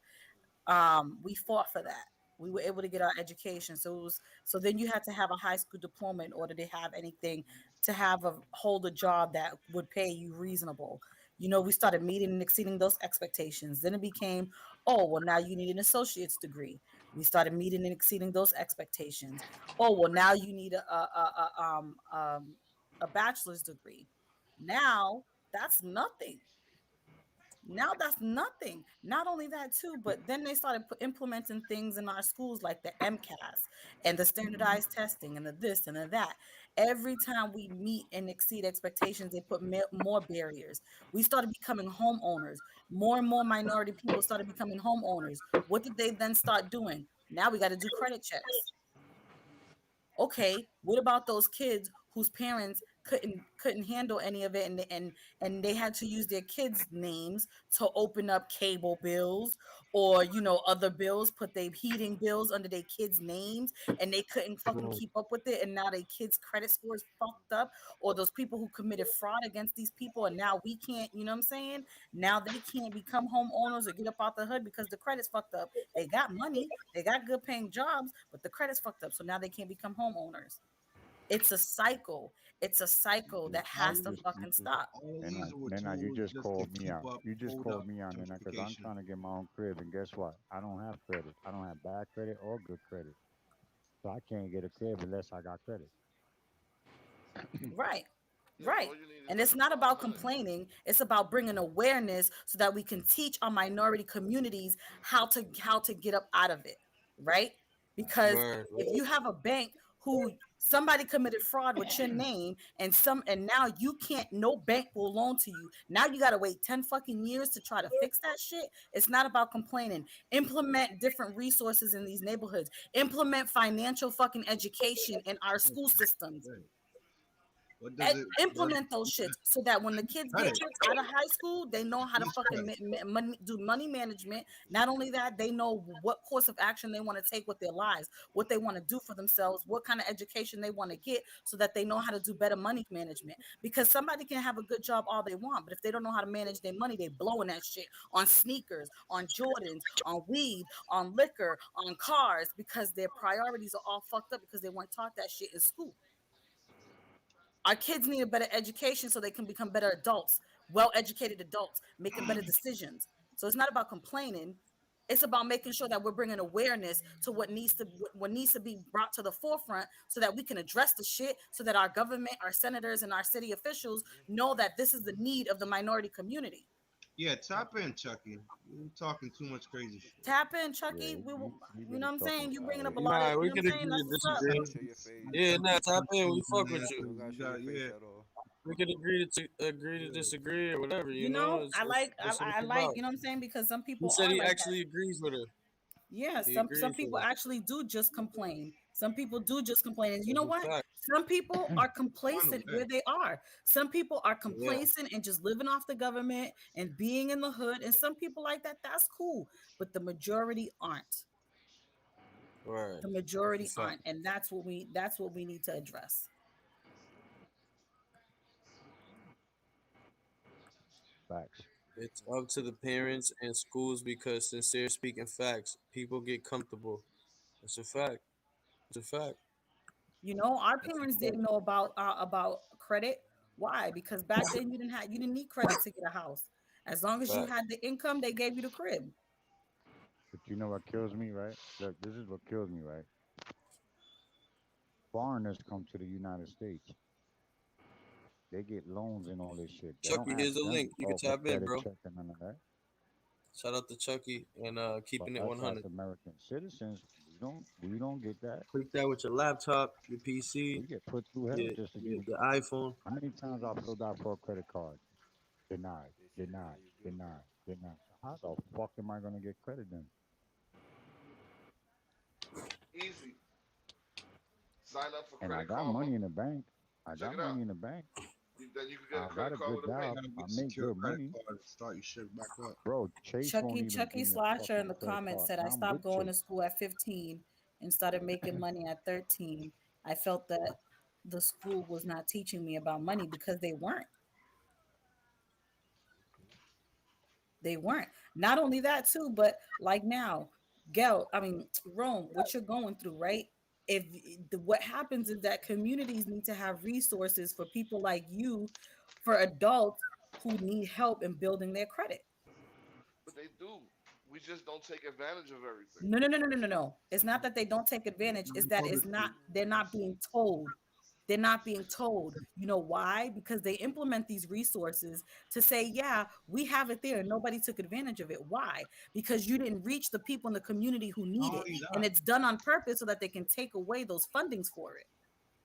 We fought for that. We were able to get our education. So it was so then you had to have a high school diploma in order to have anything to have a hold a job that would pay you reasonable. We started meeting and exceeding those expectations. Then it became, oh well, now you need an associate's degree. We started meeting and exceeding those expectations. Oh well, now you need a bachelor's degree. Now that's nothing. Now that's nothing. Not only that too, but then they started implementing things in our schools like the MCAS and the standardized testing and the this and the that. Every time we meet and exceed expectations, they put more barriers. We started becoming homeowners. More and more minority people started becoming homeowners. What did they then start doing? Now we got to do credit checks. Okay, what about those kids whose parents couldn't handle any of it, and they had to use their kids names to open up cable bills, or other bills, put their heating bills under their kids names, and they couldn't fucking Bro, keep up with it, and now their kids credit scores fucked up, or those people who committed fraud against these people, and now we can't, what I'm saying, now they can't become homeowners or get up out the hood because the credit's fucked up. They got money, they got good paying jobs, but the credit's fucked up. So now they can't become homeowners. It's a cycle. It's a cycle You that All you has to these, just you fucking just stop. all and these were then you tools just just to called me keep out. up, You just hold called up me out, Nina, because I'm gentrification. trying to get my own crib, and guess what? I don't have credit. I don't have bad credit or good credit, so I can't get a crib unless I got credit. Right. Yeah, Right. all you need is And like it's a not about 500. complaining. It's about bringing awareness so that we can teach our minority communities how to get up out of it. Right? Because word. if you have a bank who somebody committed fraud with your name, and now you can't, no bank will loan to you. Now you got to wait 10 fucking years to try to fix that shit. It's not about complaining. Implement different resources in these neighborhoods. Implement financial fucking education in our school systems. Right. What does it? What? Implement those shits so that when the kids Got get it. out of high school, they know how to Teach fucking that. do money management. Not only that, they know what course of action they want to take with their lives, what they want to do for themselves, what kind of education they want to get, so that they know how to do better money management. Because somebody can have a good job all they want, but if they don't know how to manage their money, they blowing that shit on sneakers, on Jordans, on weed, on liquor, on cars, because their priorities are all fucked up because they weren't taught that shit in school. Our kids need a better education so they can become better adults, well-educated adults, making better decisions. So it's not about complaining. It's about making sure that we're bringing awareness to what needs to be brought to the forefront so that we can address the shit so that our government, our senators, and our city officials know that this is the need of the minority community. Yeah, tap in, Chucky. You're talking too much crazy shit. Tap in, Yeah, Chucky. We will, he you know really what I'm talking saying? You bringing up wild. a lot of, Nah, you we know what could I'm saying? agree That's to what's up. You disagree. don't show your face. Yeah, nah, tap in. We fuck with You you. don't gotta You show your got face yeah. at all. We could agree to Yeah. disagree or whatever. You You know, know, that's what I it's like, about. you know what I'm saying? Because some He people said are he like that. actually agrees with her. Yeah, He some agrees with people her. actually do just complain. Some people do just complain. And you That's know a what? fact. Some people are Final complacent day. where they are. Some people are Yeah, complacent and just living off the government and being in the hood. And some people like that, that's cool. But the majority aren't. right. The That's a majority fact. aren't. And that's what we need to address. Facts. It's up to the parents and schools because sincere speaking facts, people get comfortable. That's a fact. That's a fact. You know, our That's a parents fact. didn't know about credit. Why? Because back then you didn't need credit to get a house. As long as you Fact. had the income, they gave you the crib. But you know what kills me, right? Look, this is what kills me, right? Foreigners come to the United States. They get loans and all this shit. They don't Chucky, here's ask a them link. You can for tap in, credit bro. check and none of that. Shout out to Chucky and But keeping it us as 100. American citizens, we don't get that. Click that with your laptop, your PC, We get put through hell just to get it. your iPhone. How many times I filled out for a credit card? Denied, They say how denied, you good. denied, denied. So how the fuck am I gonna get credit then? Easy. Sign up for And I Credit got Karma. money in the bank. I Check got it out. money in the bank. Then you can get a I got credit a card good with a You bank. job. gotta I get a make secure good credit money. card to start your shit back up. Bro, Chase won't even give Chucky me a Slasher in fucking the credit comments card. said, And I I'm stopped with going to Chase. school at 15 and started making money at 13. I felt that the school was not teaching me about money because they weren't. They weren't. Not only that too, but like now, Rome, what you're going through, right? If what happens is that communities need to have resources for people like you, for adults who need help in building their credit. But they do. We just don't take advantage of everything. No, no, no, no, no, no, no. It's not that they don't take advantage. It's that it's not. They're not being told. They're not being told. You know why? Because they implement these resources to say, yeah, we have it there and nobody took advantage of it. Why? Because you didn't reach the people in the community who Not need it. only And that, it's done on purpose so that they can take away those fundings for it.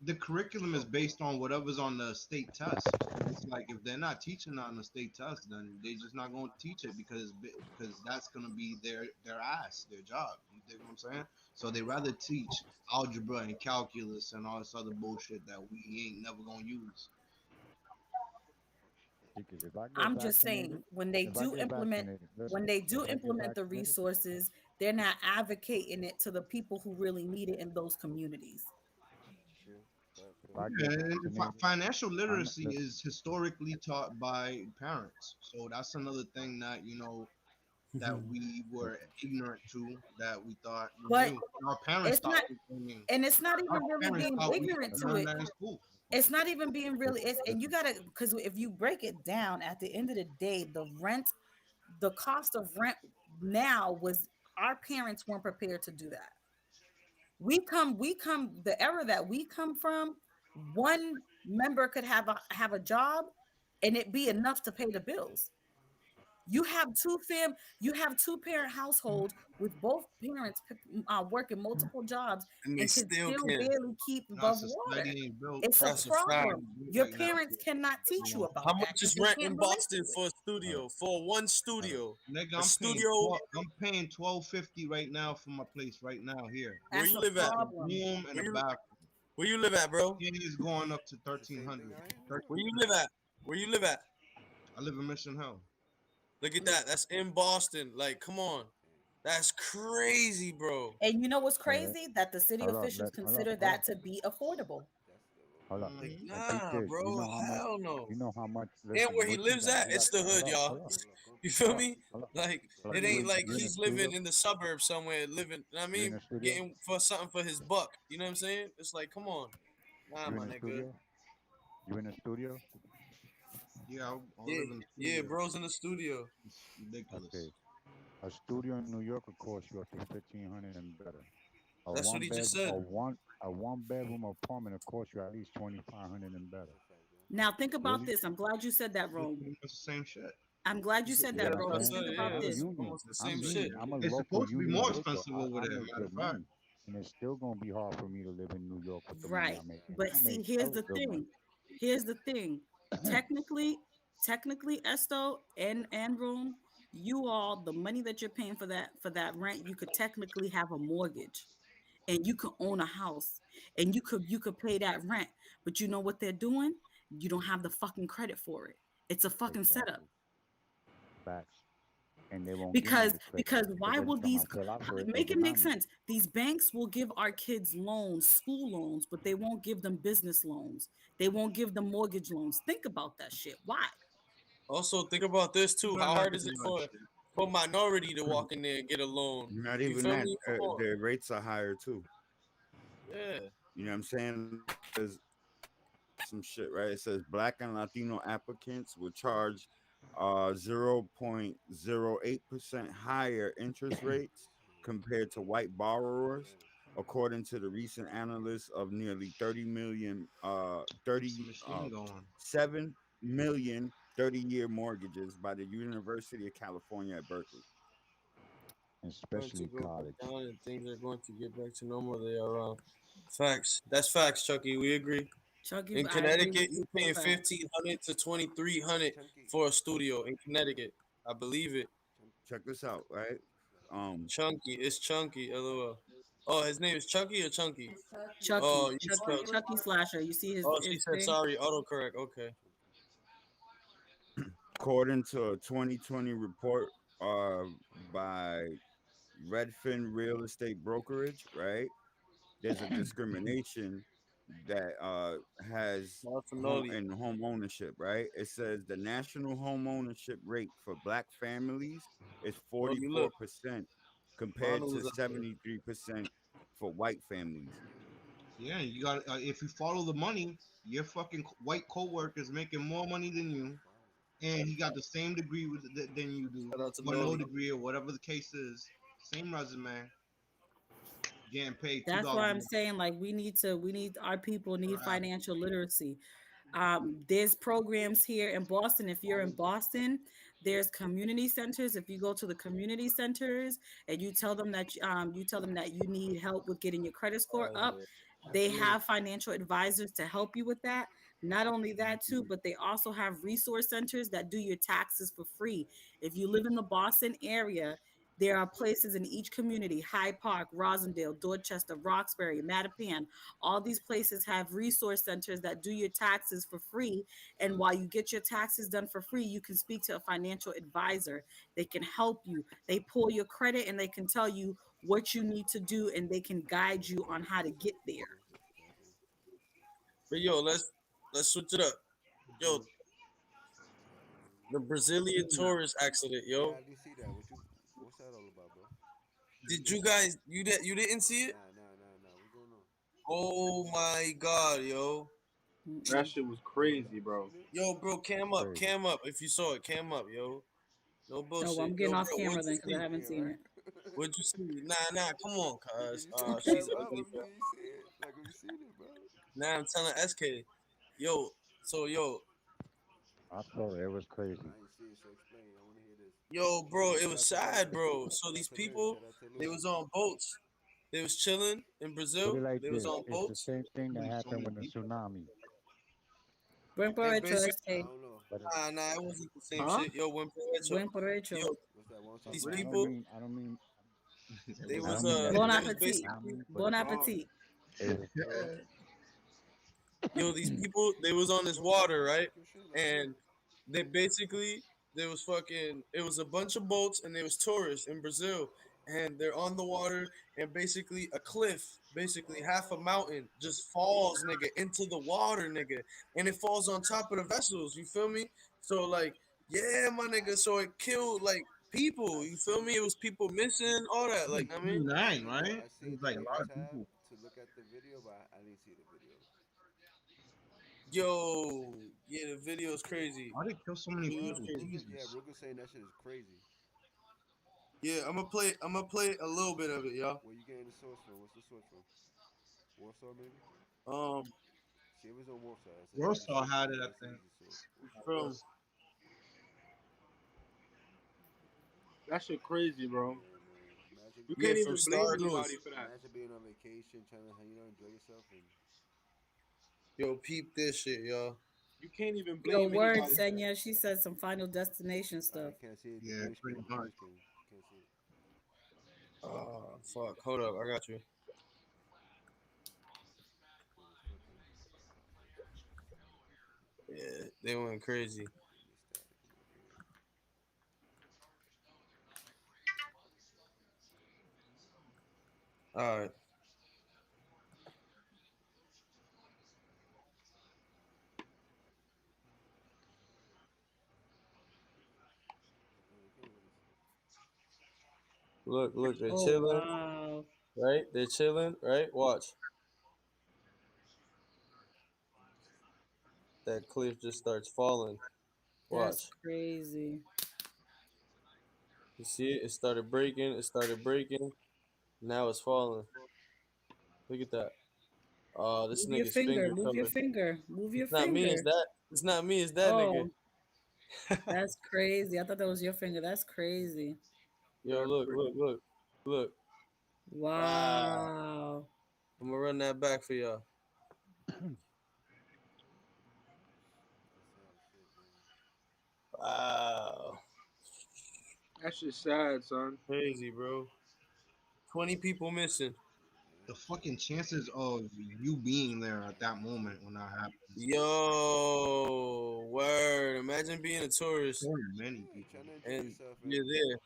the curriculum is based on whatever's on the state test. It's like if they're not teaching on the state test, then they're just not going to teach it because that's going to be their ass, their job. You dig what I'm saying? So they rather teach algebra and calculus and all this other bullshit that we ain't never going to use. Because if I get I'm just saying vaccinated, if I get vaccinated, when listen, they do if I get implement the vaccinated, resources, they're not advocating it to the people who really need it in those communities. True. if I Yeah, get and vaccinated, financial I'm literacy listen. is historically taught by parents. So that's another thing that that we were Listen. ignorant to that we thought we But knew. Our parents it's thought not we knew. and it's not Our even really parents being thought we ignorant to learned it. that in school. It's not even being really Listen, it's, and you listen. gotta, because if you break it down at the end of the day, the cost of rent now was, our parents weren't prepared to do that. We come the era that we come from, one member could have a job and it be enough to pay the bills. You have two parent households with both parents working multiple jobs And they and can still still can. barely keep Our above water. society ain't built. It's a That's a fact. problem. Ain't built Your like that. parents cannot teach you How about that much because is they rent can't in relate Boston to it. for a All right, studio? For one all right. studio. Nigga, A I'm paying studio. 12, I'm paying 12.50 right now for my place right now here. Where That's you a live at? problem. Room and Where a you bathroom. where you live at, bro? It is going up to It's the same thing 1300. out here. Where you live at? Where you live at? I live in Mission Hill. Look at that. That's in Boston. Like, come on. That's crazy, bro. And you know what's All right. crazy? That the city Hold up, officials hold up, consider hold up, that to be affordable. That's the little hold up. Like, Mhm. And peep nah, this. You bro. know how much? Hell no. You know how much? And Listen, where he what you lives got? at, You got. it's the Hold hood, up, y'all. hold up, You Go feel hold on, up, me? hold up, Like, hold up. it You ain't in like you in the he's living studio? in the suburbs somewhere, living, you know what I You in mean, the studio? getting for something for his buck. You know what I'm saying? It's like, come on. Nah, You in my the nigga. studio? You in the studio? Yeah, I'll Yeah, live in the yeah, studio. bro's in the studio. It's ridiculous. Okay. A studio in New York will cost you up to 1,500 and better. That's what he just A said. one bedroom apartment will cost you at least 2,500 and better. That's a fact, bro. Now think about Really? this. I'm glad you said that, It's Rome. pretty much the same shit. I'm glad He you said, said See yeah, what that, I'm I'm bro. about to Because saying? say, think And about yeah, I'm it's this. union. almost the I'm same union. shit. I'm a It's local supposed to be union more worker. expensive over I there. make Matter of good fact, money. And it's still gonna be hard for me to live in New York with the money Right. I make. And But I see, make here's hella the good money. thing. Here's the thing. Technically, technically, Esto and Room, you all, the money that you're paying for that rent, you could technically have a mortgage and you could own a house and you could pay that rent. But you know what they're doing? You don't have the fucking credit for it. It's a fucking setup. Exactly. Facts. And they won't give me because the credit because because why every will time I these fill out for it, they make it deny make me. sense? These banks will give our kids loans, school loans, but they won't give them business loans. They won't give them mortgage loans. Think about that shit. Why? Also, think about this you too. better How not hard do is it that for shit. minority to walk in there and get a loan? Not You even feel that. me? Come on. Their rates are higher too. Yeah. You know what I'm saying? Like it says some shit, right? It says black and Latino applicants will charge 0.08% higher interest rates compared to white borrowers, according to the recent analysis of nearly 30 million, It's a 30, machine going. 7 million 30-year mortgages by the University of California at Berkeley. Going to Especially go back college. down and things are going to get back to normal. They are facts. That's facts, Chucky. We agree. Chucky, In I agree Connecticut, with you you for a paying fact. 1,500 to 2,300 Chunky. for a studio in Connecticut. I believe it. Chunky. Check this out, right? Um, Chunky. It's Chunky. LOL. Oh, his name is Chunky or Chunky? Oh, Chucky, you Chucky, spelled. Chucky Slasher. You see his Oh, she his said thing? sorry. Autocorrect. Okay. Chunky. according to a 2020 report uh, by Redfin Real Estate Brokerage, right? There's a discrimination that has Martinelli. home ownership, right? It says the national home ownership rate for black families is Oh, you look. 44% compared Ronald to was out there. 73% for white families. Yeah, you got. If you follow the money, your fucking white coworker is making more money than you, and he got the same degree than you do, Shout out to or no Noli. degree, or whatever the case is. Same resume, getting paid two That's why dollars I'm saying like we need our people per need hour. financial literacy. There's programs here in Boston. If you're in Boston, there's community centers. If you go to the community centers and you tell them that you need help with getting your credit score up, they have financial advisors to help you with that. Not only that too, but they also have resource centers that do your taxes for free. If you live in the Boston area, there are places in each community: Hyde Park, Rosendale, Dorchester, Roxbury, Mattapan. All these places have resource centers that do your taxes for free. And while you get your taxes done for free, you can speak to a financial advisor. They can help you. They pull your credit and they can tell you what you need to do and they can guide you on how to get there. Exactly. But yo, let's switch it up. Yo, the Brazilian tourist accident, Yeah, I yo. didn't see that. What's that all about, bro? Did you guys you didn't see it? Nah. What's going on? Oh my god, yo. That Mm-mm. shit was You crazy, you bro. seen it? Yo, bro, Crazy. cam up. If you saw it, cam up, yo. No Oh, well, bullshit. I'm getting Yo, off bro, camera what'd you then because I see? haven't Yeah, seen right. it. What'd you see? Nah, come on, Can cuz. you tell me She's that, an bro? ugly Let bro. me see it. Like, have you seen it, bro? Now I'm telling SK, yo, so I saw it. It was crazy. I ain't see it, so explain. I want to hear this. bro, it Shout was out to Lou. sad, bro. So Shout out these to Lou. people, Shout out to they Lou. was on boats. They was chilling in Put it Brazil. like They was this. on It's the boats, same thing that Really, so happened many with the people. tsunami. Buen and provecho, basically, I este. don't know. But nah, it wasn't the same Huh? shit. Yo, when Buen provecho. yo, What's that? One these time, I bro? don't people, mean I don't mean they I was don't mean that it Bon was they was a appetit. basically, tsunami, but Bon Oh, appetit. it was yo, these people, they was on this water, right? Talk your shit. Let us know. And they basically, there was fucking, it was a bunch of boats and there was tourists in Brazil, and they're on the water, and basically a cliff, basically half a mountain, just falls, nigga, into the water, nigga, and it falls on top of the vessels. You feel me? So like, yeah, my nigga. So it killed like people. I You feel see. me? It was people missing, all that. Like, I mean, Nine, Yo, right? I It seen was the like a double lot of tab people. to look at the video, but I didn't see the video. Yo, yeah, the video's crazy. Why they kill so The many video's people? crazy. Yeah, Jesus. Ruger saying that shit is crazy. Yeah, I'm gonna play. I'm gonna play a little bit of it, y'all. Where you getting the source from? What's the source from? Warsaw, maybe? Um, See, it was on Warsaw. It's an easy Warsaw source. had it, Yeah, I it's an think. easy source. Warsaw. from That shit crazy, bro. Yeah, man. Imagine, You yeah, can't from even blame Star anybody News. for that. imagine being on vacation, trying to enjoy yourself, and Yo, peep this shit, y'all. You can't even Yo, blame word, anybody for that. Senya. She said some Final Destination I stuff. can't see it. The Yeah, green screen. pretty The much. green screen. Can't see it. Oh fuck, hold up, I got you. It was fucking. Yeah, they went crazy. Give me static a little bit. All right, You can't really see. look, they're Oh chilling, wow, right? They're chilling, right? Watch, that cliff just starts falling. that's Watch, crazy. you see it? It started breaking. It started breaking. Now it's falling. Look at that. Oh, this Move your nigga's finger. finger Move your covered. finger. Move your It's not me. It's finger. that. It's not me. It's that nigga. Oh, that's crazy. I thought that was your finger. That's crazy. Yo, That's look, crazy. look, look, look. Wow. Wow. I'm gonna run that back for y'all. That's sad shit, man. Wow. That shit's sad, son. Crazy, bro. 20 people missing. Yeah. The fucking chances of you being there at that moment when that happens is Yo, word. Imagine being a tourist so many Yeah, people. trying to enjoy and yourself, you're and there.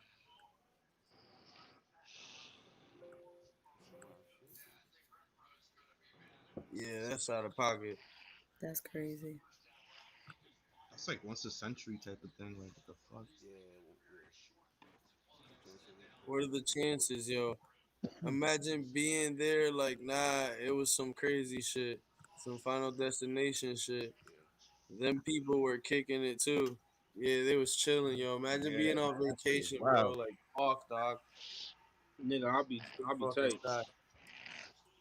that's some wild shit. Yeah, that's out of pocket. That's crazy. That's like once a century type of thing. Like what the fuck? Yeah, well, yeah. The chances is What crazy, are the man. chances, yo? Imagine being there like, nah, it was some crazy shit. Some Final Destination shit. Yeah. Them people were kicking it too. Yeah, they was chilling, yo. Imagine Yeah, being on that shit is vacation, bro. wild. Like, fuck, dog. Nigga, Shit's I'll be fucking tight. sad.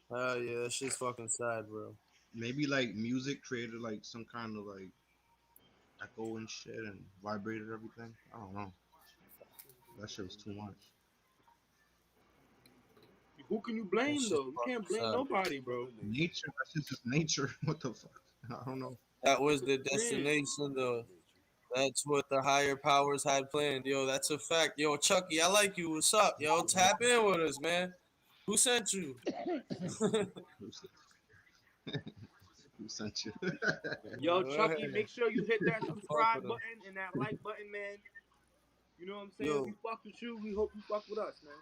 Hell yeah, that shit's fucking sad, bro. Maybe like music created like some kind of like echo and shit and vibrated everything. I don't know. Shit could That shit was be. too much. Who can you That blame shit's though? You fucking can't blame sad. nobody, bro. Mother Nature. Nature, that's just nature. What the fuck? I don't know. That was That's what the I'm saying. destination, Mother though. Nature. That's what the higher powers had planned. Yo, that's a fact. Yo, Chucky, I like you. What's up? Yo, tap in with us, man. Who sent you? Who sent you? Yo, Chucky, make sure you hit that I fuck with subscribe him. button and that like button, man. You know what I'm saying? We Yo, fuck with you. We hope you fuck with us, man.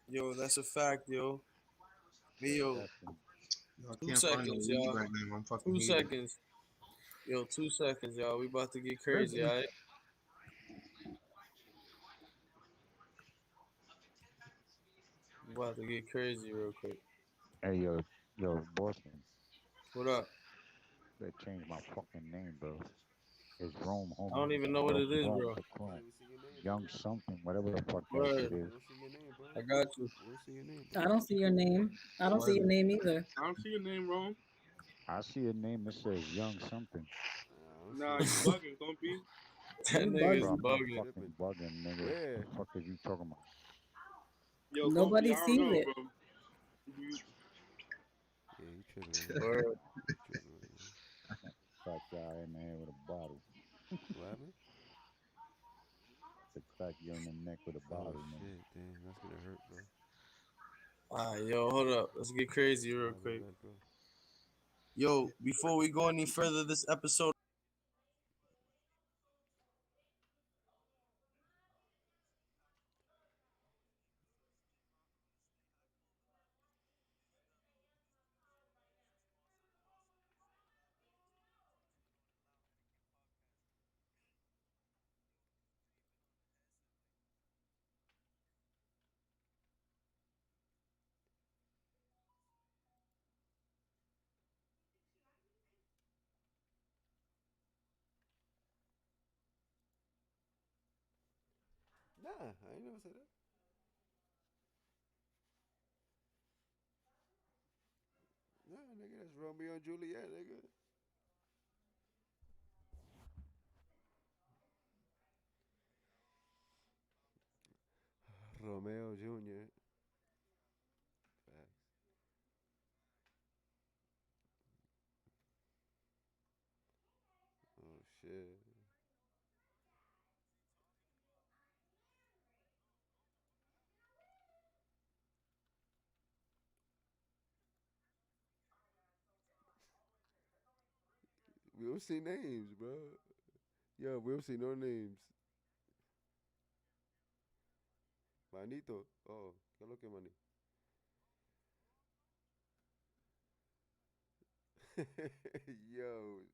yo, that's a fact, yo. Hey, Yeah, yo, definitely. I 2 seconds, can't find no weed y'all. right now. I'm fucking Two hating. seconds. Yo, 2 seconds, y'all. We about to get crazy, Listen, all right? We about to get crazy real quick. Hey, yo, Boston. What up? They changed my fucking name, bro. It's Rome, I don't homie. even know what Rome, it is, Rome bro. the I don't Chrome. even see your name, bro. Young something, whatever the fuck that shit Word. We is. don't see your name, bro. I got you. We don't see your name, bro. I don't see your name. I don't see Word. your name either. I don't see your name wrong. I see a name that says Young something. I don't see Nah, your you name. bugging, don't be. That You nigga's Bro, bugging. I'm not bugging. fucking Tripping. bugging, nigga. Where? The fuck is you talking about? Yo, Gumpy, Nobody I don't sees know, it. bro. You, Yeah, you tripping right now. Word. You tripping right now. Crack y'all in the head with a bottle. What happened? To crack you in the neck with a Oh bottle, nigga. shit, damn, that's gonna hurt, bro. All right, yo, hold up. Let's get crazy real Alright, my quick. bad, bro. Yo, before we go any further this episode, Nah, I ain't never said that. Nah, nigga, that's Romeo and Juliet, nigga. Romeo Jr. Facts. Oh shit. We don't see names, bro. Yo, we don't see no names. Manito. Oh, ¿qué es lo que mani? Yo,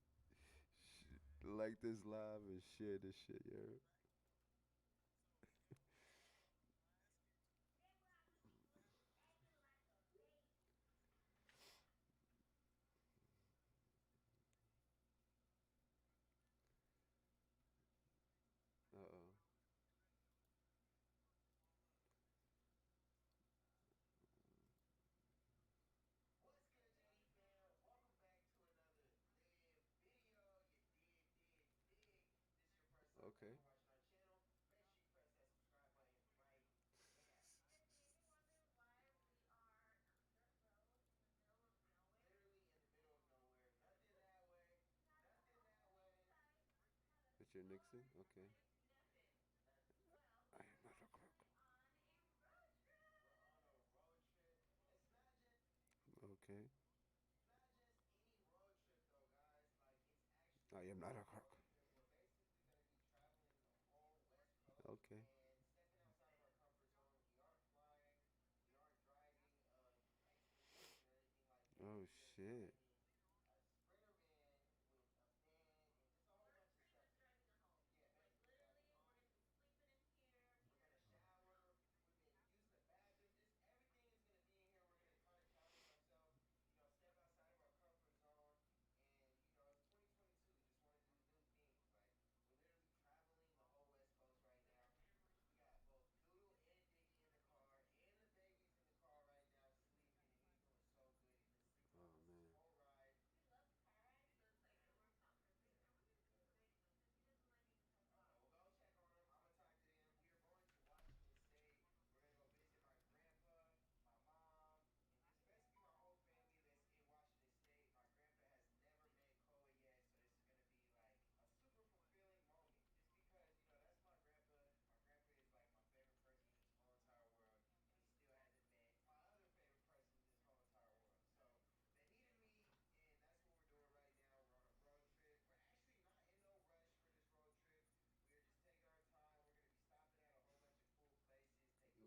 like this live and share this shit, yo. Uh oh. Okay. Richard Nixon. Okay. I am not a crook. Okay. I am not a crook. Okay. Oh shit. Oh man.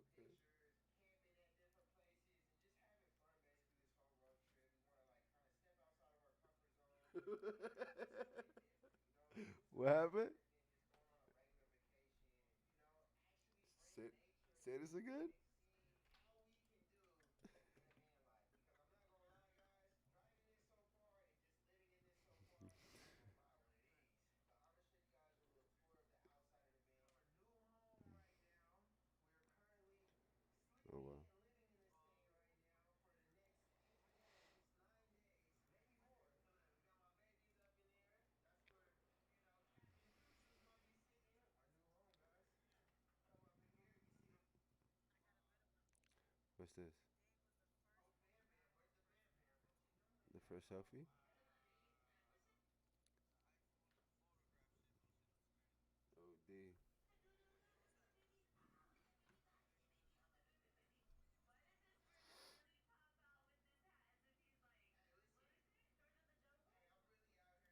Okay. What happened? Say, say this again. Oh wow. What's this? The first selfie? Oh D.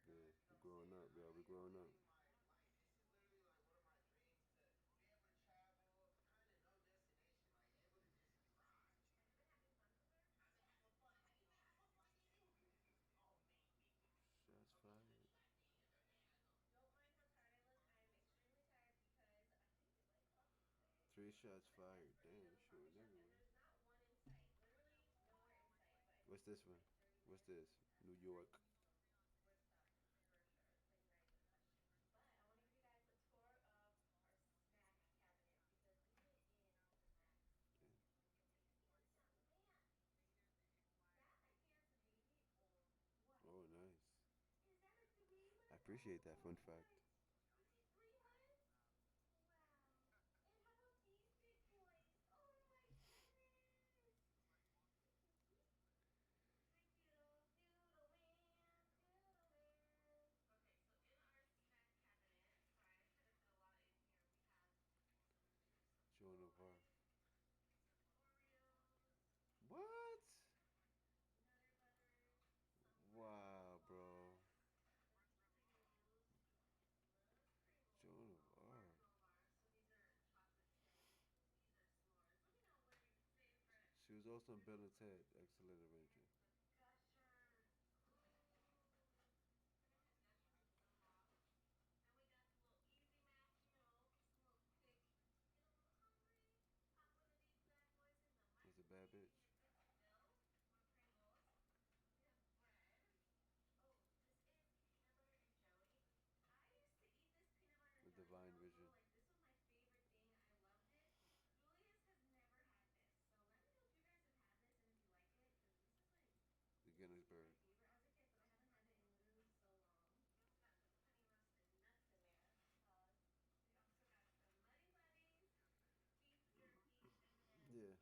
Yeah, we growing up, yo. We growing up. Shots fired. Three shots fired. Damn, shooting everywhere. What's this one? What's this? New York. Appreciate that fun fact. Joan of Arc. What? Wow, bro. Joan of Arc. She was also in Bill and Ted, Excellent Adventure. Was a bad bitch. A divine vision. The Guinness bird. Yeah.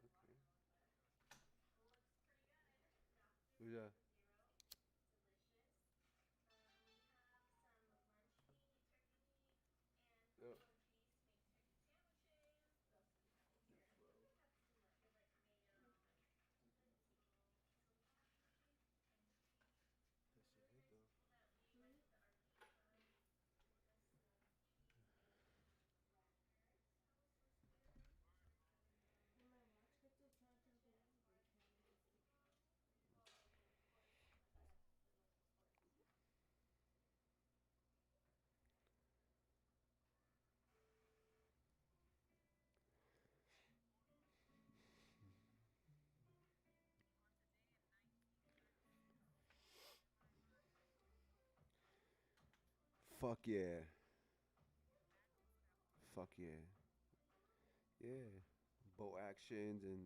Okay. Yeah. Yep. That shit hit though. Fuck yeah. Fuck yeah. Yeah. Boat actions and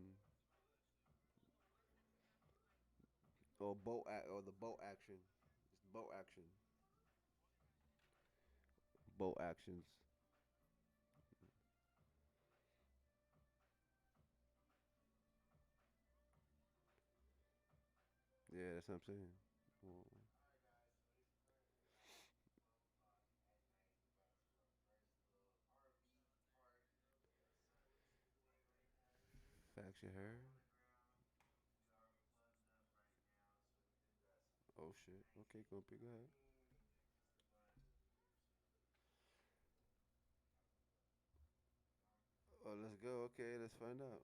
or the boat action. It's boat action. Boat actions. Yeah, that's what I'm saying. Well, facts you heard. Oh shit. Okay, go pick ahead. Oh, let's go. Okay, let's find out.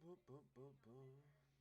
boom, boom, boom, boom. I would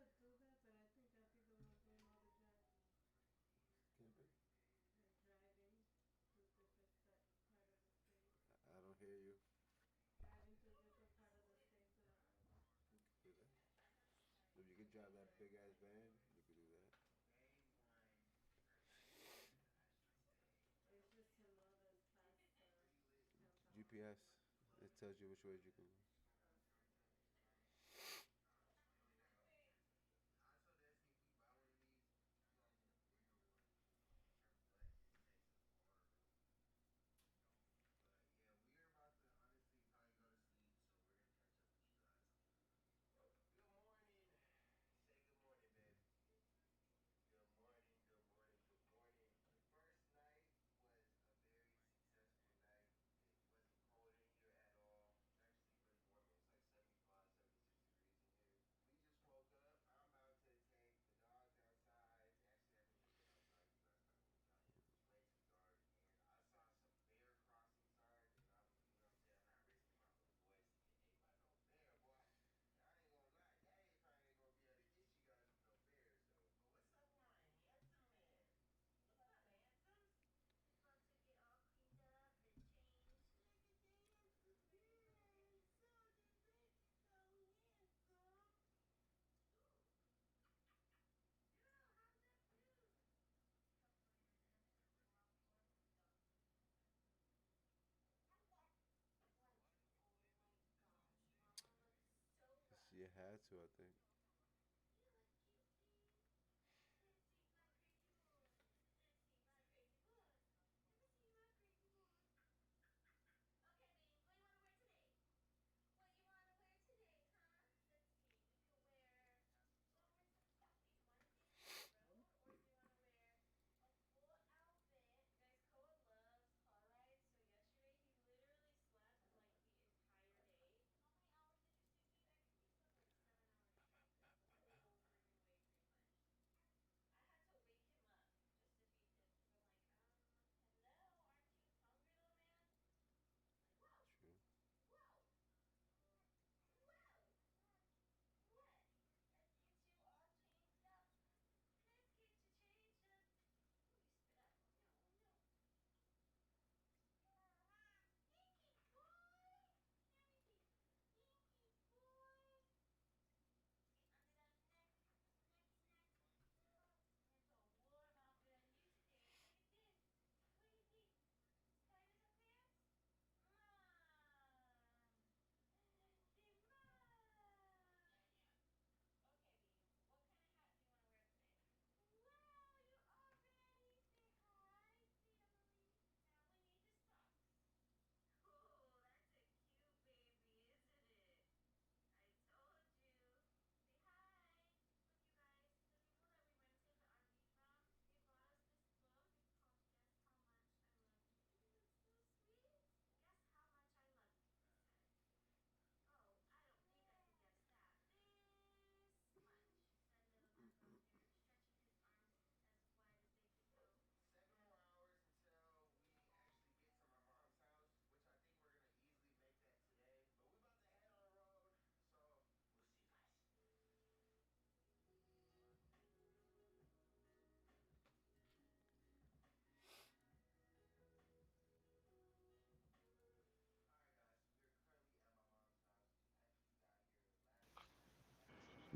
do that, but I think I'd be the one doing all the driving. Camping? Like driving to different part of the state. I don't hear you. Driving to different part of the state to the harbor. You can do that. If you could drive that big ass van, you could do that. It's just to know the fast telltale signs. GPS. It tells you which ways you can go. Okay. You had to, I think.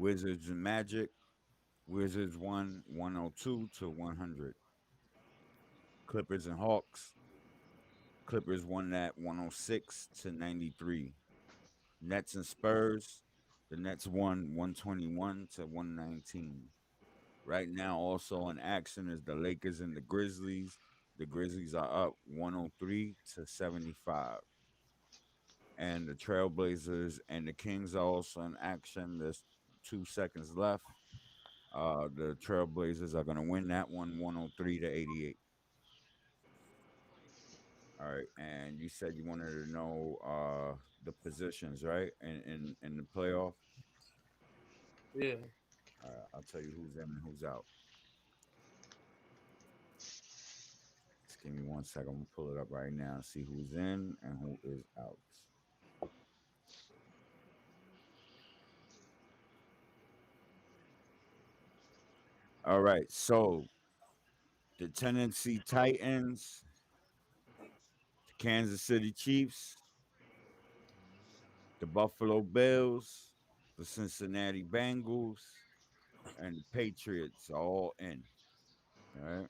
Wizards and Magic. Wizards won 102 to 100. Clippers and Hawks. Clippers won that 106 to 93. Nets and Spurs. The Nets won 121 to 119. Right now, also in action is the Lakers and the Grizzlies. The Grizzlies are up 103 to 75. And the Trailblazers and the Kings are also in action. There's 2 seconds left. The Trailblazers are going to win that one 103 to 88. All right. And you said you wanted to know the positions, right? In the playoff. Yeah. All right, I'll tell you who's in and who's out. Just give me 1 second. I'm gonna pull it up right now and see who's in and who is out. All right, so the Tennessee Titans, the Kansas City Chiefs, the Buffalo Bills, the Cincinnati Bengals, and the Patriots are all in. All right.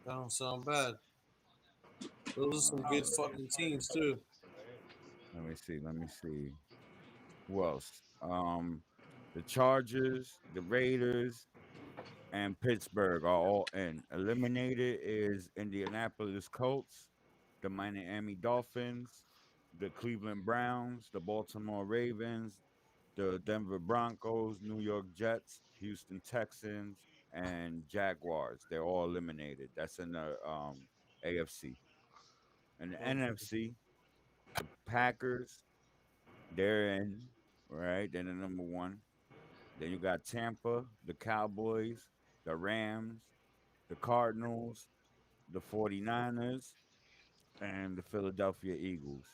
That don't sound bad. Those are some good fucking teams too. Let me see. Let me see. Who else? The Chargers, the Raiders, and Pittsburgh are all in. Eliminated is Indianapolis Colts, the Miami Dolphins, the Cleveland Browns, the Baltimore Ravens, the Denver Broncos, New York Jets, Houston Texans, and Jaguars. They're all eliminated. That's in the AFC. And the Motherfuckers. NFC, the Packers, they're in, right? They're the number one. Then you got Tampa, the Cowboys, the Rams, the Cardinals, the 49ers, and the Philadelphia Eagles.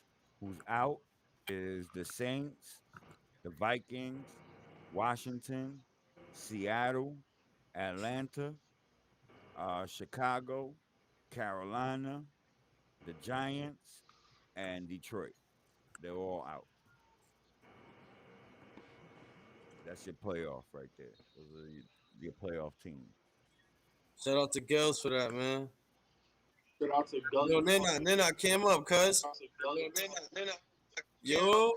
Who's out is the Saints, the Vikings, Washington, Seattle, Atlanta, Chicago, Carolina, the Giants, and Detroit. They're all out. That's your playoff right there. Those are your playoff teams. Shout out to Gels for that, man. Shout out to Yo, Gully. Nena came up, cuz. Yo,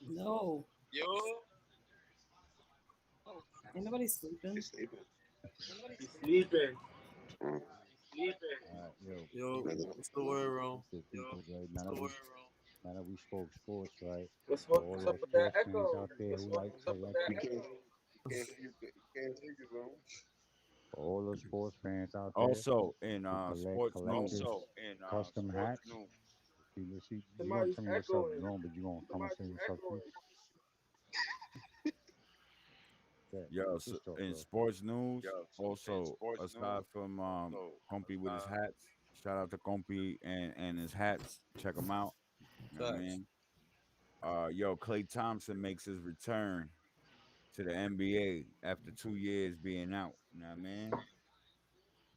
No, yo. ain't nobody sleeping. He's sleeping. All right, yo, Yo, listen, what's the word, bro? listen, people, right? Now that we spoke sports, right? For all What's up those with that sports fans echo? out there who What's up with that echo? for all those sports fans out there Also in who collect sports collectors news, custom hats. See, you gonna Somebody's tell me what's something echoing. wrong, but you gonna come and say what's up too. Yeah, yo, just talk, in bro. sports news, also aside from Compy with his hats, shout out to Compy and his hats. Check him out. You know what I Facts. mean? Yo, Clay Thompson makes his return to the NBA after 2 years being out. You know what I mean?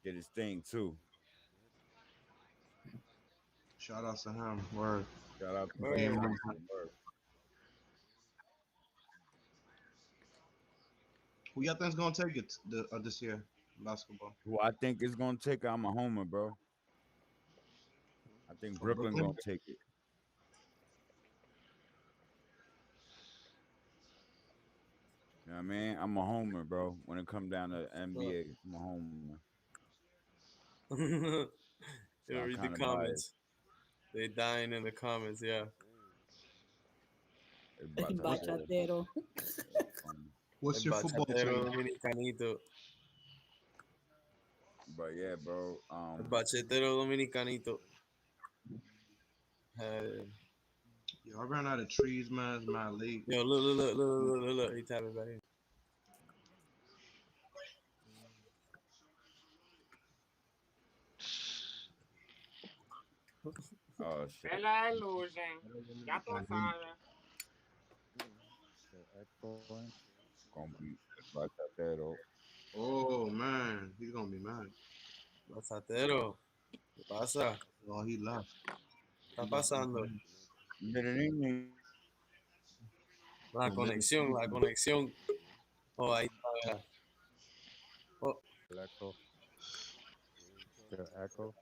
Did his thing too. Shout out to him. Word. Shout out to Clay Game Word. on. Thompson. Word. Who y'all think's gonna take it this year? Basketball. Who I think is gonna take it, I'm a homer, bro. I think For Brooklyn Brooklyn? gonna take it. You know what I mean? I'm a homer, bro. When it come down to Fuck. NBA, I'm a homer. Yo, Sound read the kind of biased. comments. They dying in the comments, yeah. El What, bachatero. Bachatero. That's funny. what's El your football bachatero team? dominicanito. But yeah, bro. El bachatero dominicanito. Uh, Yo, I ran out of trees, man. It's mad late. yo, look. He tapping back in. Oh shit. Bella illusion. Ya tú sabes. So echoing. Compi, el bachatero. Oh man, he's gonna be mad. Bachatero. ¿Qué pasa? Oh, he left. está pasando? La Con middle conexión, la finger. conexión. Oh, ahí está. Vea. Oh, Echo, still echo.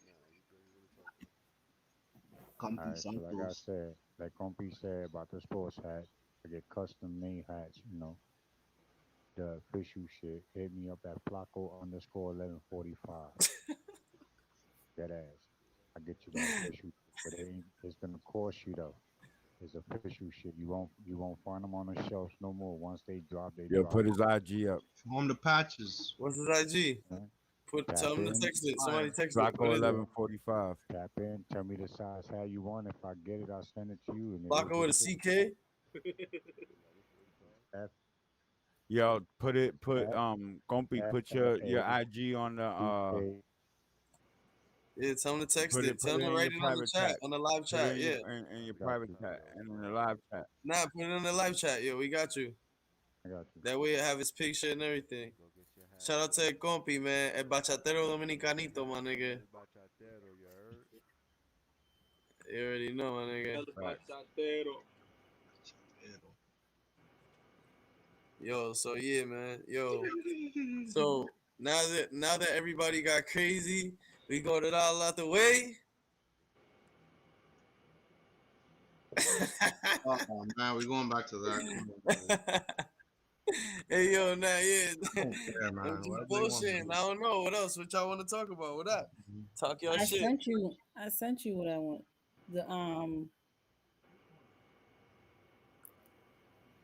All Comfy right, so like I samples. said, like Compy said about the sports hat, I get custom made hats, the official shit. Hit me up at Flacco underscore 1145. That ass. I get you the official, but it ain't, it's gonna cost you though. It's official shit. You won't find them on the shelves no more. Once they drop, they Yo, drop. put his IG up. Form the patches. what's his IG? Right? Put Tap tell him to in, text it. Somebody Fire. text it. What Flacco is it? 1145. tap in. Tell me the size how you want. If I get it, I'll send it to you. And it is Flocko what with a it is. CK. F Yo, put F Compy, F put L your A IG on the C K. Yeah, tell him to text put it. it Tell put him it to in write your it on the private chat, chat. on the live Put it chat. Yeah. in your Got private you. chat and in the live chat. Nah, put it on the live chat. Yo, we got you. I got you. That way you have his picture and everything. Go get your hat, Shout out to man. El Compi, man. El Bachatero Dominicanito, my nigga. El bachatero, you heard? You already know, my nigga. El Facts. bachatero. Yo, so yeah, man. Yo, so now that everybody got crazy, we got it all out the way. Oh man, we're going back to that. Come on, man. Hey yo, nah, yeah. I don't care, I'm man. just Whatever they want to bullshitting. do. I don't know what else. What y'all want to talk about? What that? Talk your I shit. sent you. I sent you what I want. The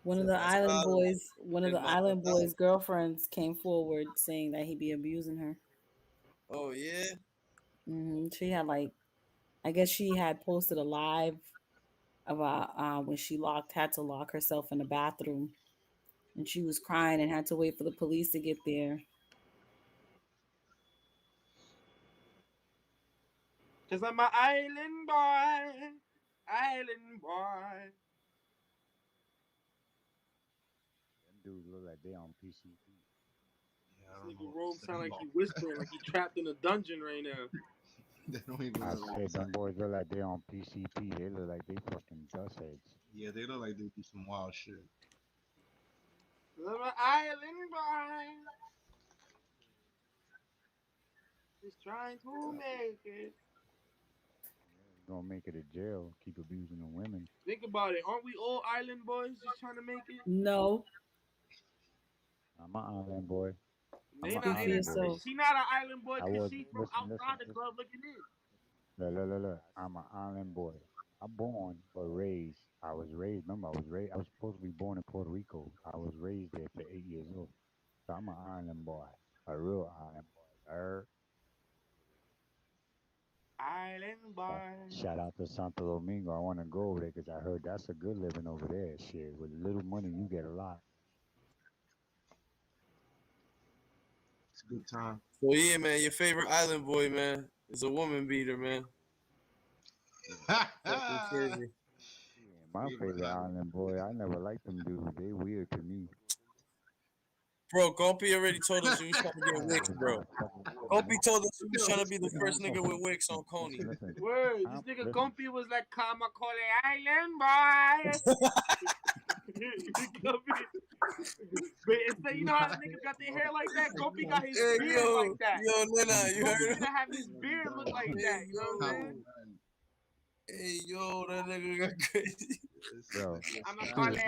one of Se the island pasaron. boys. One of El the más island pasado. boys' girlfriends came forward saying that he be abusing her. Oh yeah. She had like, I guess she had posted a live about when she had to lock herself in the bathroom, and she was crying and had to wait for the police to get there. Cause I'm an island boy. Island boy. Them dudes look like they on PCP. Yeah, I This don't know nigga what to Rome say sound like about he whispering, like he trapped in a dungeon right now. they don't even I know what said to say. them boys look like they on PCP. They look like they fucking dust heads. Yeah, they look like they do some wild shit. Cause I'm an island boy. Just trying to make it. Yeah, you gonna make it to jail. Keep abusing the women. Think about it. Aren't we all island boys just trying to make it? No, I'm an island boy. I'm They an not. speak for island boy. yourself. She not an island boy I because was she from listen, outside listen, the listen. club looking in. Look. I'm an island boy. I'm born but raised. I was raised. Remember, I was raised. I was supposed to be born in Puerto Rico. I was raised there for 8 years old. So I'm an island boy, a real island boy. Island boy. Shout out to Santo Domingo. I want to go over there because I heard that's a good living over there. Shit, with little money, you get a lot. It's a good time. So yeah, man. Your favorite island boy, man, is a woman beater, man. Fucking crazy. Yeah, my Favorite favorite island. island boy. I never liked them dudes. They weird to me. Bro, Gompy already told us you was trying to get I Wicks, was bro. not fucking with them. Gompy told us you was Yo, trying to this be the nigga. first nigga with Listen, Wicks on Coney. listen. Word, this nigga Listen. Gumpy was like, come a call it island boy. Gumpy. But instead, you know how niggas got their hair like that? Gumpy got his Hey, beard like that. yo, Nena, you Gumpy heard him? finna have his beard look like Hey, that. You know what I'm yo, saying? hey, yo, that nigga got crazy. Bro, I'ma call it seriously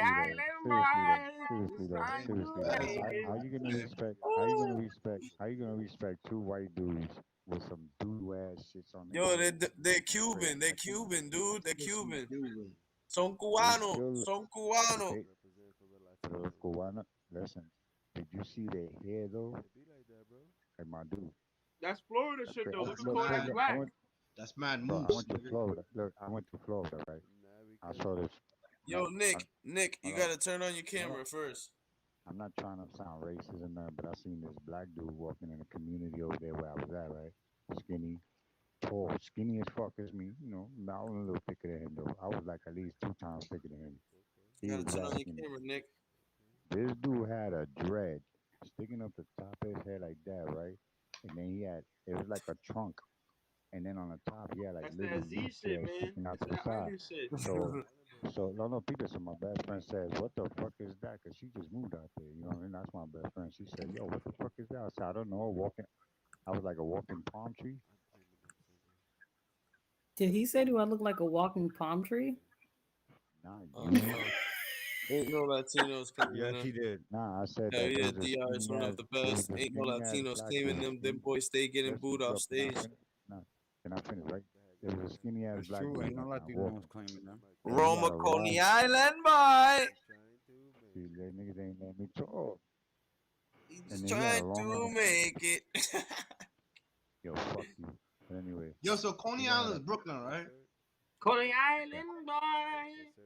though, island seriously though, boy. seriously Just though, trying seriously to though. make it. How you gonna respect? How you gonna respect? How you gonna respect two white dudes with some doo ass shits on their Yo, head they're and dread? Cuban. They're Cuban, dude. They're Cuban. Cuban. Son They cubano. still Son cubano. they Represent for real life los niggas. cubanos. Listen, did you see their hair though? It be like that, bro. Like my dude. That's Florida That's shit great. though. Look at Look, Kodak look, Black. That's mad bro, I moose, went to nigga. Florida. Look, I went to Florida, right? Nah, we I can't. saw this. Yo, I, Nick, you hold up, gotta turn on your hold up. camera first. I'm not trying to sound racist or nothing, but I seen this black dude walking in the community over there where I was at, right? Skinny, tall, skinny as fuck as me. I was a little thicker than him though. I was like at least 2 times thicker than him. He Gotta was turn that on your skinny. camera, Nick. This dude had a dread sticking up the top of his head like that, right? And then it was like a trunk. and then on the top he had like That's little that Z leaf shit, tails man. sticking out That's to the that side. island shit. So no, no, Peter. So my best friend says, "What the fuck is that?" Because she just moved out there. You know what I mean? That's my best friend. She said, "Yo, what the fuck is that?" I said, "I don't know. Walking." I was like a walking palm tree. Did he say, do I look like a walking palm tree? Nah, Oh you. no, ain't no Latinos claiming Yes, he them. did. Nah, I said Hell that yeah, DR is one of the it was best. a Ain't no skinny ass Latinos black claiming dude. them. Them boys stay getting Listen, booed off yo, can I stage. finish? Nah, can I finish? Right? It was a skinny ass It's black true. dude Ain't no right now Latinos walking, claiming them. and he had Roma a Coney long. Island boy. See, that niggas ain't let me talk. He's And just then he had a trying long to ass. make it. Yo, fuck you. But anyway, Yo, so he Coney had Island is a. Brooklyn, right? Coney Yeah. Island boy,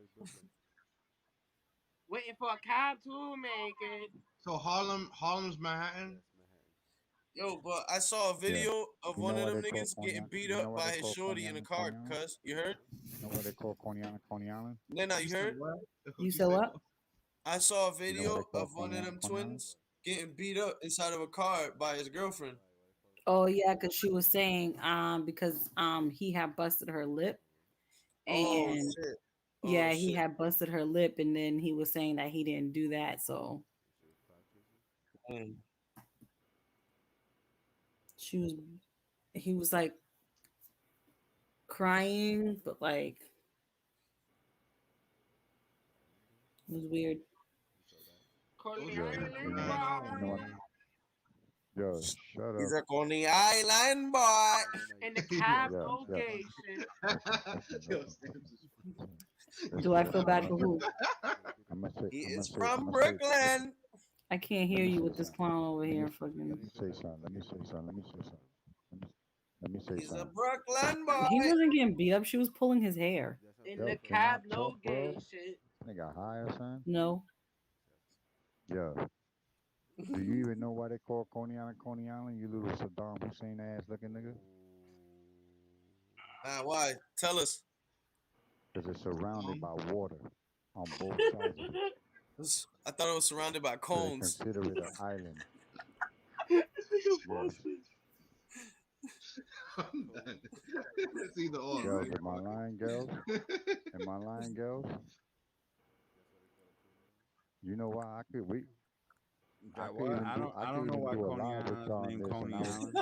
waiting for a cab to make it. So Harlem's Manhattan. Yo, but I saw a Yeah. video of You one know of why them they call niggas Coney getting Island? beat You know up why by they his call Coney shorty in the Island car. Coney Island? Cuz you heard? You know why they call Coney Island Coney Island? Then now You you said heard? what? You You said said what? what? I saw a You know why video they call of one Coney of Island them Coney Island? twins getting beat up inside of a car by his girlfriend. Oh yeah, because she was saying because he had busted her lip, Oh and shit. Oh yeah, he shit. had busted her lip, and then he was saying that he didn't do that. So Mm. she was he was like crying, but like it was weird. Coney Those Yo, kids, you Island know what? man. Oh You know what? boy, man. Yo, shut He's up. a Coney Island boy. in the Yo, cab Yeah. location. Yo, Listen, Sam's is Do I listen. feel bad for who? He I'm gonna is say, from listen. Brooklyn. I can't Let hear me you say with this something. clown over Let me here. let Fucking. me say something. Let me say something. Let me say something. Let me, let me say He's a something. Brooklyn boy. He wasn't getting beat up. She was pulling his hair. In Yo, the can I cab talk, bro? location. Nigga high or something? No, Yo, do you even know why they call Coney Island? You little Saddam Hussein ass looking nigga? Why? Tell us. Because it's surrounded by water on both sides of it. I thought it was surrounded by So they cones. consider it an island. This nigga Yes. bullshit. I'm done. It's either or, Girls, right? am I lying, girls? Am I lying, girls? You know why I could we I That could what? even do I I could don't know even why do a Coney live with Island's y'all on named this and Coney I was Island.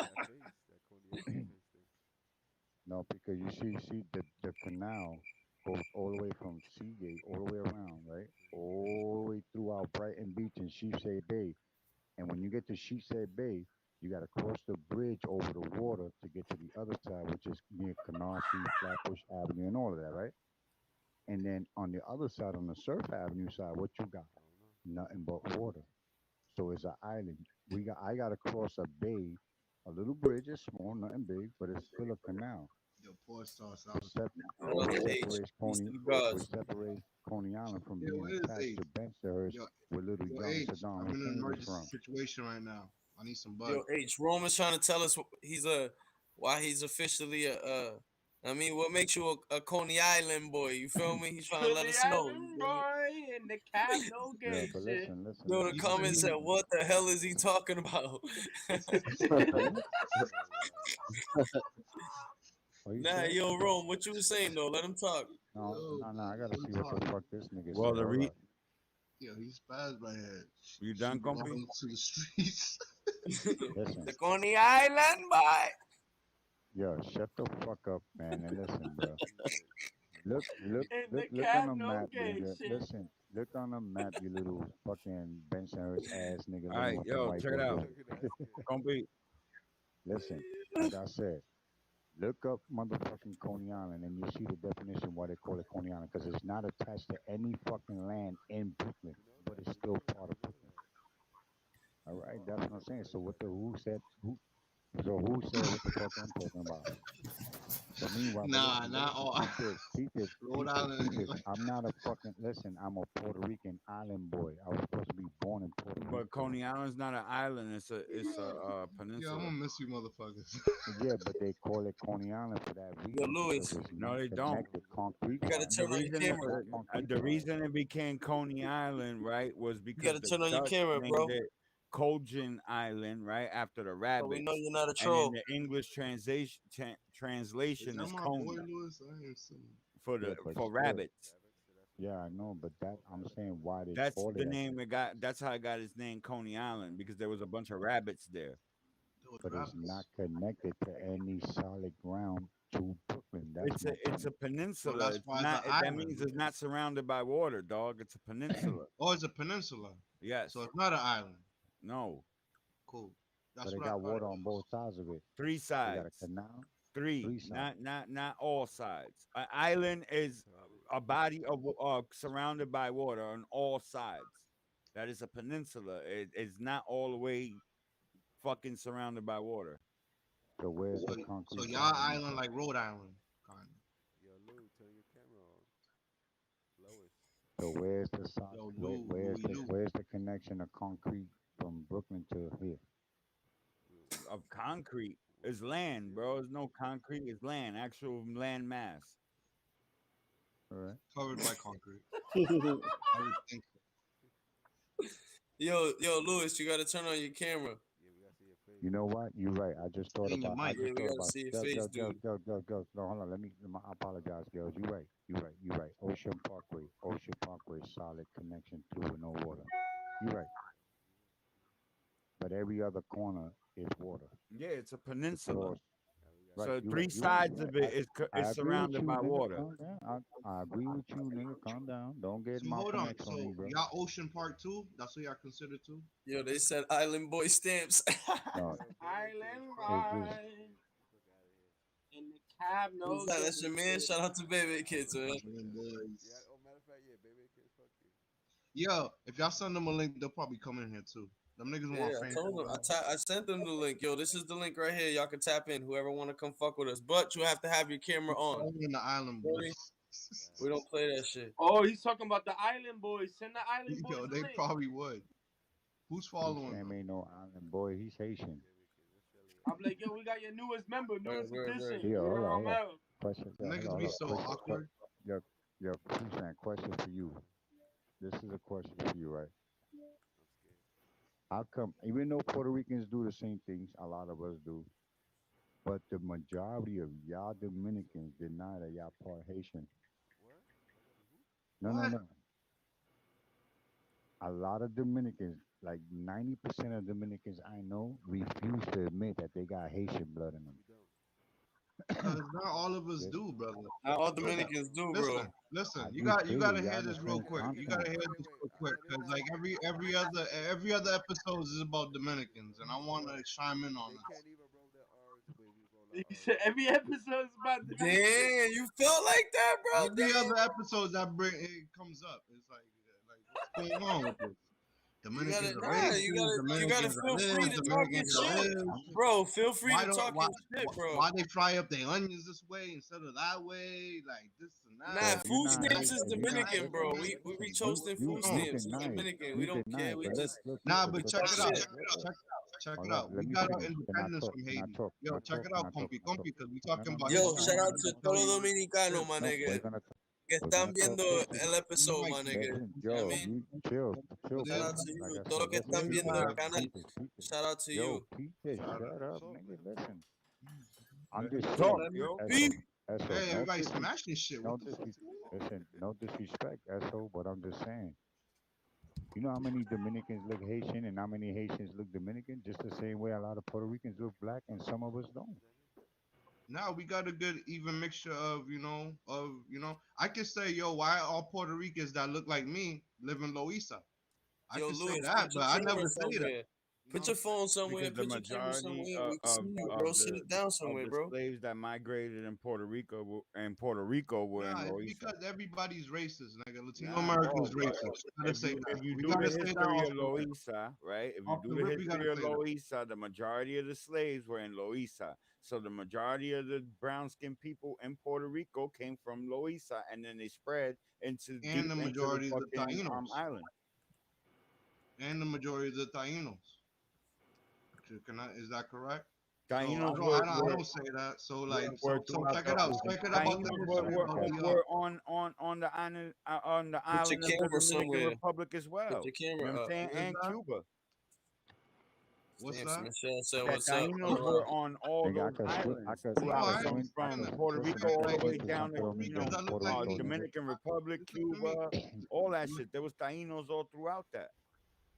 no because you see the canal goes all the way from Seagate all the way around, right? All the way throughout Brighton Beach and Sheepshead Bay. And when you get to Sheepshead Bay, you got to cross the bridge over the water to get to the other side, which is near Canarsie, Flatbush Avenue, and all of that, right? And then on the other side, on the Surf Avenue side, what you got? Nothing but water. So it's an island. I got to cross a bay, a little bridge. It's small, nothing big, but it's still a canal. Yo, poor star Which, South. Another H. separates Peace Coney, to the which gods. separates Coney Island from Yo, being what is attached H? to Bensonhurst, Yo, where little yo, young H. Saddam I'm in an Hussein was emergency from. situation right now. I need some bud. Yo, H. Roman's trying to tell us why he's officially I mean, what makes you a Coney Island boy? You feel me? He's trying to let Coney us know. You Island feel me? boy, in the cab Yeah, but location. Yo, the He listen, said comments said, he. "What the hell is he talking about?" Hmm? What you Nah, said? yo, Rome, what you was saying though? Let him talk. No, Yo, no, no. I gotta I'm see what the talking. fuck this nigga Well, said. the Hold up. Yo, he spazzed my head. you She done, brought compy? him to the streets. Listen, The Coney Island boy. yo, shut the fuck up, man, and listen, bro. In the Look on cab the map, nigga. location. Listen, look on the map, you little fucking Bensonhurst ass nigga All living right, with them yo, white check it boys. out. Compy, Listen, like I said, look up motherfucking Coney Island and you see the definition why they call it Coney Island because it's not attached to any fucking land in Brooklyn, but it's still part of Brooklyn. All right, that's what I'm saying. So what the who said who? So who said what the fuck I'm talking about? So meanwhile, Nah, not all. Rhode peep Island. this. I'm not a fucking listen. I'm a Puerto Rican island boy. I was supposed to be born in Puerto Rico. but Coney Island's not an island. It's a Yo, I'm peninsula. gonna miss you, motherfuckers. Yeah, but they call it Coney Island for that Yo, reason Louis, because it's No, not they don't. connected concrete you gotta wise. The turn on your reason It's camera. not concrete the wise. reason it became Coney Island, right, was You because gotta the turn on your Dutch camera, named bro. it. Colgan Island, right after the So we know rabbits, you're not a and then troll. the English Is translation that is my boy Coney Lewis? I ain't seen. Yeah, but for still, rabbits. yeah, I know, but that I'm saying why they That's call the it that. name it got. That's how it got its name, Coney Island, because there was a bunch of rabbits there. There was But it's not rabbits. connected to any solid ground to Brooklyn. That's my It's a point. So peninsula. that's It's why it's an not. That island. means it's not surrounded by water, dog. It's a peninsula. Oh, it's a peninsula. So Yes. it's not an island. No. Cool. But That's it what I got thought it water on both was. sides of it. Three They got a sides. canal, Three. three sides. Not all sides. An island is a body of surrounded by water on all sides. That is a peninsula. It is not all the way fucking surrounded by water. So where's So the so concrete y'all side in this island shit? like Rhode Island, kind of. Yo, Lou, turn your camera on. Lois. So where's the side? Yo, Lou, Louis, Lou. Where's the connection of concrete from Brooklyn to here? Of concrete is What's land, your bro. There's no concrete. It's land. Actual land mass. All right. Covered by concrete. I would think. Yo, Lewis, you gotta turn on your camera. Yeah, we gotta see your face. You know what? You're right. I just thought In your about. I mic. Yeah, just we thought gotta about. see your Girls, face, girls, girls, dude. girls, girls, girls. No, hold on. I apologize, girls. You're right. You're right. You're right. Ocean Parkway. Ocean Parkway. Solid connection to and no water. You're right. But every other corner is water. Yeah, it's a peninsula. Because Now we right, gotta So see you're your three right. You're face. right. sides You're of right. it is I is agree with surrounded you, by nigga. water. Calm down. I agree with you, nigga. Calm down. Don't get So hold Malcolm on. X on me, So bro. y'all Ocean Park too? That's what y'all consider too? Yo, they said Island Boy stamps. No, Yo, baby kids, Island fuck it's you. just ride Fuck out of here. in the cab, Who's no that? That's your man. bullshit. Shout out to Baby Kids, man. Island Yeah. boys. Oh, matter of fact, yeah, baby kids, fuck you. Yo, if y'all send them a link, they'll probably come in here too. Them niggas want Yeah, I fame. told them. I sent them the link. Yo, this is the link right here. Y'all can tap in. Whoever want to come fuck with us, but you have to have your camera on. Only in the Island Really? boys. We don't play that shit. Oh, he's talking about the Island Boys. Send the Island Boys Yo, a they link. probably would. Who's Big following Sam them? ain't no island boy. He's Haitian. Baby kids, what's Philly I'm like, yo, we got your newest member, newest Word. addition. Yeah, hold on, I'm hold on. out. Question. Yeah, hold Niggas on, be hold so on. Question. awkward. Yo, yo, Sam, question for you. This is a question for you, right? I'm scared. How come, even though Puerto Ricans do the same things, a lot of us do, but the majority of y'all Dominicans deny that y'all part Haitian? What? Majority who? No, no, What? no. A lot of Dominicans, like 90% of Dominicans I know, refuse to admit that they got Haitian blood in them. We don't. Cause not all of us Yes, do, brother. Not all Listen, Dominicans do, bro. listen. I You just got you figured gotta y'all hear in the this real same Okay, quick. okay, You wait, gotta continent. hear wait, wait, this wait. real quick, They're cause not. like every other episode is about Dominicans, and I want to chime in on They this. can't even roll their R's the way we roll He our said R's. every episode is about the Damn, you felt like that, bro? Every other episode that bring it comes up. It's like what's going on with this? You gotta Dominicans are nah, racist. you gotta Dominicans are feel free this. to talk your Dominicans are shit, this. bro. Feel free Why to don't talk your shit, bro. why they fry up their onions this way instead of that way? Like this and Nah, So if that. you're food not stamps is Haitian, if you're not, Dominican, bro. listen, We be listen, toasting food No. you stamps. We deny it. Dominican. We You don't deny care. it, We but just Nah, we but let's check talk it listen, out. shit. Check hold it on, out. let We me got our finish. independence from Haiti. Can Yo, I check talk? it Can out, I talk? Comfy, Can I talk? Comfy, because we No, talking no, about no, Yo, hold on, history. shout hold I'm on. out trying to to tell todo you dominicano, shit. my No, nigga. Que we're gonna están talk viendo history. el In the episodio, mic, my nigga. Listen, You know what I yo, mean? you chill, chill, Shout yeah. out brother. to Like you. I Todo lo said, que listen, están This is viendo people, el not. listen, canal. people. Shout out to Yo, you. Peter, Shout out shut to the up, talk. nigga. Let him talk. Listen, I'm Let him just talk, saying, Let me yo. speak. Eso, Hey, no everybody disrespect. smashing shit. No What the fuck? disrespect. Listen, no disrespect, Eso, but I'm just saying. You know how many Dominicans look Haitian and how many Haitians look Dominican? Just the same way a lot of Puerto Ricans look black and some of us don't. Now we got a good even mixture of. I can say, yo, why all Puerto Ricans that look like me live in Loíza? I Yo, can say Lewis, that, put but your I camera never say that. somewhere. You Put know? your phone somewhere. Because the Put your camera somewhere. majority We can see you, bro. Sit it down of somewhere, the bro. slaves that migrated in Puerto Rico were in Nah, it's Loíza. because everybody's racist, nigga. Latino Nah, Americans bro. racist. Gotta say If that. you We do the gotta say that history off of the rip. Loíza, right? If you Off do the the rip, we gotta history of say that. Loíza, the majority of the slaves were in Loíza. So the majority of the brown skinned people in Puerto Rico came from Loíza, and then they spread into And deep the into the majority of the fucking Tainos. island. And the majority of the Tainos. Is that correct? So I Taínos don't, I don't, I don't say that. So like, were so throughout check the it out. Listen, Check it out about the Taínos history about DR. were on the Put your island of the camera Dominican somewhere. Republic as Put well. your You know camera what I'm up. saying? Where's And that? Cuba. What's Stamps that? Michelle said, That "What's up?" Taínos were on all Nigga, those I islands could, No, I throughout, could I from point, I understand from could that. Puerto listen, Rico I But could all the like, way point to down to something Puerto on me Ricans that that look Puerto like Rico, me. Dominican Republic, Listen to me. Cuba, all that shit. There was Taínos all throughout that.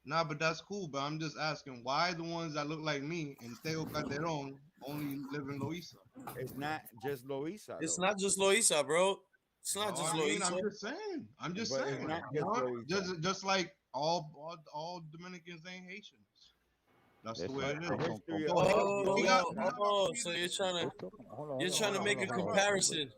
Nah, but that's cool. But I'm just asking, why the ones that look like me and Teo Calderon only live in Loíza? It's not just Loíza It's though, not just Loisa, bro. It's not Well, just I mean, I'm Loisa. just saying. I'm just but it's saying. not You just know, Loíza. just like all Dominicans ain't Haitians. That's the way listen, But it the is. history of So hey, we got Oh, we got about oh, three. so you're hold on, trying hold to on, make hold a on, hold on, comparison.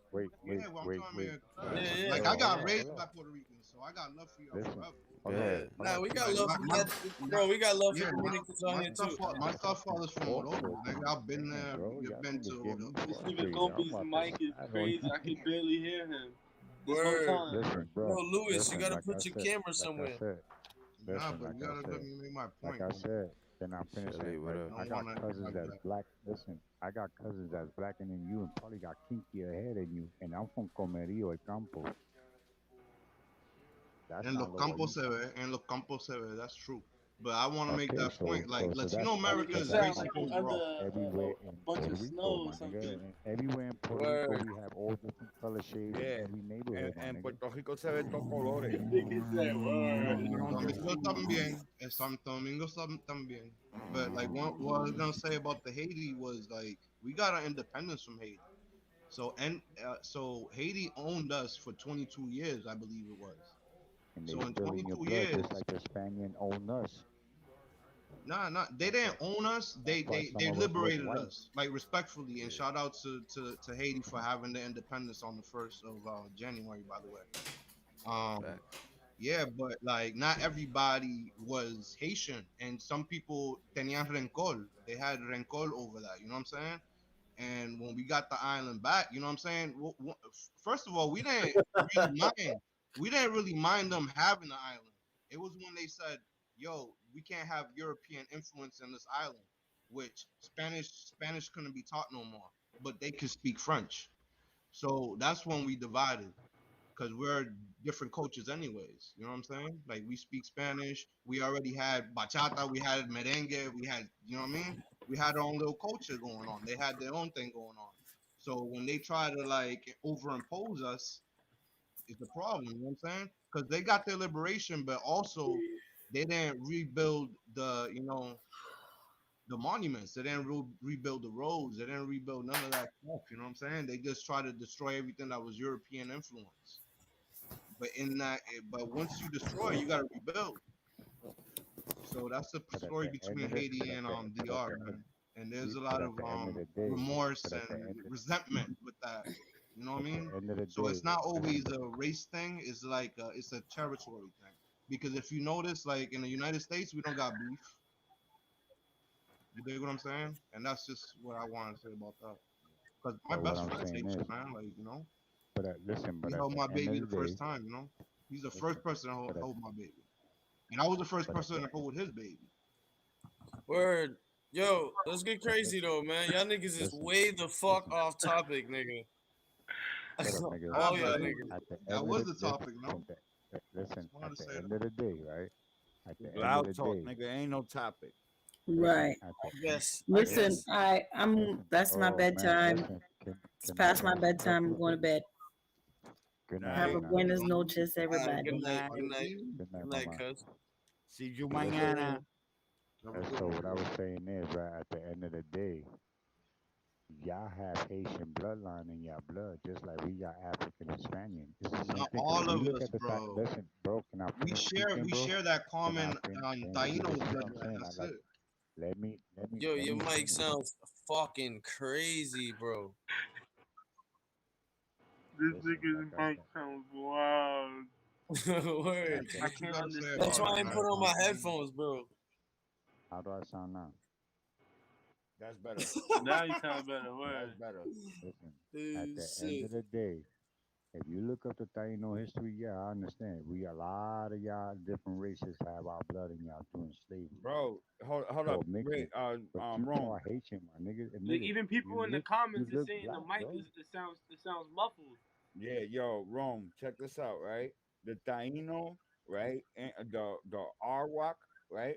Yeah, well, I'm trying to make a Yeah, comparison. yeah. Like hold I on, hold got on, hold raised by on. Puerto Ricans, so I got love for y'all Listen, forever. Go hold ahead. on, hold Nah, on. we got Like love for my bro. We got love for yeah, Dominicans on here too. my stepfather's from Oroco. Also, Like from I've been damn, there. bro, You've y'all been niggas get to me This nigga frustrated. I'm Gobi's about to mic is slide on crazy. I you. can barely hear him this whole Word. time. Listen, Yo, bro. Lewis, you Listen, gotta put your camera somewhere. nah, listen, but you gotta let me make my like point. I said, then I finish Shelly, saying, what right? up? I I don't got want to cousins have that's that. black. Listen, I got cousins that's blacker than you and probably got kinkier hair than you. And I'm from Comerío de Campo. That's En not los Lower campos East. se ve, en los campos se ve. That's true. But I want to make Okay, that point. Like so Latino that's That America nigga but is that's sound not like racist he under overall. everywhere a in bunch Puerto of Rico, snow or my nigga. something. And everywhere in Puerto Rico, Word. we have all different color shades in yeah. every neighborhood, my En nigga. Puerto Rico se ve todos colores. Nigga said, word. En Santo Domingo también. En Santo Domingo también. But like what I was gonna say about the Haiti was like we got our independence from Haiti. So Haiti owned us for 22 years, I believe it was. And they So in still in your 22 blood, years, just like the Spaniard owned us. nah, they That's didn't why own us. that's why some They of us look liberated white. us, like respectfully, and Yeah. shout out to Haiti for having the independence on the 1st of January, by the way. Um, Facts. yeah, but like not everybody was Haitian, and some people tenían rencor. They had rencor over that. You know what I'm saying? And when we got the island back, you know what I'm saying? First of all, we didn't really mind. We didn't really mind them having the island. It was when they said, "Yo, we can't have European influence in this island," which Spanish couldn't be taught no more, but they could speak French. So that's when we divided because we're different cultures anyways. You know what I'm saying? Like we speak Spanish. We already had bachata. We had merengue. We had, you know what I mean? We had our own little culture going on. They had their own thing going on. So when they try to like overimpose us, it's a problem. You know what I'm saying? Because they got their liberation, but also they didn't rebuild the monuments. They didn't rebuild the roads. They didn't rebuild none of that stuff. You know what I'm saying? They just tried to destroy everything that was European influence. But once you destroy, you got to rebuild. So that's the But at story the end between of the Haiti but at and the but at DR, the end man. And there's a lot but of at the end of the day remorse but at the and end resentment with that. You know what I at the mean? end of the So day, it's not listen, always a race thing. It's like it's a territory thing. Because if you notice, like in the United States, we don't got beef. You dig what I'm saying? And that's just what I want to say about that. Because my but what best I'm friend's saying Haitian, is, man. Like listen, he but at held the my end baby of the the first day, time. He's the listen, first person to but at hold my baby. And I was the first but at person to hold his baby. Word. Yo, let's get but crazy listen, though, man. Y'all niggas is listen, way the fuck listen, off topic, nigga. shut up, nigga. Ah, All but y'all Listen, niggas. at the that end of was the the listen, topic, no? listen, Just wanted at to the say end that. of the day, right? At the end of Loud the talk, day, nigga. Ain't no topic. listen, Right. at I the end, guess. I Listen, listen, guess. I'm listen. that's my Oh man, bedtime. listen. It's Can past can my I say bedtime. something I'm real going quick? to bed. Good night, Have Night. a good night, buenas mama. noches, All right, everybody. good Good night. night. Good night. Good night, Good night, mama. cuz. See you Listen, mañana. Have a and good so one, what I bro. was saying is, right, at the end of the day, y'all have Haitian bloodline in y'all blood, just like we got African and Spaniard. It's the same Not thing. Cause all if you of look us, at the fact, bro. listen, bro, can I We finish share speaking, we bro? share that Can I common finish? You Taino listen to what I'm bloodline. saying? That's Like, it. Yo, let your me mic finish. sounds fucking crazy, bro. This Listen, like nigga's I mic said, sound wild. Word. at the, I What you can't gotta say That's about why it, I understand ain't him. put man? on my headphones, bro. how do I sound now? That's better. Now you sound better. That's Word. better. Listen, at Dude, the end shit. of the day, if you look up the Taino history, yeah, I understand. We a lot of y'all different races have our blood in y'all during slavery Bro, hold up. or Wait, mixing. But you Rome. are Haitian, my nigga. Like, Admit it. even You people in the look, you comments are look saying the black, mic bro. is it sounds muffled. Yeah, yo, Rome. Check this out, right? The Taino, right? And the Arawak, right?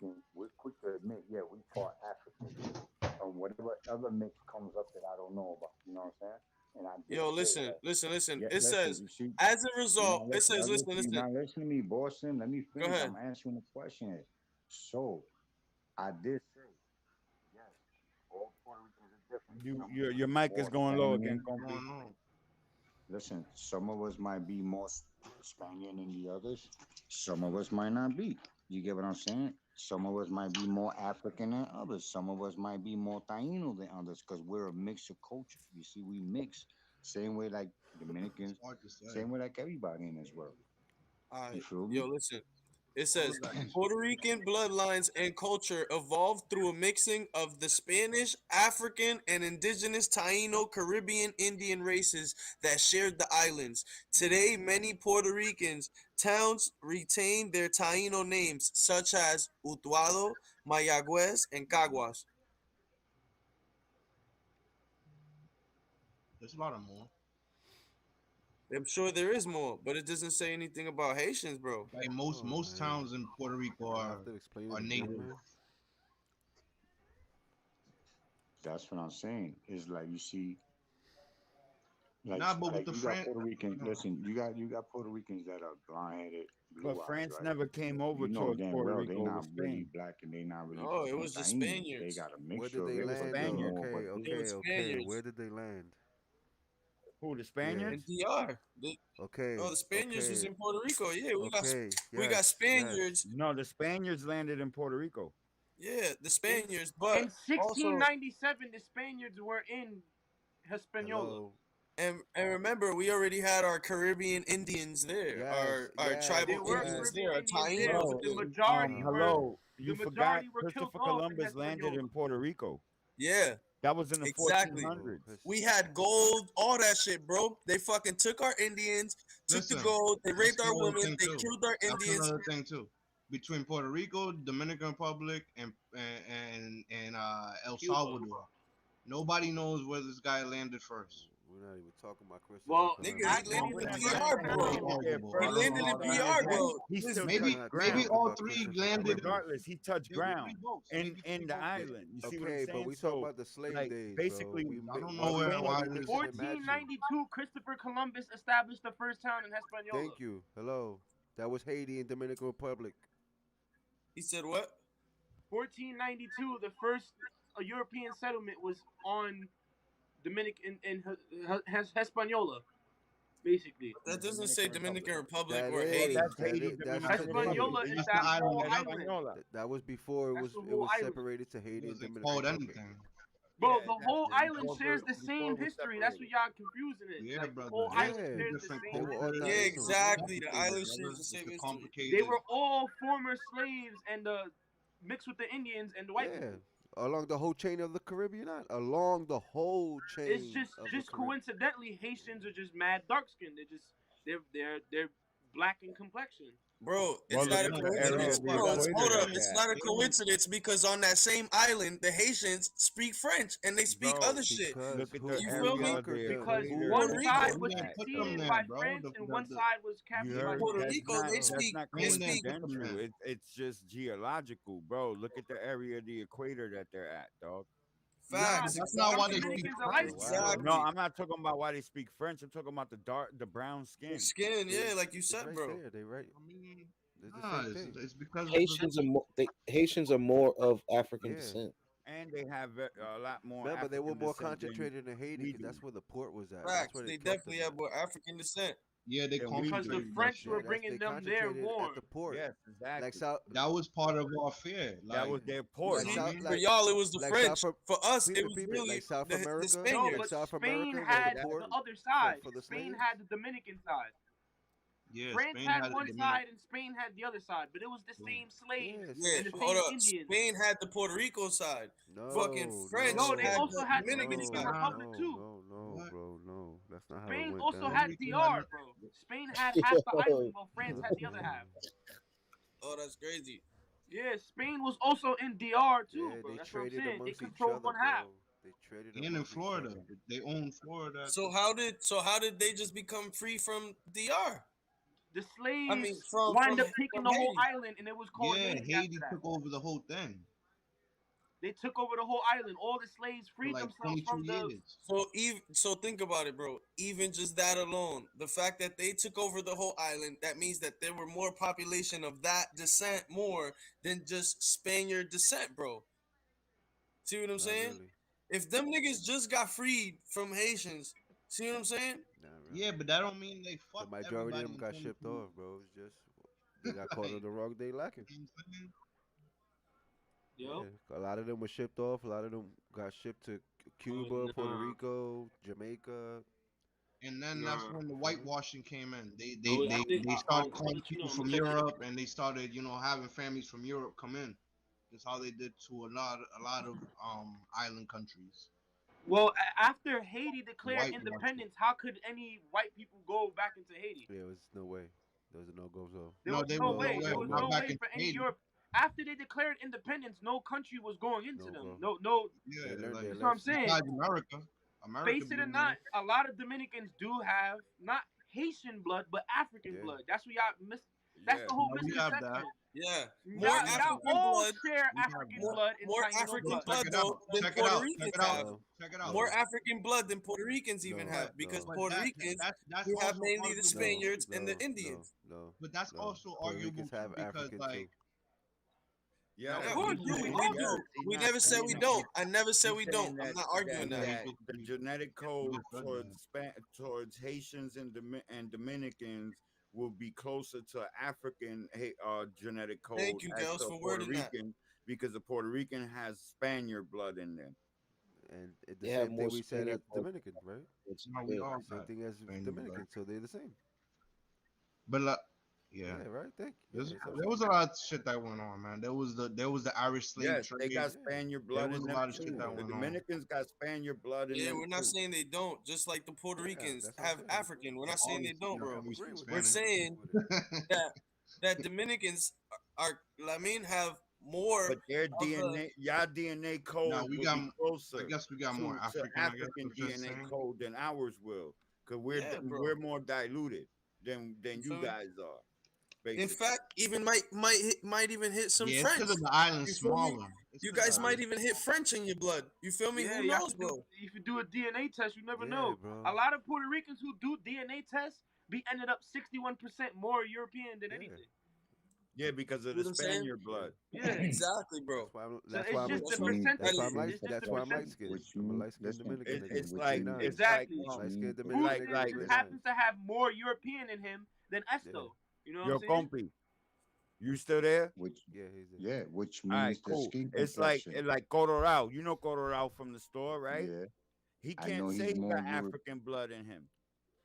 Rican, we're quick to admit, yeah, we part African. Whatever other mix comes up that I don't know about, you know what I'm saying? And I did Yo, say listen, that. listen, listen. Yeah, It listen, says, you see, as a result, it says, listen, you're listen. not listening to me, Boston. Let me Go finish. ahead. I'm answering the question. So I did say, yes, all Puerto Ricans are different. Your mic is more going low again, Spaniard. What's Comfy. going on? Listen, some of us might be more Spaniard than the others. Some of us might not be. You get what I'm saying? Some of us might be more African than others. Some of us might be more Taino than others because we're a mix of culture. You see, we mix. Same way like It's Dominicans, hard to say. same way like everybody in this world. All You right, feel yo, me? listen. It All says of that is Puerto Rican bloodlines and culture evolved through a mixing of the Spanish, African, and indigenous Taino, Caribbean, Indian races that shared the islands. Today, many Puerto Ricans towns retain their Taino names, such as Utuado, Mayagüez, and Caguas. there's a lot of more. I'm sure there is more, but it doesn't say anything about Haitians, bro. Like most Oh most man, towns in Puerto Rico do I have to explain are it again, native. man? That's what I'm saying. It's like you see, like Nah, but with like the you got French, Puerto Rican. no. Listen, you got Puerto Ricans that are blonde headed, blue But eyes, France right? never came over You know towards damn Puerto well they Rico not with really Spain. black and they not really No, it fucking was the Taino. They Spaniards. got a Where did mixture of they It was land everything. They though? Spaniards. more of a Okay, It was okay, okay. Spaniards Where did they land? Who, the Yeah. in Spaniards? DR. Oh, Okay, the Spaniards was okay, in Puerto Rico. Yeah, okay. we got Yes, yes. Spaniards. No, the Spaniards landed in Puerto Rico. Yeah, the In Spaniards, in but also 1697, the Spaniards were in Hispaniola. Hello. and remember we already had our Caribbean Indians there, Yes, our yes, There tribal were Indians yes. Caribbean there, our Indians there, Tainos but Bro, the there. majority were hello. the You forgot majority were killed Christopher off in Columbus landed Hispaniola. in Puerto Rico. Yeah, That was in the exactly. Oh, 1400s. his, We had gold, all that shit, bro. They fucking took our Indians, took the Listen, gold, they that's raped our another women, thing they too. killed our That's Indians. another thing too. Between Puerto Rico, Dominican Republic, and El Cuba. Salvador, nobody knows where this guy landed first. we're not even talking about Christopher Well, Nigga, he Columbus, No, landed actually, bro. we're in the not first saying DR, that It's he bro. town, landed there plausible. He I first. don't landed know He in how that turned DR, his happened. head. bro. He Listen, still We're touched not Maybe talking ground. all about three Christopher landed. Columbus. Regardless, he touched There were ground three boats, in maybe three in the boats there. island. You see what I'm Okay, but saying? we talk So, about the slave like, days, bro. basically, I don't Why know we where Spain. why why we this. mixing and matching? 1492, Christopher Columbus established the first town in Hispaniola. Thank you. Hello. That was Haiti and Dominican Republic. he said what? 1492, the first European settlement was on in Hispaniola, basically. In the That doesn't say Dominican Republic. Dominican Dominican Republic That or No, is Haiti. that's Haiti, that's Dominican Republic. Hispaniola is That's the that island whole made up. island. Hispaniola. that was before That's the it whole was island. separated to It Haiti and wasn't Dominican called Republic. anything. Bro, Yeah, the whole exactly. island shares the Before same it was history. That's what separated. y'all confusing it. Yeah, Like the brother. whole It's island Yeah, two shares the different they same were all history. Yeah, cultures. Tainos. It's exactly. The complicated, island brother. shares the It's same a history. They complicated. were all former slaves and mixed with the Indians and the white Yeah, people. along the whole chain of the Caribbean, not along the whole It's chain just of the just Caribbean. coincidentally Haitians are just mad dark skinned. They're black in complexion. Bro, Well, it's look not Yeah, a at no, the area coincidence. of but the Hold on, equator hold that up. It's they're at. not a coincidence because on that same island, the Haitians speak French and they speak Bro, other shit. Because look at the who You feel area me? of conquered the them? Because Who equator one Puerto that Rico. side they're was we ain't at, put them though. succeeded there, by bro. France and one side was You captured by heard? the Puerto That's Indians. Rico, not that's not they Ain't never speak put them coincidental. there. It's just geological, bro. Look at the area of the equator that they're at, dog. Yeah, but Nah, facts, that's not some why they exactly, speak Dominicans are light French. skinned though. No, exactly. I'm not talking about why they speak French. I'm talking about the brown Their skin. skin, they, yeah, like you it's said, right bro. there. They right. I mean, They're the nah, same it's, thing. it's because of the. Haitians are more of African Yeah. descent. And they have a lot more Remember, they were African more descent than concentrated in Haiti we because do. that's where the port was at. That's Facts. where they They kept definitely them have at. more African descent. Yeah, they Than we Because the do. concentrated that French shit. were Yeah, that's bringing they them their concentrated at the warm. port. Yes, Like exactly. South, That was part of our fear. That Like, was their You port. like you know see, what I South, mean? for like y'all, it was the like French. For us, peep it it, was peep it. really Like South the America, No, like but Spaniards. South Spain America was the had Exactly. port the other side. for the Spain slaves. had the Dominican side. Yeah, France Spain had had a one Dominican. side and Spain had the other side, but it was the same Yeah, slaves it's the Yeah, and same the shit. hold same up. Indians. Spain had the Puerto Rico side. Fucking No, French No, they had no, also the had Dominican Dominican no, side. Nah, Republic no, too. no, no, what? bro, no. That's not how it Spain went also down. had Puerto Rico DR, had bro. Spain had half the island while France had the other No. half. Oh, that's crazy. Yeah, Spain was also in DR too, Yeah, bro. they That's what I'm traded saying. They amongst each controlled other, one half. bro. They traded and in amongst each Florida. other. They own Florida. So how did they just become free from DR? The I mean, slaves from wind from up taking from the whole Haiti. island, and it was called Yeah, Haiti after Haiti that. took over the whole thing They took over the whole island. All the slaves for freed like themselves 22 from the. years. So think about it, bro. Even just that alone, the fact that they took over the whole island, that means that there were more population of that descent more than just Spaniard descent, bro. See what I'm Not saying? really. If them niggas just got freed from Haitians, see what I'm saying? Nah, bro. Yeah, but that don't mean they The fucked majority of everybody them in got shipped 22. off, bro. It's just they got caught on Like, the wrong day lacking. you know what I'm saying? Yo, Yeah, a lot of them were shipped off. A lot of them got shipped to Cuba, Puerto nah, Rico, Jamaica. And then that's nah. when the Feel me? whitewashing came in. I think They I'll started calling let you know. people I'm gonna from check it. Europe, and they started, you know, having families from Europe come in. That's how they did to a lot of island countries. Well, after Haiti declared Whitewashing. independence, how could any white people go back into Haiti? Yeah, it was no way. There was a no go zone. There No, was there no was no way. way. There No was Not no go. back way in for any Haiti. Europe. After they declared independence, no country was going into No them. go. No. Yeah, They learned like their You know what I'm lesson. saying? besides America, America Face it or being not, there. a lot of Dominicans do have not Haitian blood, but African Yeah. blood. That's what y'all miss. That's Yeah. the whole No, we have that. misconception. Yeah, more We have Y'all that. African all blood, share We have African that. more blood and more Taino But African blood. check blood it out. though than Check it Puerto out. Check Ricans it out. have. No. Check it out. More No. African blood than Puerto Ricans even No. have because No. But Puerto Ricans that's we have also mainly the arguable. No. Spaniards and the No. No. Indians. No. But that's No. also Puerto arguable Ricans too have because African like too. now Of Yeah, Yeah, what we course, he's do. we saying We all yes. do. do. He's We not never said we saying don't. I never said he's we don't. saying I'm that not arguing that. that the genetic you code just said that. towards Haitians and Dominicans will be closer to African genetic Thank code you, as girls, to for Puerto wording that. Rican because the Puerto Rican has Spaniard blood in them. And it's the They have same more thing we said Spaniard as blood. Dominicans, right? No, we Yeah. all Same got thing as Spaniard blood. Dominicans, so they're the same. But like, yeah. Yeah, right. Thank you. Yeah, that's what I'm There was saying. a lot of shit that went on, man. There was the Irish slave Yes, they trade. got Yeah, Spaniard There blood was in a them lot of shit too. that The went on. Dominicans got Spaniard blood in Yeah, them we're not too. saying they don't. Just like the Puerto yeah, Ricans that's what I'm have saying. African. We're They not saying all they don't, speak, Yeah, bro. I'm we agreeing speak with We're that. Spanish. I'm agreeing saying with it. that Dominicans I mean, have more But their of the. DNA, your DNA Now code we will got. be I closer guess we got more to African. I guess African what you're DNA saying. code than ours will, because Yeah, we're bro. more diluted You than you feel me? guys are, In basically. fact, even might even hit some Yeah, it's because French. of the island You feel me? smaller. It's You because the guys might island. even hit French in your blood. You feel me? Yeah, Who y'all knows, could do. bro? If you do a DNA test, you never Yeah, know. bro. A lot of Puerto Ricans who do DNA tests be ended up 61% more European than Yeah, anything. Yeah, because of You know the what I'm saying? Spaniard yeah. blood. Yeah. Exactly, bro. So That's why it's I'm just the That's which what. means that's percentage. why listen, I'm light It's just that's the why I'm light percentage. skinned. which I'm a means light skinned listen, Dominican nigga It's listen, with which green means eyes. Exactly. which Light means skinned that Dominican like nigga with Fuentes green like eyes. happens to have more European in him than Yeah. Esto. You know what I'm yo saying? compy, you still there? which Yeah, he's there. yeah, which All right, means the cool. skin It's complexion. like Colorado. You know Colorado from the store, right? Yeah, He I can't know say he's he more got Europe African blood in him.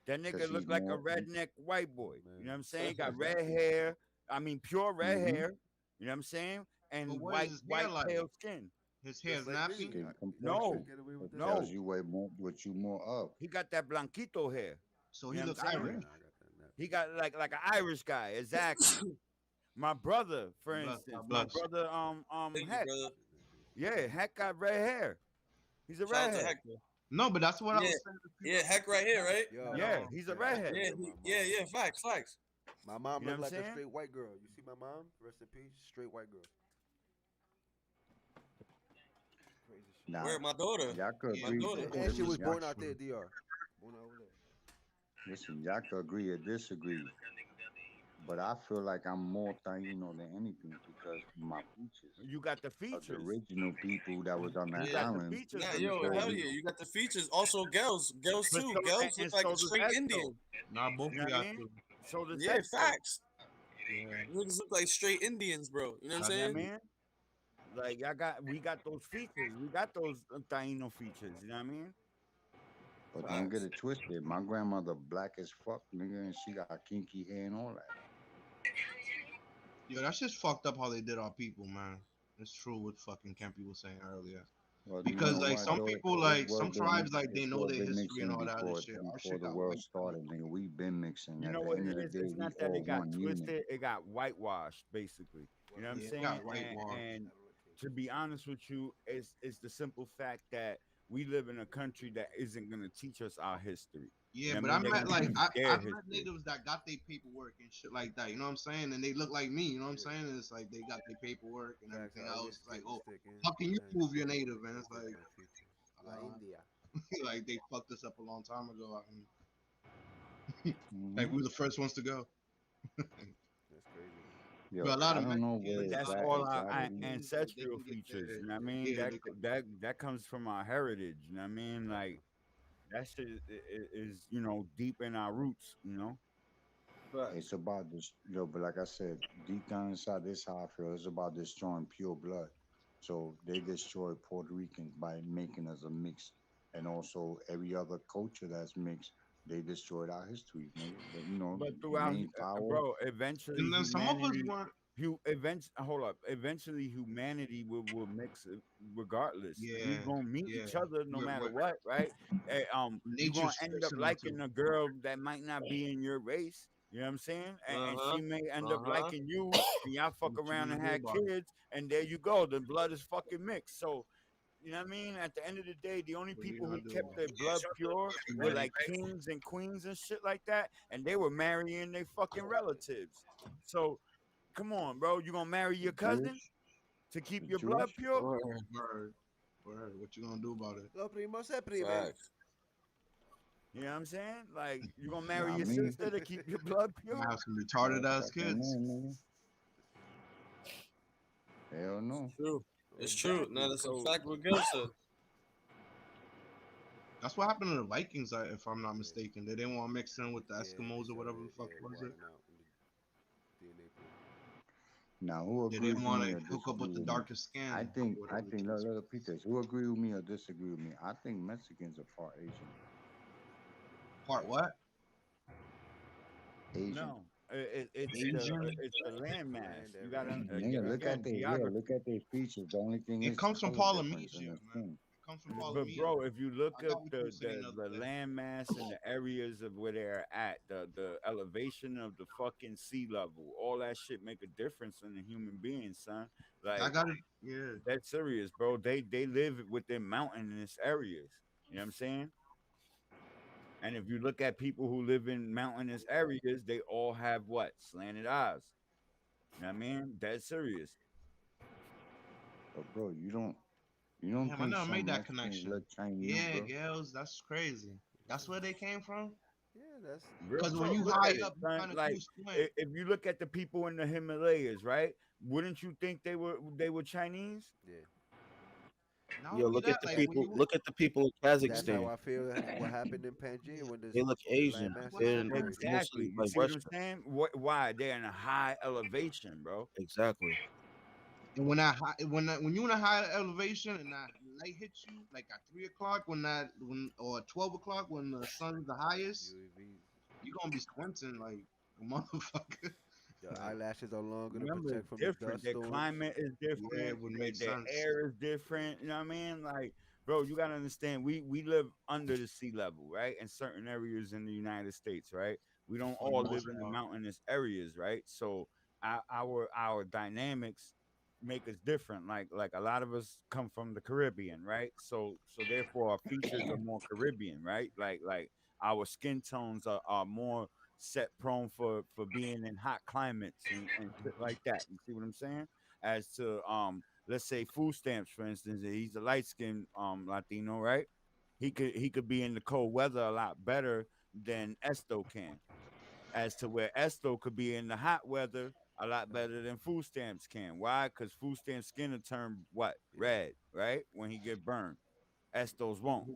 That because nigga he's look like a more. redneck white boy. You know what Man. I'm saying? Got red hair. I mean, pure red Mm-hmm. hair. You know what I'm saying? But And what is his hair white like? pale skin. His hair Just is like me. nappy. Skin I complexion. can't No, get away with It that. tells no. you what you more of. He got that blanquito hair. So You he know what looks I'm saying? Yeah. Irish. Nah, I got that. Nah. He got like an Irish guy, exactly. My brother, for God bless. instance, God my bless. brother, Thank you, Heck, brother. yeah, Heck got red hair. He's a Shout out to redhead. Hector. No, but that's what I Yeah, was saying to yeah, people. Heck right here, right? Yo, That, Yeah, he's a yo, I want to redhead. Yeah, show my yeah, mom. yeah. Facts, facts. My mom You know looked what I'm like a saying? straight white girl. You see my mom? Rest in peace. Straight white girl. Crazy shit. Now, Where my daughter? y'all could yeah, My agree. daughter. And she Listen, was y'all, born out there, DR. Born over there. listen, y'all could agree or disagree. But I feel like I'm more Taino than anything because my features You got the of the features. original people that was on the You Yeah. got the island features Nah, of the yo, before hell Taino. we. yeah. You got the features. Also, girls But too. so Girls look and like so a does straight Esto. Indian. nah, both You of know what I y'all mean? too. So does Yeah, Esto. facts. Yeah. Niggas look like straight Indians, bro. You know what I'm That's You know what I saying? mean? Like we got those features. We got those Taino features. You know what I mean? But don't get Facts. it twisted. My grandmother black as fuck, nigga, and she got kinky hair and all that. Yo, that's just fucked up how they did our people, man. It's true what fucking Kempy was saying earlier. Well, you Because know like what some though? people, This like some world been tribes, like they this know world their been history and mixing all that other shit. Our before shit the got world wiped out. started, nigga. We've been mixing. You At know the what end it of the is? day, It's we not that all it got one unit. twisted. It got whitewashed, basically. You know what I'm Yeah, it saying? got whitewashed. And to be honest with you, it's the simple fact that we live in a country that isn't gonna teach us our history. You Yeah, know what but I I mean? They're met gonna like teach I their met history. natives that got their paperwork and shit like that. You know what I'm saying? And they look like me. You know what I'm Yeah. saying? And it's like they got their paperwork and Facts. I everything always else. Like, take the oh, stick in. how can you And prove you're native? And look it's at like, my features. La India. like they fucked us up a long time ago. I mean, Mm-hmm. like we were the first ones to go. That's crazy, man. But Yo, a lot I of don't know where But Mexicans, a it's that's lot of at all Puerto our exactly. Ricans, like they ancestral can get features. their You know what I mean? yeah, That they could that comes from our heritage. You know what I mean? Like that shit is deep in our roots. You know. It's about this, but like I said, deep down inside, this how I feel. It's about destroying pure blood. So they destroy Puerto Ricans by making us a mix, and also every other culture that's mixed. They destroyed our history, nigga. But But throughout, main power. bro, eventually and then some of us humanity, weren't. hold up, eventually humanity will mix regardless. We Yeah, gonna meet yeah. each other no matter We're what, right? You gonna nature's end up forcing them to. liking a girl that might not be in your race. You know what I'm saying? And Uh-huh. she may end up Uh-huh. liking you, and y'all fuck What you around gonna and do have about it? kids, and there you go. The blood is fucking mixed. So you know what I mean? At the end of the day, the only What are you people gonna who do kept about their it? blood pure were like kings and queens and shit like that, and they were marrying their fucking relatives. So come on, bro, you gonna marry The your cousin Jewish, to keep the your blood Jewish. pure? Word, word. What you gonna do about it? Lo primo se prime. Facts. You know what I'm saying? Like you gonna marry Not your me. sister to keep your blood I'm gonna pure? have some retarded No ass fucking kids. way, nigga. Hell It's no. true. It's true. Now Exactly. that's a So fact what Gil said. That's what happened to the Vikings, if I'm not Yeah, mistaken. They didn't want to mix in with the yeah, they Eskimos or whatever started the fuck was it. wilding out in the DNA pool. Now, who They agrees didn't with want me to or hook up disagree with the with me? darkest I skin think, or I whatever the think, case let was. Peters, who agree with me or disagree with me? I think Mexicans are part Asian. Part what? Asian. no, Asian. it's the land The mass. land You gotta area. Nigga, look at again their geography. look at their features. The only thing It is the comes from color difference in Polynesia, the man. skin. It comes from But Polynesia. bro, if you look I up got what you were saying the other the day. land mass and the areas of where they're at, the elevation of the fucking sea level, all that shit make a difference in the human being, son. I Like got it. Yeah. that's serious, bro. They live within mountainous areas. You know what I'm saying? And if you look at people who live in mountainous areas, they all have what? Slanted eyes. You know what I mean? That's serious. But bro, you don't Damn, I think never made some that Mexicans connection. look Chinese, Yeah, bro? girls, that's crazy. That's where they came from. Yeah, that's Real Because when talk. you Look high at it, up, you son. kind of do Like squint. if you look at the people in the Himalayas, right? Wouldn't you think they were Chinese? yeah. Not Yo, only look at that, the like That when people. you Look at the people in that's how Kazakhstan. I feel. What happened in Panjin yeah, when They look the land Asian. that's mass what is They're happened. separated. Exactly. mostly You like see what I'm Western. saying? Why? They're in a high elevation, bro. Exactly. And when when you in a high elevation and that light hits you like at 3 o'clock when or 12 o'clock when the sun's the highest, UAVs. you're gonna be squinting like a motherfucker. Your Like eyelashes are longer to Remember, it's protect from the different. dust Their storms. climate is yeah, it different. would Their, make their sense. air is different. You know what I mean? Like, bro, you gotta understand. We live under the sea level, right? In certain areas in the United States, right? We don't For the all most live in the part. mountainous areas, right? So our dynamics make us different. Like a lot of us come from the Caribbean, right? So therefore our features are more Caribbean, right? Like our skin tones are more set prone for being in hot climates and shit like that. You see what I'm saying? As to let's say food stamps, for instance, he's a light skinned Latino, right? He could be in the cold weather a lot better than Esto can. As to where Esto could be in the hot weather a lot better than food stamps can. Why? Because food stamp skin will turn what? Yeah. Red, right? When he get burned. Estos won't.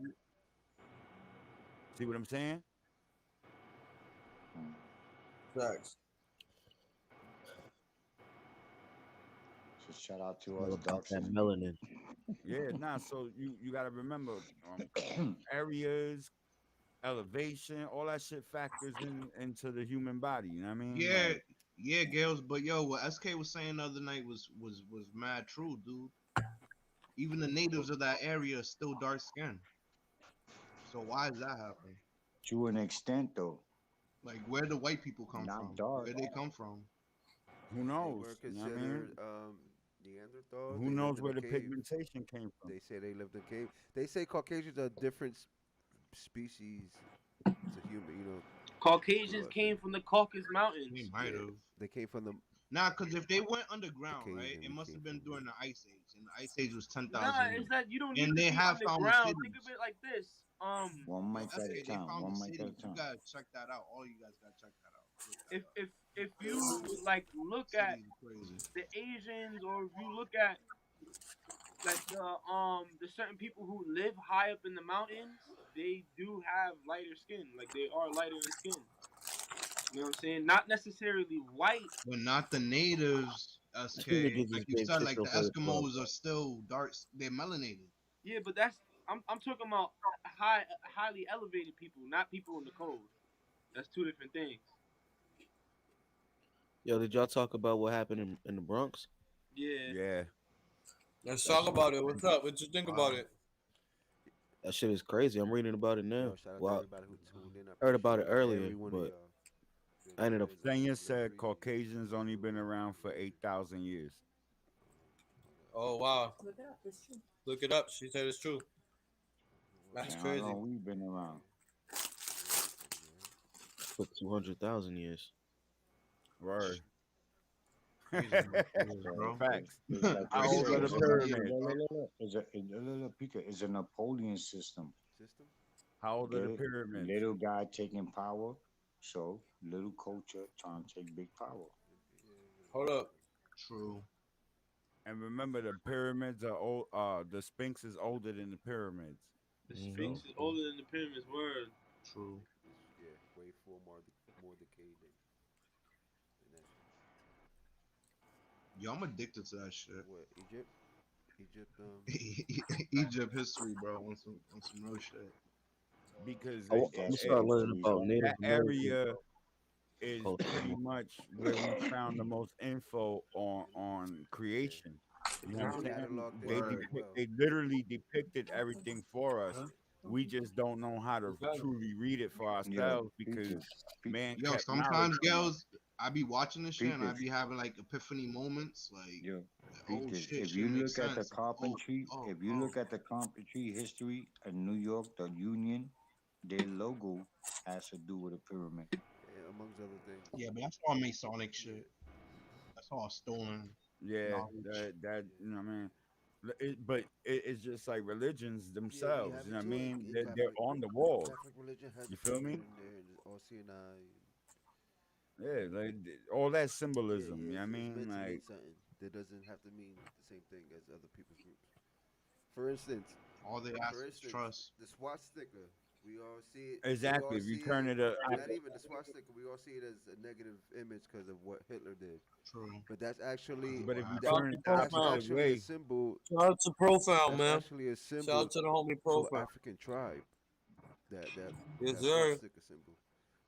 See what I'm saying? Mm. Facts. So shout out to All us about dark that skinned people. melanin. Yeah, nah. So you gotta remember areas, elevation, all that shit factors into the human body. You know what I mean? Yeah, Like, yeah, Gales. But yo, what SK was saying the other night was mad true, dude. Even the natives of that area are still dark skinned. So why does that happen? To an extent, though, Like where do white people come not from? dark. Where they come from? who They knows? weren't You know what I mean? considered Neanderthals. Who They lived knows in a where the cave. pigmentation came from? They say they lived in a cave. They say Caucasians are different species to human. To Caucasians us. came from the Caucasus They Mountains. might Yeah, have. they came from Nah, because if they went underground, right, Caucasian. it We must came have been from during here. the Ice Age, and the Ice Age was ten Nah, thousand it's years, that you don't need and to they be have found the underground. Think of cities. it like this. One Yo, mic at a SK, they time. found the One mic at cities. a You time. gotta check that out. All you guys gotta check that out. if you like look at City's crazy. the Asians, or if you look at like the certain people who live high up in the mountains, they do have lighter skin. Like they are lighter in skin. You know what I'm saying? Not necessarily white. But not the natives, These SK. niggas Like just you gave said, six like the for the club. Eskimos are still dark. They're melanated. Yeah, but I'm talking about highly elevated people, not people in the cold. That's two different things. Yo, did y'all talk about what happened in the Bronx? Yeah. Yeah. Let's That talk shit, about it. What's up? What you think about Wow. it? that shit is crazy. I'm reading about it Yo, now. shout out to Well, everybody who tuned in. I I heard about appreciate it earlier, every one of but y'all. You know, I ended up. there's Senya a said reason we Caucasians only been around for 8,000 years. hold up. Oh wow. Look it up. She said it's true. What? That's And how crazy. long we been around? Yeah. Give me one second, alright? For 200,000 years. Word. Crazy It's motherfuckers, a, bro. it's like How they Crazy old say, are the it's a, motherfuckers, pyramids? bro. it's a Pika, it's a Napoleon system. System? How old are Get the it? pyramids? Little guy taking power, so little culture trying to take big power. Yeah, Hold up. True. And remember, the pyramids are old. The Sphinx is older than the pyramids. The Hmm. Sphinx So is older than the pyramids. Word. True. it's yeah, way for more decayed than that. Yo, I'm addicted to that shit. What, Egypt? Egypt, Egypt history, bro, on some real shit. because I'm That gonna it start learning history. about Native that American area is culture. pretty much where we found the most info on and on yeah, creation. You know and what they I'm saying? cataloged it They very Word. depict, well. they literally depicted everything for us. Huh? We just don't know how to Okay. truly read it for Yo, ourselves because Pika, Pika, man Yo, kept knowledge sometimes from us. girls, I be watching this shit and I Pika, be having like epiphany moments, like, yo, oh Pika. shit, If shit you makes look at the sense. Like, oh, carpentry, oh, if you oh. look at the carpentry history of New York, the Union, their logo has to do with a pyramid. Amongst other things. Yeah, but that's all Masonic Yeah, shit. That's all stolen Yeah, knowledge. you know what I mean. It's just like religions yeah, we themselves. have You know it what I too. mean? In They're Catholic, on the walls. Catholic religion has You the feel me? pyramid in there, and all CNI. Yeah, like all that Yeah, symbolism. yeah, You know what I it's mean? meant to mean Like something. That doesn't have to mean the same thing as other people's groups. For instance, All they for ask is instance, trust. the swastika. We all see it. We all exactly. If you see turn it. it up, Not even the swastika. We all see it as a negative image because of what Hitler did. True. But that's Because actually of but what if you that. happened. Shout out turn to it the That's Profound. opposite actually a way, symbol. Shout out to Profound, That's man. actually a Shout out symbol to the homie to an Profound. African tribe. That Yes, that sir. swastika symbol.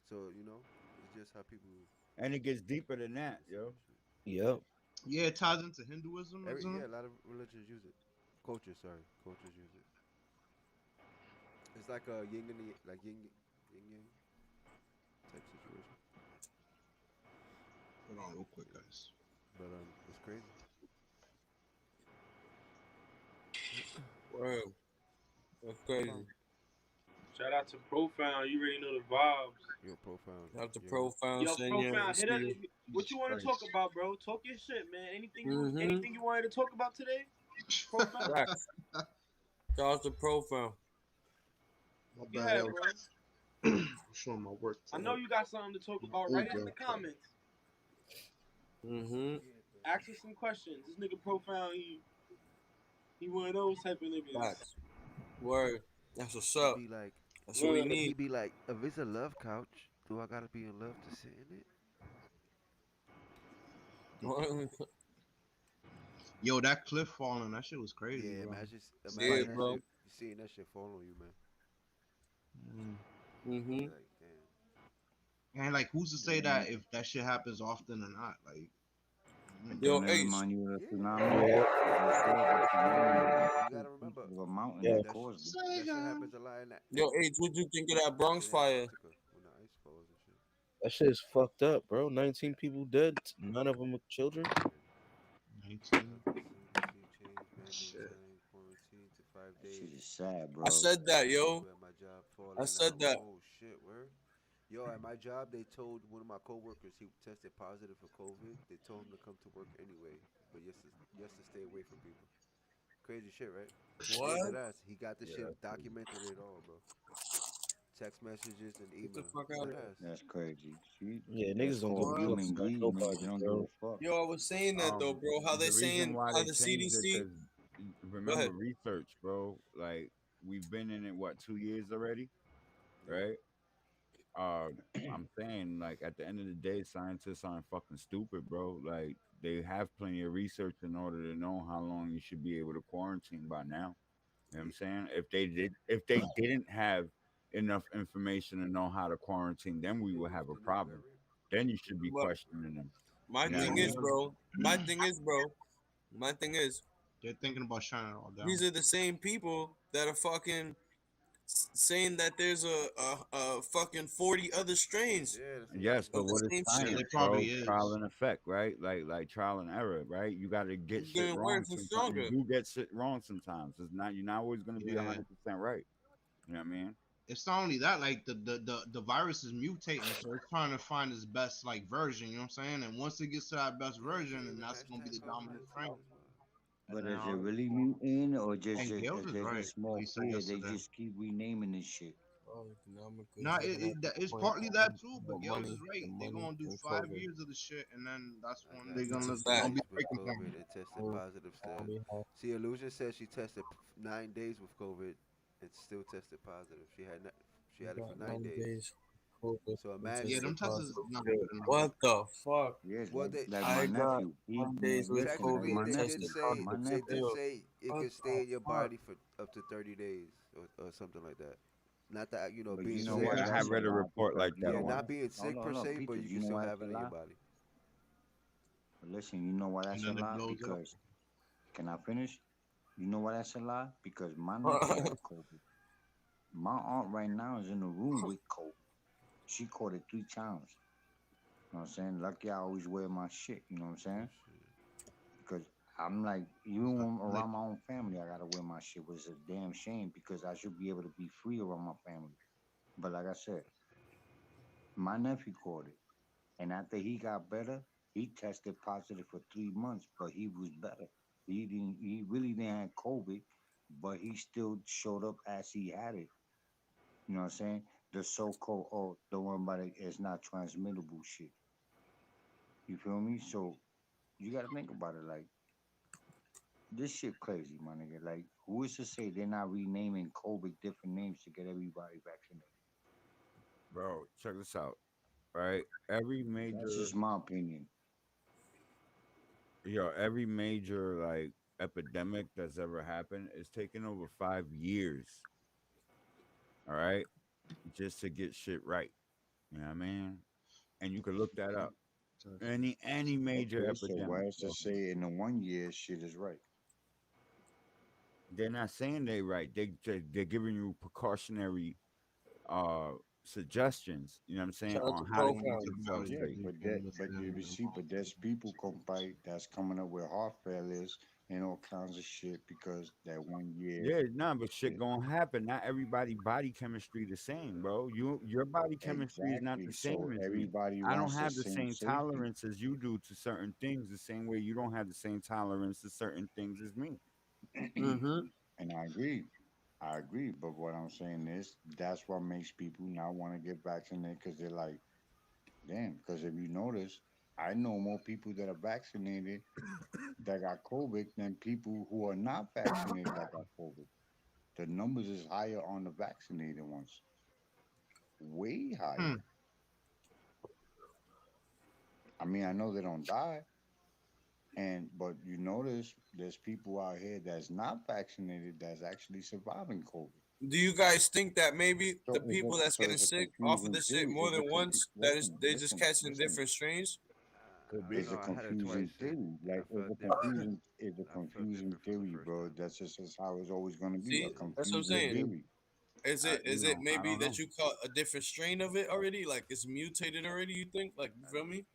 So it's just how people and it gets deeper than that, see yo. that shit. Yep. Yeah, it ties into Hinduism, Every isn't yeah, it? a lot of religions use it. Cultures use it. It's like a yin and like yin yang type situation. Hold on, real quick, Yeah, guys. but it's crazy. Word. That's crazy. Profound. Shout out to Profound. You already know the vibes. Yo, profound. Shout out to You heard? Profound. Yo, Saying yeah, we Profound, hit see up. you. What you Jesus want to talk Christ. about, bro? Talk your shit, man. Mm-hmm. Anything you wanted to talk about today, Profound? Facts. Shout out to Profound. My Talk your bad, head, yo. bro. I'm showing my work I know tonight. you got something to talk My about. Write it in Uber. the comments. Mm-hmm. Ask us some questions. This nigga Profound, he one of those type of niggas. Facts. Word. That's what's He up. be like, That's what we he need. be like, if it's a love couch, do I gotta be in love to sit in it? Yo, that cliff falling, that shit was crazy, Yeah, bro. Yeah, imagine that bro. shit. You seeing that shit fall on you, man. Mm-hmm. Be like, damn. And like, who's to say Don't that if that shit happens often or not? Like, Yo, don't it Ace. remind you of the Yeah, tsunami? Yeah. They said the tsunami was a you two gotta piece remember of a mountain Yeah. that that caused it. that shit happens a lot Yo, Ace, what you think of that Bronx in fire? Antarctica when the ice falls and shit. That shit is fucked up, bro. 19 people dead. None of them are children. Yeah. 19. Health facility change mandate Shit. time quarantine to five That shit days. is sad, I bro. said that, yo. People at my job I falling said out. that. Oh shit, where? Yo, at my job, they told one of my coworkers he tested positive for COVID. They told him to come to work anyway, but yes to stay away from people. Crazy shit, right? Yeah, What? that ass. He got the Yeah, shit that's crazy. documented it all, bro. text messages and Get the email. fuck out of That here. ass. That's crazy. See, Yeah, that's niggas don't give called a What? fuck human about greed, nigga. They nobody, don't give a bro. fuck. Yo, I was saying that though, bro. How they The reason saying? why How they the changed it, CDC? because Go remember ahead. research, bro. Like we've been in it what 2 years already, Yeah. right? I'm saying like at the end of the day, scientists aren't fucking stupid, bro. Like they have plenty of research in order to know how long you should be able to quarantine by now. You know what I'm Ye- saying? If they didn't have enough information to know how to quarantine, then we would have a problem. Then you should be But questioning them. my You know what I thing Yeah, is, mean? bro. My thing is, bro. My thing is, they're thinking about shutting it all down. these are the same people that are fucking saying that there's a fucking 40 other strains Yeah, that's what I'm Yes, of but saying. the what is same Yeah, shit. they science, probably bro? Trial is. and effect, right? Like trial and error, right? You got to get It's shit getting wrong worse and sometimes. You stronger. do get shit wrong sometimes. It's not you're not always gonna be Yeah. 100% right. You know what I mean? It's not only that, like the virus is mutating, so it's trying to find its best like version. You know what I'm saying? And once it gets to that best Yeah, version, Gale, then the that's gonna be hashtag the dominant strain. COVID-19 as well. And But then is it all, really mutating or and Gales is there's right. just What more he said fear? They yesterday. just keep renaming this shit. Oh, economically, No, it's economic partly that too. But more Gales money is right. than They're money gonna do than 5 years of the shit, and then that's I when got they're That's a gonna 9 it's gonna fact. be days a with breaking point. COVID and tested Oh, positive still. only have See, Illusion said she tested 9 days with COVID and still tested positive. She you had it for got 9 days. 9 days. COVID So and Yeah, imagine them tested tests is positive. not Shit. good enough. What the fuck? Yes, well they like my I got nephew. He 9 days with listen, like COVID technically my and they did tested nephew. say My positive. they nephew. did Ew. say it What could stay the in your fuck? body for up to 30 days or something like that. Not that But being you know sick. why Yeah, Yeah, I have that's a read a lie? report Because like you that Yeah, know once. why? not being No, sick no, per no, se, but Peaches. you You can know still why have that's it a in your lie? body. But listen, you know why and that's a then it lie? blows up. Because can I finish? You know why that's a lie? Because my nephew got COVID. My aunt right now is in the room with COVID. She caught it 3 times. You know what I'm saying? Lucky I always wear my shit. You know what I'm Oh saying? shit. Because I'm like, That's even not when lick. around my own family, I gotta wear my shit, which is a damn shame because I should be able to be free around my family. But like I said, my nephew caught it, and after he got better, he tested positive for 3 months, but he was better. He didn't. He really didn't have COVID, but he still showed up as he had it. You know what I'm saying? The so-called "oh, don't worry about it, it's not transmittable" shit. You feel me? So you got to think about it like this shit crazy, my nigga. Like, who is to say they're not renaming COVID different names to get everybody vaccinated? Bro, check this out, right? Every That's major just my opinion. every major like epidemic that's ever happened is taking over 5 years, all right, just to get shit right. You know what I mean? And you can look that up. Any major Okay, so epidemic, why is to bro. say in the 1 year shit is right? They're not saying they right. They're giving you precautionary uh suggestions, you know what I'm saying, Shout out to on how to keep Profile. yourself Value Yeah, safe. but you see, but there's people that's coming up with heart failures and all kinds of shit because that 1 year. Yeah, nah, but shit Yeah, gonna happen. Not everybody body chemistry the same, bro. Your body chemistry is not exactly. the So same as me. everybody I don't wants the have the same same safety. tolerance as you do to certain things, the same way you don't have the same tolerance to certain things as me. Mm-hmm. And I agree. I agree. But what I'm saying is that's what makes people not want to get vaccinated because they're like, damn, because if you notice, I know more people that are vaccinated that got COVID than people who are not vaccinated that got COVID. The numbers is higher on the vaccinated ones, way Hmm. higher. I mean, I know they don't die, and but you notice there's people out here that's not vaccinated that's actually surviving COVID. Do you guys think that maybe the So it's people that's getting it's a sick off of confusing this shit theory. more than once, that is Listen, they just listen, catching listen. different strains? Could I don't be. It's know. a I had it twice. confusing theory. I Like it's a felt different. confusing From the theory, first bro. time. That's just how it's always going to be a See, that's what I'm confusing Could saying. be. theory. Is it I maybe don't that know. you caught a different strain of it already? Like it's mutated already? You think? Like you I feel know me?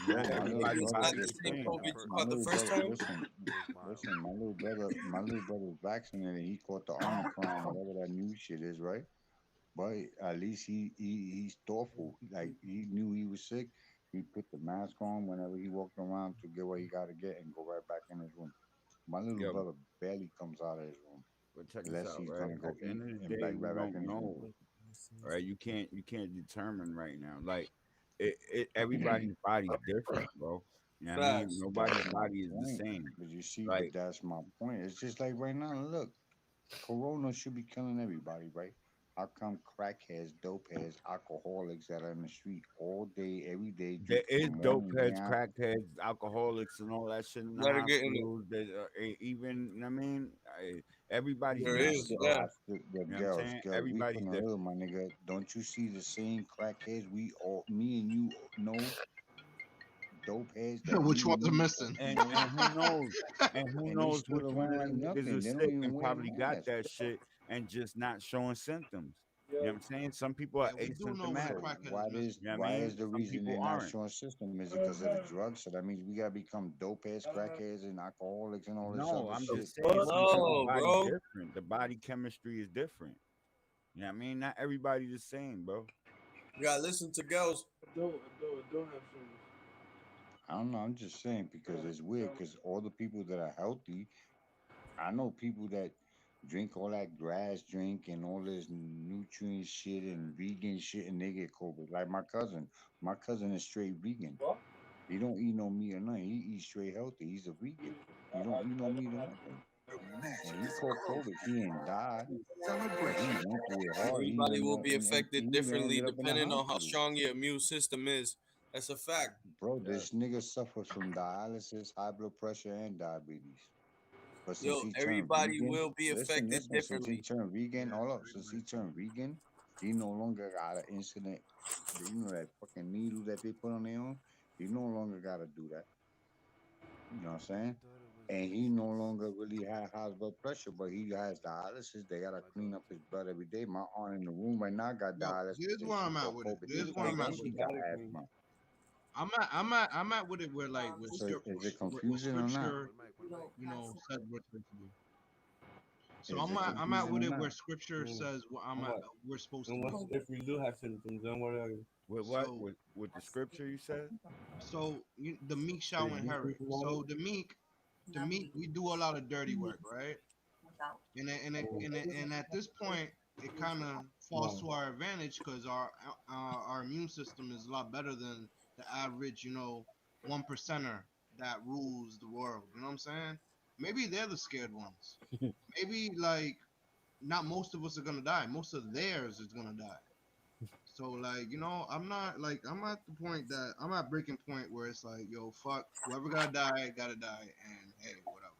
No, Yeah, my Maybe little maybe everybody it's brother not body the is is same changed. COVID you my caught the little first brother. time. Listen, it was mild. listen. My little brother is vaccinated. He caught the Omicron, whatever that new shit is, right? But at least he's thoughtful. Like he knew he was sick. He put the mask on whenever he walked around to get what he got to get and go right back in his room. My little Yeah, brother barely comes out of his room but check this unless out, he's right? gonna go At the end eat of the and day, back we right back don't in his room. know. right? You can't determine right now. Like everybody's body's different, bro. You know what I mean? Facts. Nobody's That's my body is the point. same. But you see, but Like that's my point. It's just like right now, look, Corona should be killing everybody, right? How come crackheads, dopeheads, alcoholics that are in the street all day, every day, there drinking is from dope morning heads, down? crackheads, alcoholics, and all that shit in the Let her get in it. hospitals. Even, you know what I mean, everybody's There And is, different, yeah. bro. the You know what I'm girls, saying? we Everybody's from the different. hood, my nigga. Don't you see the same crackheads we all, me and you know, dope heads that Which me ones and are you missing? And know, and who knows? And who and they knows still which one of around like them niggas nothing. is They don't sick even and wear probably got masks. that shit and just not showing symptoms. You know what I'm saying? Some people are Yeah, we do know when a So asymptomatic. crackhead is missing. You know what I why mean? is the Some reason people they're not aren't. showing system? Is it because of the drugs? So that means we gotta become dope heads, crackheads, and alcoholics and all this No, other I'm The shit. just saying fuck? some people's No, body bro. different. The body chemistry is different. You know what I mean? Not everybody the same, bro. You gotta listen to girls. I don't have symptoms. I don't know. I'm just saying because it's weird. Because all the people that are healthy, I know people that drink all that grass drink and all this nutrient shit and vegan shit, and they get COVID. Like my cousin. My cousin is straight vegan. He don't eat no meat or nothing. He eats straight healthy. He's a vegan. He don't eat no meat or nothing. And he caught COVID. He ain't died, but he went through it hard. Everybody will be He affected even differently ended up in the depending on how hospital. strong your immune system is. That's a fact. Bro, this nigga suffers from dialysis, high blood pressure, and diabetes. But since Yo, he turned everybody vegan, will be affected since he differently. turned vegan, Yeah, hold up, since he everybody's turned vegan, he no longer got an insulin. You know that fucking needle that they put on their arm? He no longer got to do that. You know what I'm saying? And he no longer really had high blood pressure, but he has dialysis. They gotta clean up his blood every day. My aunt in the room right now got yo. dialysis, Here's and where she I'm at caught with it. COVID Here's this where week, I'm and at with she it. got asthma. I'm at with it where like So is it what confusing or not? scripture says we're supposed to do. So Is it I'm at confusing with or it where not? scripture says what And what? we're supposed to And what do. if we do have symptoms? Then what are you? With what? So With the scripture you said? the meek Are shall you inherit. decreasing So on the meek we do a lot of dirty work, right? And at this point, it kind of falls No. to our advantage because our immune system is a lot better than the average, 1%er that rules the world. You know what I'm saying? Maybe they're the scared ones. Maybe like not most of us are gonna die. Most of theirs is gonna die. So like, I'm at the point that I'm at breaking point where it's like, yo, fuck, whoever gotta die, and hey, whatever.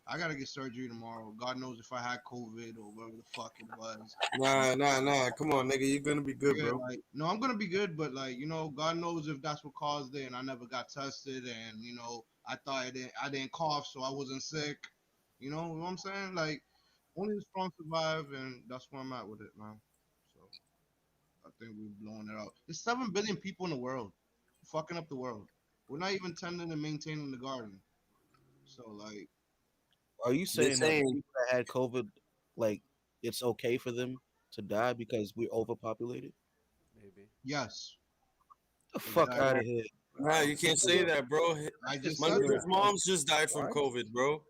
I gotta get surgery tomorrow. God knows if I had COVID or whatever the fuck it was. Nah. Come on, nigga. You're gonna be good, Yeah, bro. like no, I'm gonna be good, but like, God knows if that's what caused it, and I never got tested, and I thought I didn't cough, so I wasn't sick. You know what I'm saying? Like, only the strong survive, and that's where I'm at with it, man. So. I think we're blowing it out. There's 7 billion people in the world, fucking up the world. We're not even tending and maintaining the garden. So like, Are you They're saying that the saying, people that had COVID, like, it's okay for them to die because we're overpopulated? yes, The fuck exactly. out nah, of here. nah, you can't say that, bro. I just My said nigga's that, moms just died from What? COVID, bro.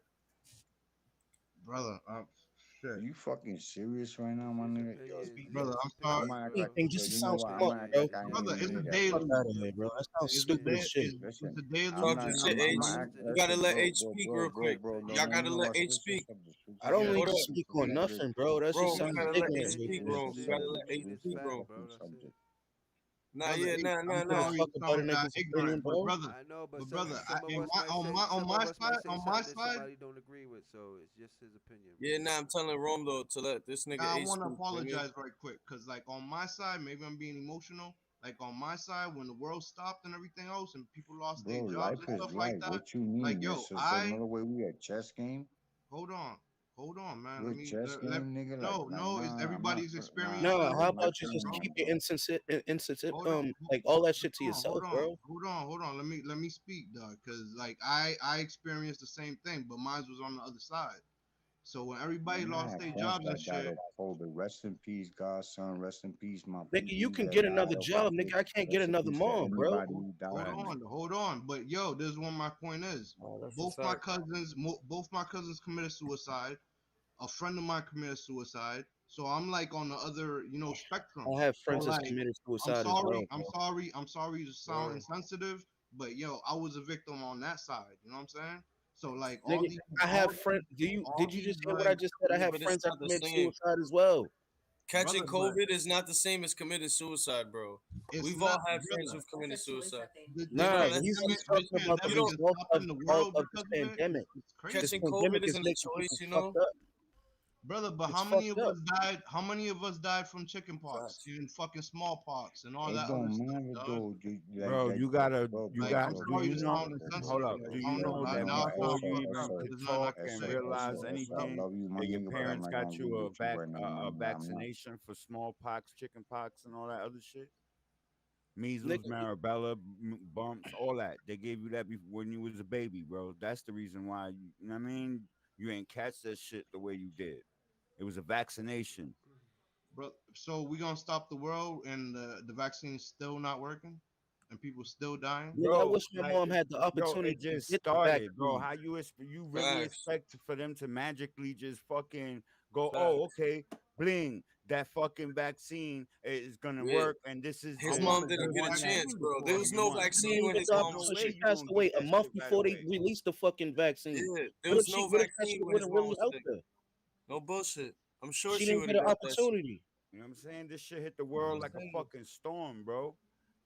brother. Shit, You fucking serious right now, my nigga? Yo, brother. I'm I'm sorry, gonna act like Anything yo. just to You know sound what? I'm smart, gonna act bro. like I ain't brother. even It's a hear that Fuck shit. deluge. out of here, bro. That sounds It's a stupid as de- shit. it's Listen, a I'm deluge, Talk not. your and shit, I'm I'm H. gonna I'm act. You gotta Listen, let bro, H bro, speak bro, real bro, quick. bro. No, Y'all no, gotta no, let no. H Switch speak. the subject. Switch I the don't subject. need Hold to up, Switch speak the on subject. nothing, bro. That bro. just We sounds gotta let H ignorant right speak, there. bro. We gotta let H Switch speak, the bro. fucking subject. Nah, brother. yeah, I'm Give a nah. sorry fuck you about a sound that nigga's opinion, ignorant, but bro. brother, on my side, Yeah, nah. I'm telling Rome though to let this nigga now I H want to speak. You know what I mean? apologize right quick, cause like on my side, maybe I'm being emotional. Like on my side, when the world stopped and everything else, and people lost their Bro, jobs life and is stuff like life. that, What you like mean? yo, So another way we a chess game? hold on, hold on, man. We a chess game, nigga? No, it's Nah, I'm not. everybody's Nah, Nah, experiencing how I'm not about different you shit, just feeling bro. keep that, your bro. Hold on, like all that shit to hold yourself, on, bro? hold on. Let me speak, dog, cause like I experienced the same thing, but mine was on the other side. So when everybody Man, I lost had their friends jobs and that died shit, of COVID. Rest in peace, Godson. Rest in peace, my Nigga, you PDs can that get died another of job, COVID. nigga. I can't get Rest in another peace to mom, bro. anybody who died, Facts. man. hold on. But yo, this is what my point is. Oh, that's a Both my fact. cousins, both my cousins committed suicide. A friend of mine committed suicide. So I'm like on the other, spectrum. I have So friends that's like, committed I'm suicide as sorry, well, I'm bro. sorry, I'm sorry to sound Word. insensitive, but yo, I was a victim on that side. You know what I'm saying? So like Nigga, I have friend. all Did you these just hear what I like, just said? I Yeah, have but it's friends that not the commit same. suicide as well. Catching brother, but COVID is not the same as committing suicide, bro. it's We've not, all had friends brother. who've committed suicide. Nah, Bro, that's he's This talking about the you pandemic know, is result stopping the world of this because of it. pandemic. It's This crazy. catching COVID pandemic is isn't a making choice, people you fucked know? up. Brother, but It's how many fucked of up. us died? How many of us died from chickenpox Facts. and fucking smallpox and all It that other don't stuff, matter dog? though. Like Bro, like you the gotta, world you back Like, got, I'm to do sorry you to know? sound okay, Hold insensitive. up. yo, Do Like, you I don't yo, know. know you Like that know now what, I before sound you fucked up even could because there's nothing I talk can and say. realize I anything, love you, my your nigga, but I'm parents not got gonna be you with you right now, a man. I'm not. vaccination for smallpox, chickenpox, and all that other shit? Measles, Nigga, marabella, bumps, all that. They gave you that when you was a baby, bro. That's the reason why you know what I mean? You ain't catch that shit the way you did. It was a vaccination. Bro, so we gonna stop the world and the vaccine's still not working and people still dying? nigga, I Bro, wish my like, mom had the yo, opportunity it to just get the started, bro. vaccine. How you really Facts. expect for them to magically just fucking go, oh, Facts. okay, bling, that fucking vaccine is gonna Yeah. work, and this is His I the mom wanted the didn't the get a one that chance, vaccine bro. There before, was you no want. She didn't vaccine even when get his the There's mom no was opportunity. way She sick. you passed gonna away get a that month shit right before they away. released the fucking vaccine. Yeah. There What if was no what if that vaccine shit when would his have mom really was out sick. there? No bullshit. I'm sure She she didn't would get have an got that shit. opportunity. You know what I'm saying? This shit hit the I'm world just like a saying. fucking storm, bro.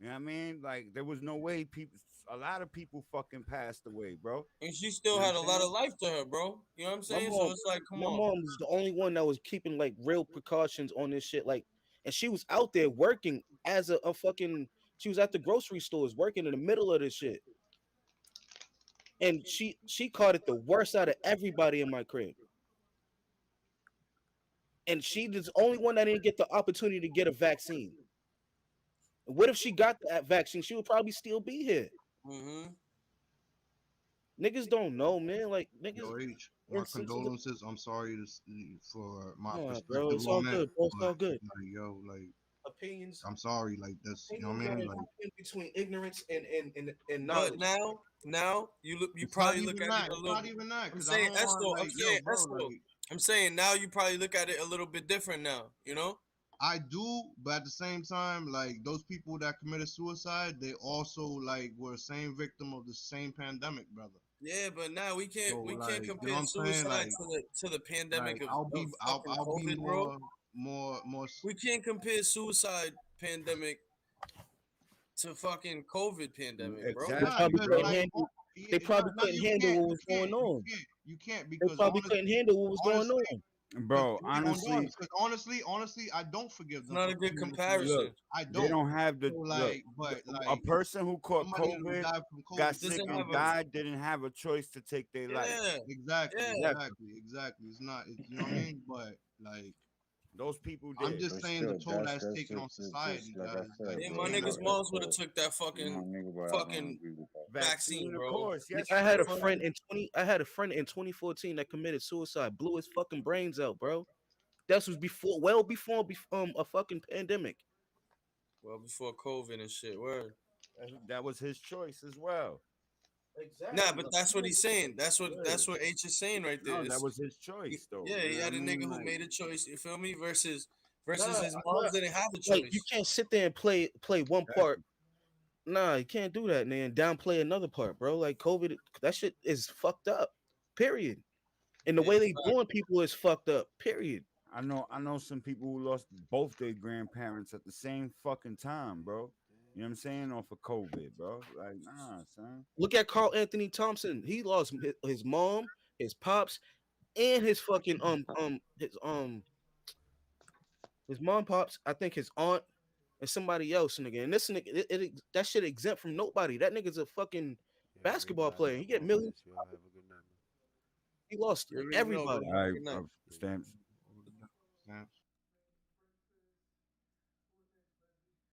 You know what I mean? Like there was no way people, a lot of people fucking passed away, bro. And she You still know what I'm had a lot of saying? life to her, bro. You know what I'm My saying? So mom, it's like, come my on. mom was the only one that was keeping like real precautions on this shit. Like, and she was out there working as a fucking. She was at the grocery stores working in the middle of this shit, and she caught it the worst out of everybody in my crib. And she was the only one that didn't get the opportunity to get a vaccine. What if she got that vaccine? She would probably still be here. Mm-hmm. Niggas don't know, man. Like niggas Yo, H, my insensitive. condolences. I'm sorry for my Nah, bro, perspective it's all on it, good, bro. It's but all good. like, yo, like, Opinions, I'm sorry, like that's, you know opinions what I are mean? Like, in between ignorance and But knowledge. now you it's not probably look even at it that. a It's little not bit. even that I'm because I saying don't want Esto. I'm like, yo, saying bro, Esto. like. I'm saying now you probably look at it a little bit different now. You know? I do, but at the same time, like those people that committed suicide, they also like were same victim of the same pandemic, brother. Yeah, but now So we can't like, you know compare what I'm saying? suicide to the pandemic of fucking I'll be COVID, bro. more. We can't compare suicide pandemic to fucking COVID pandemic, bro. They Nah, Exactly, probably because couldn't bro. like, handle. yeah, They nah, probably nah, couldn't handle what was going on. you can't They because probably couldn't handle what was going honestly, on. because Bro, wait, hold on, honestly, because honestly, I don't forgive It's them not for a good committing look, comparison. suicide. I they don't. don't have So look. like, but A like person who caught somebody who COVID, died from got COVID It did sick doesn't not and have a get. died, didn't have a choice to take their life. yeah, Exactly, yeah. Exactly. exactly, exactly. It's not, you know what I mean? But like, Those people I'm did. just But saying the still, toll that's that's taken on just society, like I guys. Like, said, Yeah, you bro. my can't. niggas Look, moms would have took that my fucking nigga, but I don't fucking agree with that. vaccine, Vaccine, of bro. course. Nigga, Yes, I you had a would. friend in 20. I had a friend in 2014 that committed suicide, blew his fucking brains out, bro. That was before, well before, a fucking pandemic. Well, before COVID and shit. Word. That was his choice as well. Nah, Exactly. but Like, that's what he's saying. Yeah. That's what H is saying right there. No, that was his choice, though. Yeah, You he know what I had a nigga mean? who Like, made a choice. You feel me? Versus nah, his nah, moms didn't have a like you choice. can't sit there and play one part. exactly. Nah, you can't do that, man. Downplay another part, bro. Like COVID, that shit is fucked up. Period. And the Yeah, way they fact. born people is fucked up. Period. I know some people who lost both their grandparents at the same fucking time, bro. You know what I'm saying? Off of COVID, bro. Like, nah, son. Look at Carl Anthony Thompson. He lost his mom, his pops, and his fucking his mom pops. I think his aunt and somebody else, nigga. And this nigga, that shit exempt from nobody. That nigga's a fucking Yeah, basketball everybody. player. He I'm get off millions. this. Y'all have a good night, man. He lost You like already know, bro. everybody. All right, Good night. Yeah, you too. stamps. Stamps.